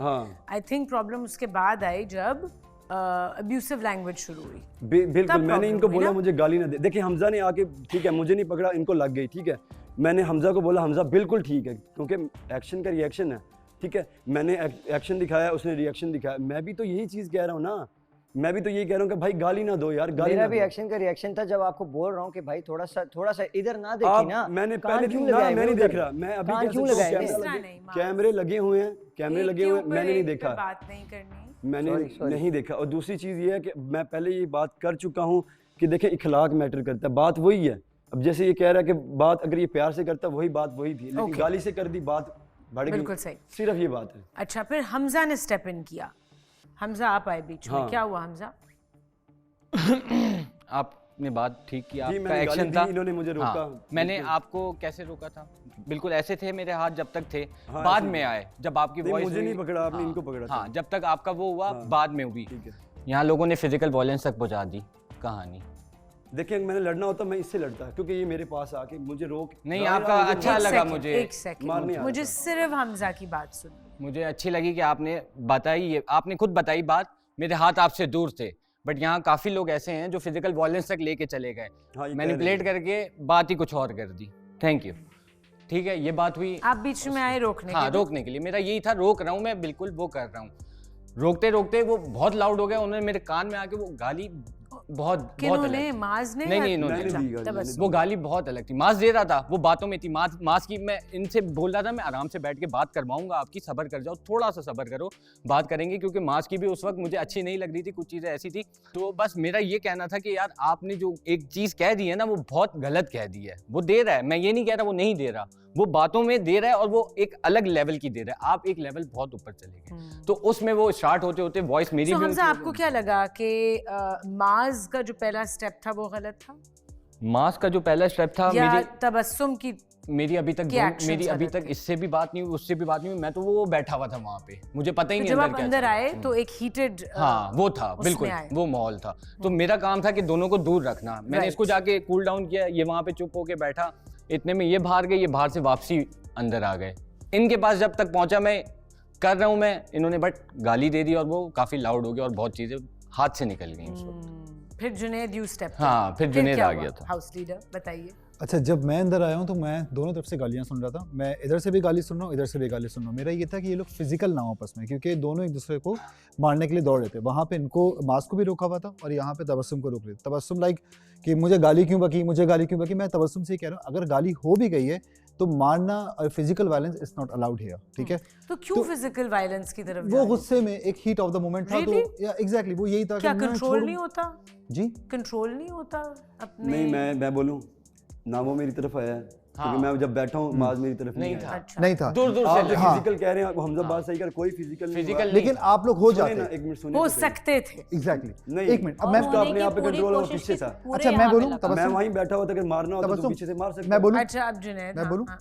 आई थिंक प्रॉब्लम उसके बाद आई जब अब्यूसिव लैंग्वेज शुरू हुई। बिल्कुल तब मैंने problem इनको हुई बोला ना? मुझे गाली ना दे। देखिए हमजा ने आके ठीक है मुझे नहीं पकड़ा, इनको लग गई, ठीक है। मैंने हमजा को बोला हमजा बिल्कुल ठीक है, क्योंकि एक्शन का रिएक्शन है, ठीक है। मैंने एक्शन दिखाया, उसने रिएक्शन दिखाया। मैं भी तो यही चीज़ कह रहा हूँ ना, मैं भी तो यही कह रहा हूँ कि भाई गाली ना दो यार, गाली मेरा ना भी दो। एक्शन का रिएक्शन था जब आपको बोल रहा हूँ कि भाई थोड़ा सा इधर ना देखी ना। मैंने कान पहले क्यों ना लगाए मैं नहीं उधर? देख रहा, मैं अभी कान कह क्यों सकता हूँ लगाए? कैमरे लगे हुए हैं, कैमरे लगे हुए हैं, मैंने नहीं देखा, बात नहीं करनी। मैंने Sorry. नहीं देखा। और दूसरी चीज़ ये है कि मैं पहले ये बात कर चुका हूँ कि देखें इखलाक मैटर करता है, बात वही है। अब जैसे ये कह रहा है कि बात अगर ये प्यार से करता वही बात वही थी, लेकिन Okay. गाली से कर दी, बात बढ़ गई। बिल्कुल सही। सिर्फ ये बात है। अच्छा, फिर हमजा ने स्टेप इन किया। हमजा आप आए बीच में, हाँ। क्या हुआ हमजा? आपने बात ठीक की, जी, आपका मैंने गाली एक्शन दी, था। इन्होंने मुझे रोका। हाँ, मैंने बिल्कुल। आपको कैसे रोका था? बिल्कुल ऐसे थे मेरे हाथ जब तक थे, हाँ, बाद ऐसे में ही। आए जब आपकी नहीं, वॉइस मुझे नहीं पकड़ा आपने, इनको पकड़ा था। हाँ, जब तक आपका वो हुआ हाँ। बाद में हुई। यहाँ लोगों ने फिजिकल वॉयलेंस तक पहुंचा दी कहानी। देखिए मैंने लड़ना होता मैं इससे लड़ता, क्योंकि ये मेरे पास आके मुझे रोक नहीं, आपका अच्छा लगा मुझे। एक सेकंड, मुझे सिर्फ हमजा की बात सुननी। मुझे अच्छी लगी कि आपने बताई, ये आपने खुद बताई बात। मेरे हाथ आपसे दूर थे, बट यहाँ काफ़ी लोग ऐसे हैं जो फिजिकल वॉयलेंस तक लेके चले गए, मैनिपुलेट करके बात ही कुछ और कर दी। थैंक यू, ठीक है, ये बात हुई। आप बीच में आए रोकने हाँ, के लिए? रोकने के लिए। मेरा यही था, रोक रहा हूँ मैं, बिल्कुल वो कर रहा हूँ। रोकते रोकते वो बहुत लाउड हो गया, उन्होंने मेरे कान में आके वो गाली बहुत किन्होंने? अलग थी। माज ने? नहीं, या- इन्होंने। तबस्सुम। वो गाली बहुत अलग थी। मास दे रहा था, वो बातों में थी। मास की मैं इनसे बोल रहा था मैं आराम से बैठ के बात करवाऊंगा आपकी, सब्र कर जाओ, थोड़ा सा सब्र करो, बात करेंगे। क्योंकि मास की भी उस वक्त मुझे अच्छी नहीं लग रही थी, कुछ चीज़ें ऐसी थी। तो बस मेरा ये कहना था कि यार आपने जो एक चीज़ कह दी है ना, वो बहुत गलत कह दी है। वो दे रहा है, मैं ये नहीं कह रहा वो नहीं दे रहा, वो बातों में दे रहा है और वो एक अलग लेवल की दे रहा है। आप एक लेवल बहुत ऊपर चले गए, तो उसमें वो स्टार्ट होते होते वॉइस मेरी So, भी हमजा आपको क्या लगा कि माज का जो पहला स्टेप था वो गलत था, मास का जो पहला स्टेप था, या तबस्सुम की मेरी अभी तक के actions मेरी अभी गलत तक इससे भी बात नहीं हुई, उससे भी बात नहीं हुई। मैं तो वो बैठा हुआ था वहाँ पे, मुझे पता ही तो नहीं जब अंदर आप क्या अंदर चल रहा आए है। तो एक हीटेड हाँ, वो था बिल्कुल, वो माहौल था। तो मेरा काम था कि दोनों को दूर रखना। मैंने इसको जाके कूल डाउन किया, ये वहाँ पे चुप होके बैठा। इतने में ये बाहर गए, ये बाहर से वापसी अंदर आ गए। इनके पास जब तक पहुंचा मैं कर रहा हूँ मैं, इन्होंने बट गाली दे दी और वो काफ़ी लाउड हो गया और बहुत चीज़ें हाथ से निकल गई उस वक्त। फिर जुनैद यू स्टेप। हाँ, फिर जुनैद आ गया था। हाउस लीडर बताइए। अच्छा, जब मैं अंदर आया हूँ तो मैं दोनों तरफ से गालियाँ सुन रहा था। मैं इधर से भी गाली सुन रहा हूँ, इधर से भी गाली सुन रहा हूँ। मेरा ये था कि ये लोग फिजिकल ना हो आपस में, क्योंकि दोनों एक दूसरे को मारने के लिए दौड़ रहे थे। वहाँ पे इनको मास को भी रोका हुआ था और यहाँ पे तबस्सुम को रोक रहे थे। तबस्सुम लाइक कि मुझे गाली क्यों बकी, मुझे गाली क्यों बकी। मैं तबस्सुम से ही कह रहा हूँ, अगर गाली हो भी गई है तो मारना और physical violence is not allowed here, ठीक है। तो क्यों फिजिकल वायलेंस की तरफ वो गुस्से में एक हीट ऑफ द मोमेंट था, तो या एग्जैक्टली वो यही था कि क्या मैं कंट्रोल छोड़ूं। नहीं होता? जी, कंट्रोल नहीं होता अपने? नहीं, मैं बोलूं ना, वो मेरी तरफ आया है, क्योंकि मैं जब बैठा हूँ माज मेरी तरफ नहीं था। अच्छा। नहीं था। दूर दूर से आप फिजिकल कह रहे हैं, हमजा बात सही कर, कोई फिजिकल नहीं, लेकिन आप लोग हो जाते, एक मिनट सुनिए, हो सकते थे। एग्जैक्टली। नहीं, एक मिनट, अब मैं उसका अपने आप पे कंट्रोल है, वो पीछे था। अच्छा, मैं बोलूं, मैं वहीं बैठा हुआ था, अगर मारना होता तो पीछे से मार सकता। मैं बोलूं, अच्छा, अब जुनैद, मैं हाँ, बोलूं, हाँ।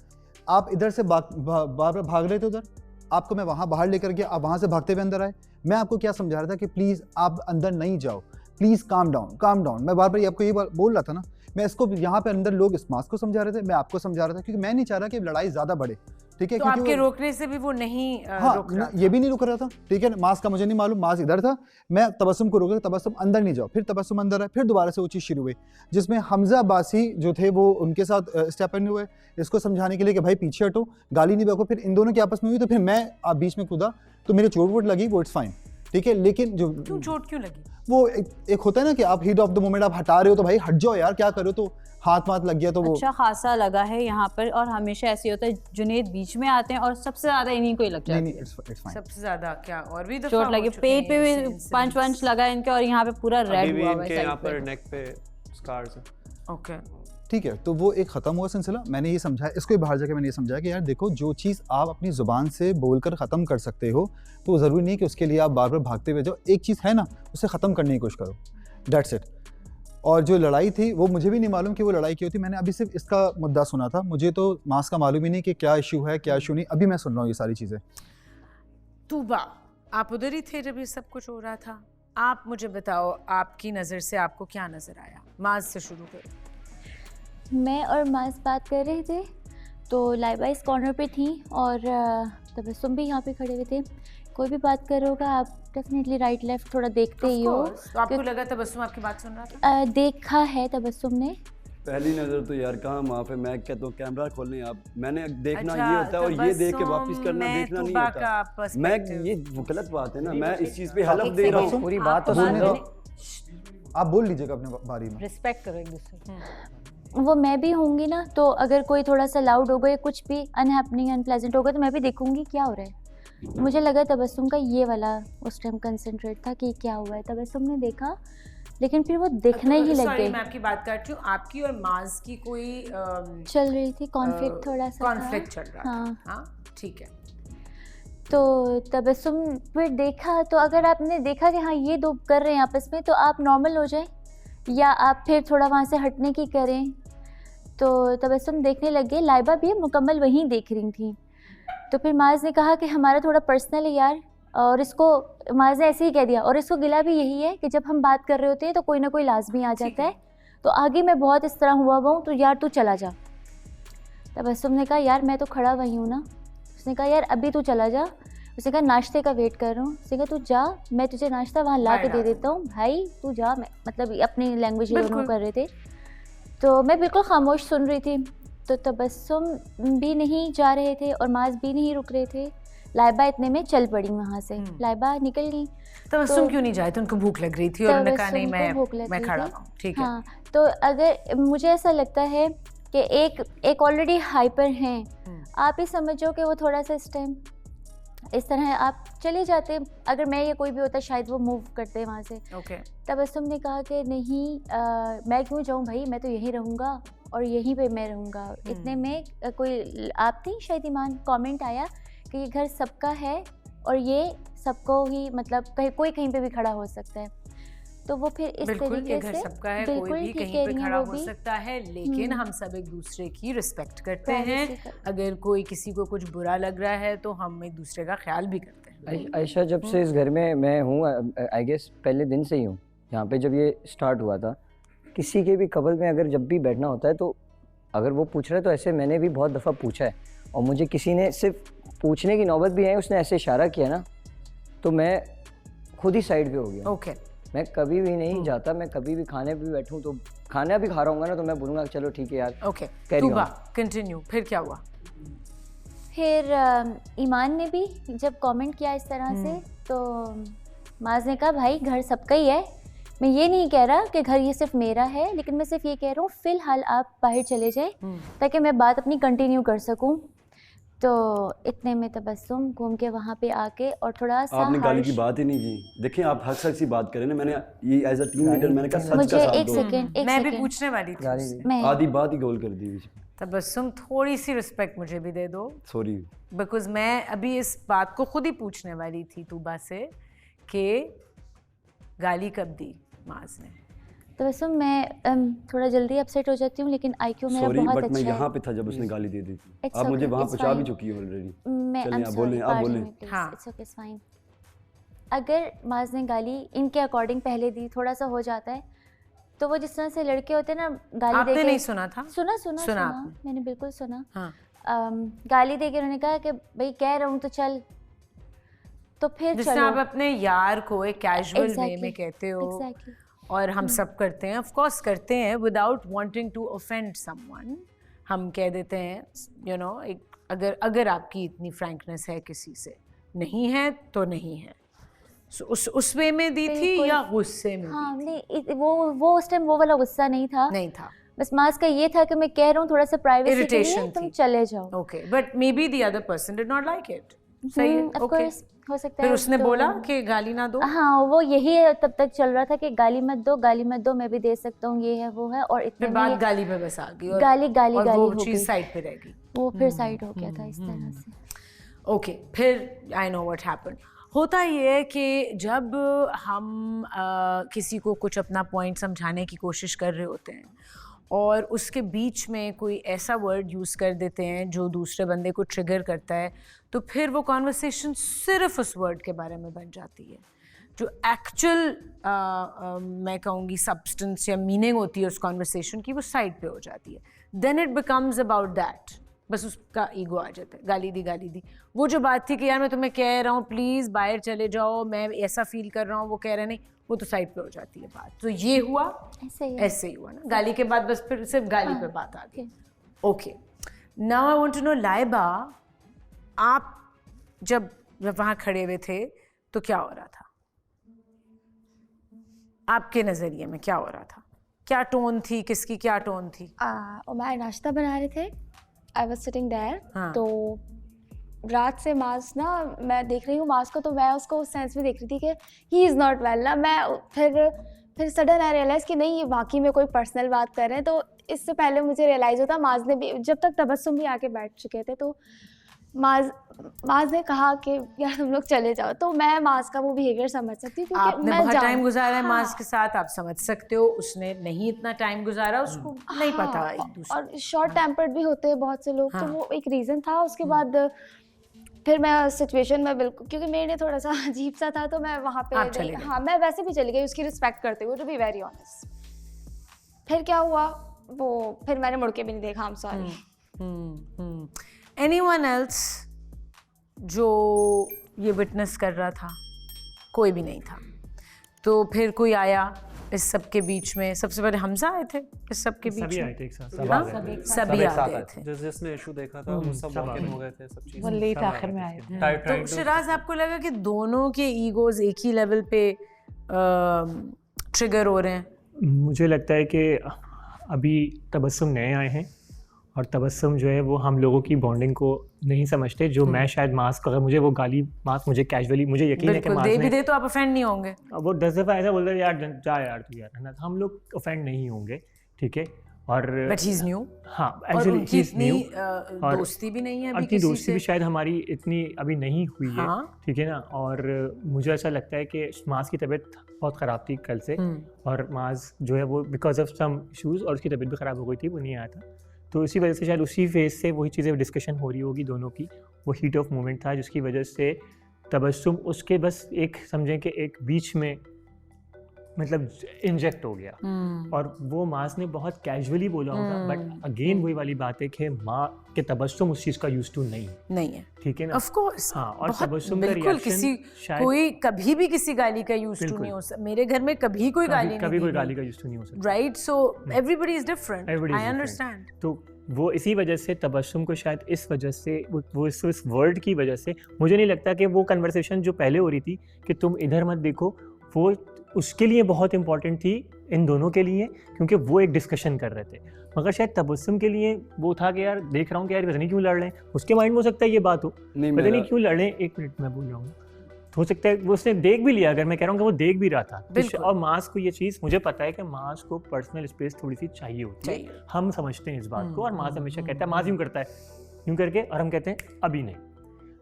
आप इधर से बार-बार भाग रहे थे उधर, आपको मैं वहां बाहर लेकर गया, आप वहां से भागते हुए अंदर आए। मैं आपको क्या समझा रहा था कि प्लीज आप अंदर नहीं जाओ, please calm down, calm down. मैं बार बार आपको ये बोल रहा था ना। मैं इसको यहाँ पे अंदर लोग इस मास को समझा रहे थे, मैं आपको समझा रहा था, क्योंकि मैं नहीं चाह रहा कि लड़ाई ज्यादा बढ़े, ठीक है। तो क्योंकि आपके रोकने से भी वो नहीं हाँ, रुक रहा ये भी नहीं रुक रहा था, ठीक है। मास का मुझे नहीं मालूम, मास इधर था। मैं तबस्सुम को रोका, तबस्सुम अंदर नहीं जाओ, फिर तबस्सुम अंदर आए, फिर दोबारा से वो चीज़ शुरू हुई, जिसमें हमजा बासी जो थे वो उनके साथ स्टेप इन हुए इसको समझाने के लिए कि भाई पीछे हटो, गाली नहीं बको। फिर इन दोनों की आपस में हुई, तो फिर मैं आप बीच में कूदा, तो मेरे चोट वोट लगी, वो इट्स फाइन, ठीक है। लेकिन जो क्यों चोट क्यों लगी? वो एक होता है ना कि आप हीट ऑफ द मोमेंट आप हटा रहे हो, तो भाई हट जाओ यार, क्या करो, तो हाथ लग गया तो वो अच्छा खासा लगा है यहाँ पर। और हमेशा ऐसे होता है, जुनैद बीच में आते हैं और सबसे ज्यादा इन्हीं को ही लग जाती है। सबसे ज्यादा क्या और भी दफा चोट लगी, पेट पे भी पंच वंच लगा इनके, और यहाँ पे पूरा रेड हुआ हुआ है यहाँ पर नेक पे स्कार्स हैं। ओके, ठीक है। तो वो एक ख़त्म हुआ सिलसिला। मैंने ये समझाया, इसको बाहर जाके मैंने ये समझाया कि यार देखो, जो चीज़ आप अपनी ज़ुबान से बोलकर ख़त्म कर सकते हो, तो ज़रूरी नहीं कि उसके लिए आप बार बार भागते हुए जाओ। एक चीज़ है ना, उसे ख़त्म करने की कोशिश करो, दैट्स इट। और जो लड़ाई थी वो मुझे भी नहीं मालूम कि वो लड़ाई क्यों थी। मैंने अभी सिर्फ इसका मुद्दा सुना था, मुझे तो मास का मालूम ही नहीं कि क्या इशू है क्या इशू नहीं। अभी मैं सुन रहा हूँ ये सारी चीज़ें। तूबा, आप उधर ही थे जब ये सब कुछ हो रहा था। आप मुझे बताओ, आपकी नज़र से आपको क्या नज़र आया? माज से शुरू करो। मैं और माज बात कर रहे थे, तो लाइबा इस कॉर्नर पे थी और तबस्सुम भी यहाँ पे खड़े हुए थे। कोई भी बात कर रहा होगा, आप डेफिनेटली राइट लेफ्ट थोड़ा देखते ही हो। तो आपको लगा तबस्सुम आपकी बात सुन रहा था? देखा है तबस्सुम ने। पहली नजर तो यार कहाँ माफ है, मैं कहता हूँ कैमरा खोल लें आप, मैंने देखना ये होता है और ये देख के वापस करना देखना नहीं होता। मैं ये गलत बात है ना, मैं इस चीज पे हलफ दे रहा हूँ। पूरी बात तो सुन लो, आप बोल लीजिएगा अपने बारी में। रिस्पेक्ट करो एक दूसरे। वो मैं भी होंगी ना, तो अगर कोई थोड़ा सा लाउड होगा या कुछ भी अनहैपनिंग अनप्लेजेंट होगा तो मैं भी देखूंगी क्या हो रहा है। मुझे लगा तबस्सुम का ये वाला उस टाइम कंसंट्रेट था कि क्या हुआ है। तबस्सुम ने देखा लेकिन फिर वो देखना ही लग गई। मैं आपकी बात काट रही हूँ, आपकी और माज की कोई चल रही थी कॉन्फ्लिक्ट, थोड़ा सा कॉन्फ्लिक्ट चल रहा था। हाँ ठीक है। तो तबस्सुम फिर देखा, तो अगर आपने देखा कि हाँ ये दो कर रहे हैं आपस में, तो आप नॉर्मल हो जाए या आप फिर थोड़ा वहाँ से हटने की करें। तो तबस्सुम देखने लग गए, लाइबा भी मुकम्मल वहीं देख रही थी। तो फिर माज ने कहा कि हमारा थोड़ा पर्सनल है यार, और इसको माज ने ऐसे ही कह दिया, और इसको गिला भी यही है कि जब हम बात कर रहे होते हैं तो कोई ना कोई लाजमी आ जाता है, तो आगे मैं बहुत इस तरह हुआ हूँ तो यार तू चला जा। तबस्सुम ने कहा यार मैं तो खड़ा वही हूँ ना। उसने कहा यार अभी तू चला जा। उसने कहा नाश्ते का वेट कर रहा हूँ। उसने कहा तू जा, मैं तुझे नाश्ता वहाँ ला के दे देता हूँ भाई, तू जा। मैं मतलब अपनी लैंग्वेज दोनों कर रहे थे, तो मैं बिल्कुल खामोश सुन रही थी। तो तबस्सुम भी नहीं जा रहे थे और माज भी नहीं रुक रहे थे। लाइबा इतने में चल पड़ी वहाँ से, लाइबा निकल गई। तबस्सुम क्यों नहीं जाए थे? उनको भूख लग रही थी और उन्होंने कहा नहीं मैं खड़ा हूँ। ठीक है। हाँ, तो अगर मुझे ऐसा लगता है कि एक ऑलरेडी हाइपर हैं, आप ही समझो कि वो थोड़ा सा इस टाइम इस तरह आप चले जाते। अगर मैं या कोई भी होता शायद वो मूव करते वहाँ से। तबस्सुम ने कहा कि नहीं मैं क्यों जाऊँ भाई, मैं तो यहीं रहूँगा और यहीं पे मैं रहूँगा। इतने में कोई आप थी शायद ईमान, कमेंट आया कि ये घर सबका है और ये सबको ही मतलब कोई कहीं पे भी खड़ा हो सकता है। तो वो फिर इस तरीके घर से सबका है, कोई भी कहीं पे खड़ा हो सकता है, लेकिन हम सब एक दूसरे की रिस्पेक्ट करते हैं। अगर कोई किसी को कुछ बुरा लग रहा है तो हम एक दूसरे का ख्याल भी करते हैं। आयशा, जब से इस घर में मैं हूँ, आई गेस पहले दिन से ही हूँ यहाँ पे, जब ये स्टार्ट हुआ था, किसी के भी कबल में अगर जब भी बैठना होता है तो अगर वो पूछ रहा है तो ऐसे मैंने भी बहुत दफ़ा पूछा है, और मुझे किसी ने सिर्फ पूछने की नौबत भी है, उसने ऐसे इशारा किया ना तो मैं खुद ही साइड पे हो गया। मैं कभी भी नहीं जाता, मैं कभी भी खाने पे भी बैठूं तो खाना भी खा रहा हूँ ना तो मैं बोलूँगा चलो ठीक है यार। कंटिन्यू। फिर क्या हुआ? फिर ईमान ने भी जब कमेंट किया इस तरह से, तो माज ने कहा भाई घर सबका ही है, मैं ये नहीं कह रहा कि घर ये सिर्फ मेरा है, लेकिन मैं सिर्फ ये कह रहा हूँ फ़िलहाल आप बाहर चले जाएं ताकि मैं बात अपनी कंटिन्यू कर सकूँ। तो इतने में तबस्सुम घूम के वहाँ पे आके और थोड़ा सा आपने गाली की बात ही नहीं की। देखिए आप हक सी बात करें ना, मैंने ये एज अ टीम लीडर मैंने कहा सच का साथ दो। एक सेकंड मैं भी पूछने वाली थी, आधी बात ही गोल कर दी। तबस्सुम थोड़ी सी रिस्पेक्ट मुझे भी दे दो। सॉरी, बिकॉज मैं अभी इस बात को खुद ही पूछने वाली थी तूबा से कि गाली कब दी माज ने। तबस्सुम मैं थोड़ा जल्दी अपसेट हो जाती हूँ, लेकिन आईक्यू मेरा बहुत अच्छा है। मैं यहाँ पे था जब उसने गाली दे दी थी। आप मुझे वहाँ पहुँचा भी चुकी हो ऑलरेडी। चलिए आप बोलें। हाँ, इट्स ओके, फाइन। अगर माज ने गाली इनके अकॉर्डिंग पहले दी, थोड़ा सा हो जाता है, तो वो जिस तरह से लड़के होते हैं ना गाली दे के। नहीं सुना था? सुना मैंने बिल्कुल सुना। गाली दे के उन्होंने कहा कि भाई कह रहा हूँ तो चल, तो फिर जिससे आप अपने यार को एक कैजुअल वे में कहते हो, और हम सब करते हैं, ऑफ कोर्स करते हैं, without wanting to offend someone. हम कह देते हैं यू नो, एक अगर आपकी इतनी फ्रैंकनेस है किसी से, नहीं है तो नहीं है। उस वे में दी थी या गुस्से में? हाँ, नहीं वो उस टाइम वो वाला गुस्सा नहीं था। बस मास का ये था कि मैं कह रहा हूँ थोड़ा सा प्राइवेसी के लिए तुम चले जाओ। Okay, but may be the other person did not like it. सही है, ओके, हो सकता है। फिर उसने बोला कि गाली ना दो। हाँ, वो यही तब तक चल रहा था कि गाली मत दो, गाली मत दो, मैं भी दे सकता हूँ, ये है वो है, और इतने में बात गाली पे बस आ गई, गाली वो चीज साइड पे रह गई, वो फिर साइड हो गया था इस तरह से। ओके, फिर आई नो व्हाट हैपेंड। होता ये है कि जब हम किसी को कुछ अपना पॉइंट समझाने की कोशिश कर रहे होते हैं और उसके बीच में कोई ऐसा वर्ड यूज़ कर देते हैं जो दूसरे बंदे को ट्रिगर करता है, तो फिर वो कॉन्वर्सेशन सिर्फ उस वर्ड के बारे में बन जाती है। जो एक्चुअल मैं कहूँगी सब्सटेंस या मीनिंग होती है उस कॉन्वर्सेशन की, वो साइड पे हो जाती है। Then it becomes about that बस उसका ईगो आ जाता है, गाली दी। वो जो बात थी कि यार मैं तुम्हें कह रहा हूँ प्लीज़ बाहर चले जाओ, मैं ऐसा फील कर रहा हूँ, वो कह रहे नहीं, वो तो साइड पे हो जाती है बात। तो ये हुआ, ऐसे ही हुआ ना, गाली के बाद बस फिर सिर्फ गाली पे बात आ गई। Okay, now I want to know Laiba, आप जब वहाँ खड़े हुए थे तो क्या हो रहा था? आपके नज़रिए में क्या हो रहा था? क्या टोन थी, किसकी क्या टोन थी? उमैर नाश्ता बना रहे थे, आई वॉज सिटिंग देयर। तो रात से मास ना मैं देख रही हूँ मास को, तो मैं उसको उस सेंस में देख रही थी कि ही इज़ नॉट वेल ना। मैं फिर सडन आई रियलाइज़ कि नहीं, ये बाकी में कोई पर्सनल बात कर रहे हैं। तो इससे पहले मुझे रियलाइज़ होता, माज ने भी, जब तक तबस्सुम भी आके बैठ चुके थे, तो माज ने कहा कि यार तुम लोग चले जाओ। तो मैं माज का वो बिहेवियर समझ सकती हूँ, क्योंकि आपने मैं बहुत टाइम गुजारा है हाँ, माज के साथ, आप समझ सकते हो। उसने नहीं इतना टाइम गुजारा, उसको नहीं पता हाँ, एक दूसरे। और शॉर्ट टेम्पर्ड भी होते हैं बहुत से लोग। हाँ। तो वो एक रीज़न था। उसके बाद फिर मैं सिचुएशन में बिल्कुल, क्योंकि मेरे लिए थोड़ा सा अजीब सा था, तो मैं वहाँ पे आप चले गए। हाँ, मैं वैसे भी चली गई उसकी रिस्पेक्ट करते हुए, टू बी वेरी ऑनेस्ट। फिर क्या हुआ, वो फिर मैंने मुड़ के भी नहीं देखा। I am sorry. Anyone else जो ये विटनेस कर रहा था? कोई भी नहीं था। तो फिर कोई आया इस सब के बीच में? सबसे पहले हमजा आए थे इस सब के बीच में? सभी आए थे एक साथ। सभी आ गए थे। जिसने इशू देखा था वो सब वॉक इन हो गए थे, सब चीजें। वो लेट आखिर में आए थे। तो शिराज, आपको लगा कि दोनों के ईगोज एक ही लेवल पे ट्रिगर हो रहे हैं? मुझे लगता है कि अभी तबस्सुम नए आए हैं और तबस्सुम जो है वो हम लोगों की बॉन्डिंग को नहीं समझते। जो मैं शायद मास्क, अगर मुझे वो गाली मास्क मुझे कैजुअली, मुझे यकीन है कि मास्क दे भी दे तो आप ऑफेंड नहीं होंगे। वो 10 दफ़ा ऐसा बोलते हैं यार जा यार तू यार, है ना, हम लोग ऑफेंड नहीं होंगे, ठीक है। और बट ही इज न्यू। हाँ, एक्चुअली ही इज न्यू। और दोस्ती भी नहीं है अभी, अपनी दोस्ती भी शायद हमारी इतनी अभी नहीं हुई है, ठीक है ना। और मुझे ऐसा लगता है कि माज की तबीयत बहुत ख़राब थी कल से, और माज जो है वो बिकॉज ऑफ सम इशूज़ और उसकी तबीयत भी ख़राब हो गई थी, वो नहीं आया था। तो इसी वजह से शायद उसी फेज से वही चीज़ें डिस्कशन हो रही होगी दोनों की। वो हीट ऑफ मोमेंट था जिसकी वजह से तबस्सुम उसके बस एक समझें कि एक बीच में मतलब इंजेक्ट हो गया, और वो माज ने बहुत कैजुअली बोला होगा। बट अगेन वही वाली बात है कि माँ के तबस्सुम उस चीज़ का यूज टू नहीं है, ठीक है ना। Of course. हाँ, और तबस्सुम का बिल्कुल किसी कोई कभी भी किसी गाली का यूज टू नहीं हो सकता। मेरे घर में कभी कोई गाली का यूज टू नहीं हो सकता, right. So everybody is different, I understand. तो वो इसी वजह से तबस्सुम को शायद इस वजह से वो इस वर्ड की वजह से, मुझे नहीं लगता कि वो कन्वर्सेशन जो पहले हो रही थी कि तुम इधर मत देखो, वो उसके लिए बहुत इंपॉर्टेंट थी इन दोनों के लिए, क्योंकि वो एक डिस्कशन कर रहे थे। मगर शायद तबस्सुम के लिए वो था कि यार देख रहा हूँ कि यार पता नहीं क्यों लड़ रहे हैं। उसके माइंड में हो सकता है ये बात हो, पता नहीं क्यों लड़ रहे हैं। एक मिनट मैं बोल रहा हूँ, तो हो सकता है वो उसने देख भी लिया। अगर मैं कह रहा हूँ कि वो देख भी रहा था, और मास को ये चीज़ मुझे पता है कि मास को पर्सनल स्पेस थोड़ी सी चाहिए होती है, हम समझते हैं इस बात को। और मास हमेशा कहता है, मास यूँ करता है यूँ करके, और हम कहते हैं अभी नहीं,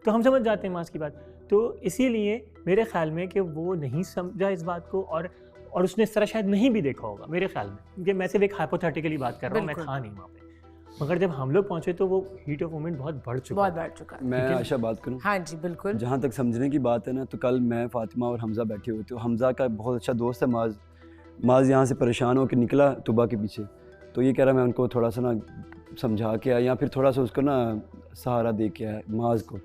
तो हम समझ जाते हैं मास की बात। तो इसीलिए मेरे ख्याल में कि वो नहीं समझा इस बात को, और उसने इस तरह शायद नहीं भी देखा होगा मेरे ख्याल में, क्योंकि मैं सिर्फ एक हाइपोथेटिकली बात कर रहा हूँ, मैं था नहीं वहाँ पे। मगर जब हम लोग पहुँचे तो वो हीट ऑफ मोमेंट बहुत बढ़ चुका है। मैं आशा बात करूँ? हाँ जी बिल्कुल। जहाँ तक समझने की बात है ना, तो कल मैं, फातिमा और हमजा बैठे हुए थे। हमजा का बहुत अच्छा दोस्त है माज यहाँ से परेशान होकर निकला तुबा के पीछे, तो ये कह रहा मैं उनको थोड़ा सा ना समझा के आया, या फिर थोड़ा सा उसको ना सहारा दे के आया माज को।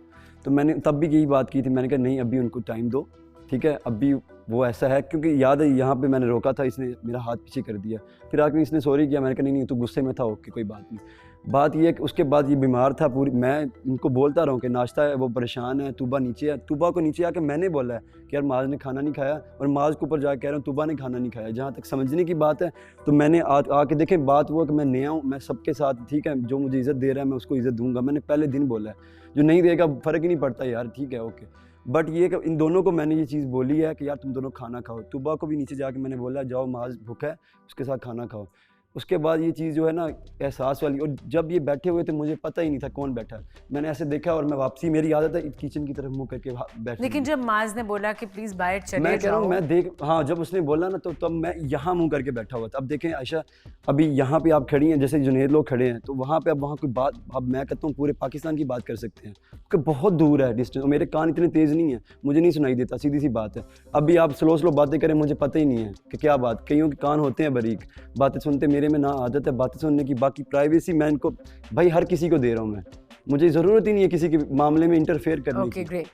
तो मैंने तब भी यही बात की थी, मैंने कहा नहीं अभी उनको टाइम दो, ठीक है। अभी वो ऐसा है, क्योंकि याद है यहाँ पे मैंने रोका था, इसने मेरा हाथ पीछे कर दिया, फिर आके इसने सॉरी किया। मैंने कहा नहीं तू गुस्से में था, ओके कोई बात नहीं। बात ये है कि उसके बाद ये बीमार था पूरी, मैं इनको बोलता रहा हूँ कि नाश्ता है, वो परेशान है, तुबा नीचे है। तुबा को नीचे आके मैंने बोला है कि यार माज ने खाना नहीं खाया, और माज के ऊपर जाकर कह रहा हूँ तुबा ने खाना नहीं खाया। जहाँ तक समझने की बात है, तो मैंने आके देखें, बात हुआ कि मैं नया हूँ, मैं सबके साथ ठीक है, जो मुझे इज़्ज़त दे रहा है मैं उसको इज़्ज़त दूंगा। मैंने पहले दिन बोला है, जो नहीं देगा फ़र्क ही नहीं पड़ता यार, ठीक है ओके। बट ये कि इन दोनों को मैंने ये चीज़ बोली है कि यार तुम दोनों खाना खाओ। तुबा को भी नीचे जाके मैंने बोला जाओ माज भूखा है, उसके साथ खाना खाओ। उसके बाद ये चीज़ जो है ना एहसास वाली, और जब ये बैठे हुए थे मुझे पता ही नहीं था कौन बैठा है। मैंने ऐसे देखा और मैं वापसी, मेरी आदत है किचन की तरफ मुँह करके बैठ। लेकिन जब माज ने बोला कि प्लीज़ बाहर चले मैं कह रहा हूँ, जाओ, मैं देख, हाँ जब उसने बोला ना तो तब मैं यहाँ मुँह करके बैठा हुआ था। अब देखें आयशा, अभी यहाँ पे आप खड़ी हैं, जैसे जुनेद लोग खड़े हैं, तो वहाँ पे अब वहाँ कोई बात, अब मैं कहता हूँ पूरे पाकिस्तान की बात कर सकते हैं, क्योंकि बहुत दूर है डिस्टेंस, और मेरे कान इतने तेज़ नहीं है, मुझे नहीं सुनाई देता, सीधी सी बात है। अभी आप स्लो बातें करें, मुझे पता ही नहीं है कि क्या बात, कईयों के कान होते हैं बारीक, बातें सुनते, मेरे में ना आदत है बातें सुनने की, बाकी प्राइवेसी मैं इनको भाई हर किसी को दे रहा हूँ मैं, मुझे ज़रूरत ही नहीं है किसी के मामले में इंटरफेयर करने की। ग्रेट।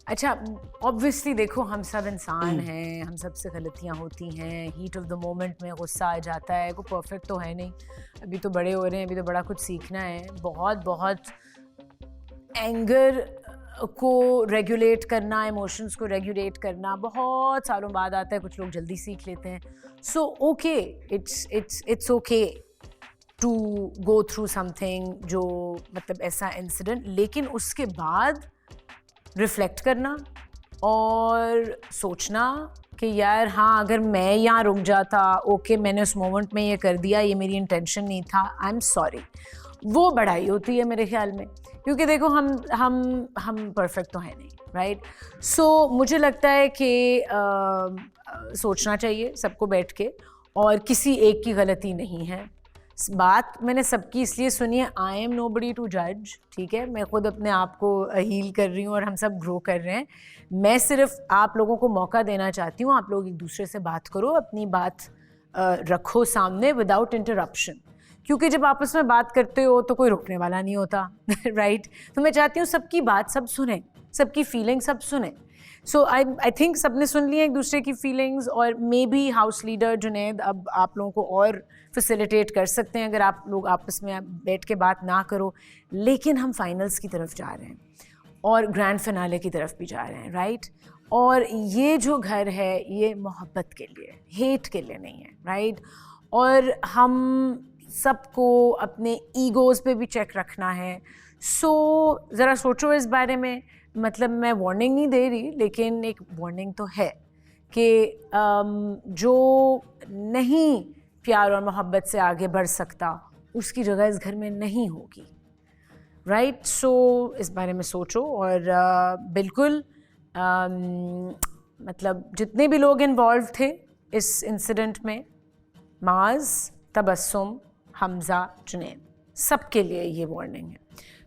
अच्छा, ऑब्वियसली देखो हम सब इंसान हैं, हम सब से गलतियाँ होती हैं, हीट ऑफ द मोमेंट में गुस्सा आ जाता है, कोई परफेक्ट तो है नहीं, अभी तो बड़े हो रहे हैं, अभी तो बड़ा कुछ सीखना है। बहुत एंगर को रेगुलेट करना, इमोशंस को रेगुलेट करना बहुत सालों बाद आता है, कुछ लोग जल्दी सीख लेते हैं। So okay, it's okay to go through something, जो मतलब ऐसा इंसिडेंट, लेकिन उसके बाद रिफ्लेक्ट करना और सोचना कि यार हाँ, अगर मैं यहाँ रुक जाता, ओके मैंने उस मोमेंट में ये कर दिया, ये मेरी इंटेंशन नहीं था, आई एम सॉरी, वो बढ़ाई होती है मेरे ख्याल में। क्योंकि देखो हम परफेक्ट तो है नहीं, राइट? सो मुझे लगता है कि सोचना चाहिए सबको बैठ के, और किसी एक की गलती नहीं है। बात मैंने सबकी इसलिए सुनी है, आई एम नोबडी टू जज, ठीक है? मैं खुद अपने आप को हील कर रही हूँ और हम सब ग्रो कर रहे हैं। मैं सिर्फ आप लोगों को मौका देना चाहती हूँ, आप लोग एक दूसरे से बात करो, अपनी बात रखो सामने विदाउट इंटरप्शन, क्योंकि जब आपस में बात करते हो तो कोई रोकने वाला नहीं होता राइट? तो मैं चाहती हूँ सबकी बात सब सुने, सबकी फीलिंग सब सुने। सो आई थिंक सबने सुन लिया एक दूसरे की फीलिंग्स, और may be house leader Junaid अब आप लोगों को और फैसिलिटेट कर सकते हैं अगर आप लोग आपस में बैठ के बात ना करो। लेकिन हम फाइनल्स की तरफ जा रहे हैं और ग्रैंड फिनाले की तरफ भी जा रहे हैं, राइट? और ये जो घर है ये मोहब्बत के लिए, हेट के लिए नहीं है, राइट? और हम सबको अपने ईगोज़ पे भी चेक रखना है। सो ज़रा सोचो इस बारे में। मतलब मैं वार्निंग नहीं दे रही, लेकिन एक वार्निंग तो है कि जो नहीं प्यार और मोहब्बत से आगे बढ़ सकता, उसकी जगह इस घर में नहीं होगी, राइट? सो इस बारे में सोचो। और बिल्कुल मतलब जितने भी लोग इन्वॉल्व थे इस इंसिडेंट में, माज, तबस्सुम, हमज़ा, जुनैद, सबके लिए ये वार्निंग है।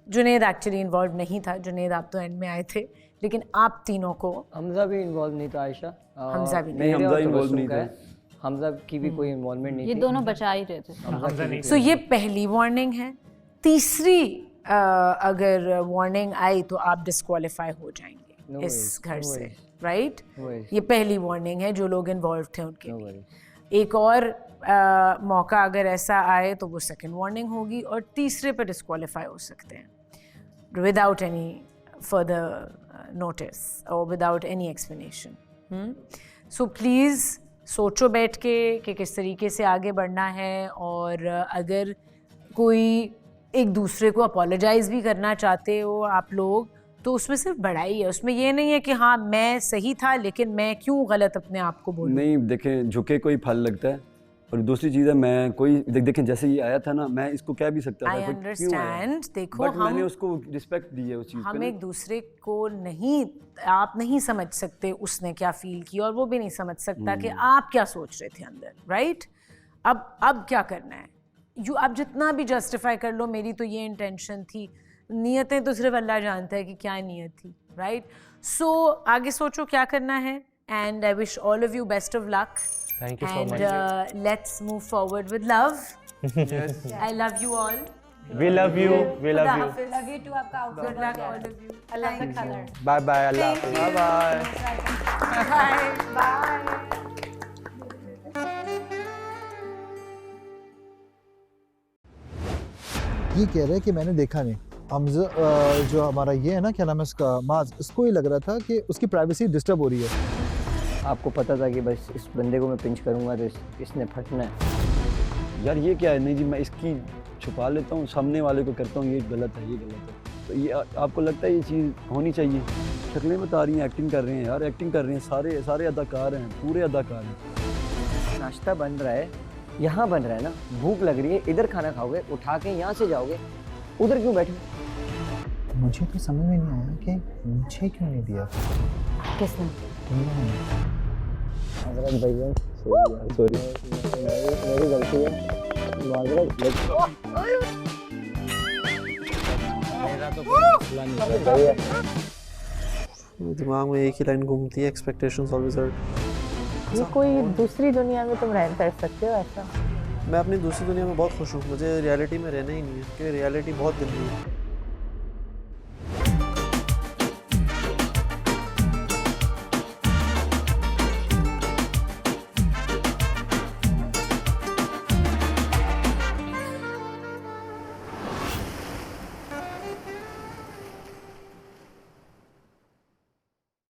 जुनैद एक्चुअली इन्वॉल्व नहीं था, जुनैद आप तो एंड में आए थे, लेकिन आप तीनों को। हमज़ा भी इन्वॉल्व नहीं था आयशा, हमज़ा भी नहीं, हमज़ा इन्वॉल्व नहीं था, हमज़ा की भी कोई इन्वॉल्वमेंट नहीं ये थी। दोनों बचा ही रहे थे। सो ये पहली वार्निंग है। तीसरी अगर वार्निंग आई तो आप डिस्क्वालीफाई हो जाएंगे इस घर से, राइट? ये पहली वार्निंग है जो लोग इन्वॉल्व थे उनके लिए। एक और मौका अगर ऐसा आए तो वो सेकंड वार्निंग होगी, और तीसरे पर डिस्क्वालीफाई हो सकते हैं विदाउट एनी फर्दर नोटिस और without any explanation. So please सोचो बैठ के कि किस तरीके से आगे बढ़ना है, और अगर कोई एक दूसरे को अपोलोजाइज़ भी करना चाहते हो आप लोग, तो उसमें सिर्फ बढ़ाई है, उसमें ये नहीं है कि हाँ मैं सही था लेकिन मैं क्यों गलत अपने आप को बोलूं। नहीं, देखें झुके कोई फल लगता है, और दूसरी चीज़ है मैं कोई देखें जैसे ये आया था ना, मैं इसको कह भी सकता था I understand, देखो मैंने उसको रिस्पेक्ट दी है उस चीज़ पे। हम एक दूसरे को नहीं, आप नहीं समझ सकते उसने क्या फील किया, और वो भी नहीं समझ सकता कि आप क्या सोच रहे थे अंदर, राइट? अब क्या करना है? आप जितना भी जस्टिफाई कर लो, मेरी तो ये इंटेंशन थी, नियतें तो सिर्फ अल्लाह जानता है कि क्या नियत थी, राइट? सो आगे सोचो क्या करना है, and I wish all of you best of luck. Thank you so much. And let's move forward with love. Yes. I love you all. We love you. We love you. Love you too. आपका outfit. Good luck all of you. I love the color. Bye bye. Allah Hafiz. Bye bye. Bye. ये कह रहा है कि मैंने देखा नहीं। हमज़ा जो हमारा ये है ना, क्या नाम है उसका, माज, इसको ये लग रहा था कि उसकी प्राइवेसी डिस्टर्ब हो रही है। आपको पता था कि बस इस बंदे को मैं पिंच करूंगा तो इसने फटना है। यार ये क्या है, नहीं जी मैं इसकी छुपा लेता हूँ, सामने वाले को करता हूँ ये गलत है, ये गलत है, तो ये आपको लगता है ये चीज़ होनी चाहिए? शक्लें बता रही हैं, एक्टिंग कर रहे हैं यार, एक्टिंग कर रहे हैं, सारे अदाकार हैं, पूरे अदाकार हैं। नाश्ता बन रहा है, यहाँ बन रहा है ना, भूख लग रही है, इधर खाना खाओगे, उठा के यहाँ से जाओगे, उधर क्यों बैठे? मुझे तो समझ में नहीं आया कि मुझे क्यों नहीं दिया। किसने? माजरत भैया, सॉरी मेरी गलती है, माजरत। मेरा तो दिमाग में एक ही लाइन घूमती है, एक्सपेक्टेशंस ऑलवेज हर्ट। ये कोई दूसरी दुनिया में तुम रह सकते हो ऐसा? मैं अपनी दूसरी दुनिया में बहुत खुश हूँ, मुझे रियलिटी में रहना ही नहीं है, क्योंकि रियलिटी बहुत गंदी है।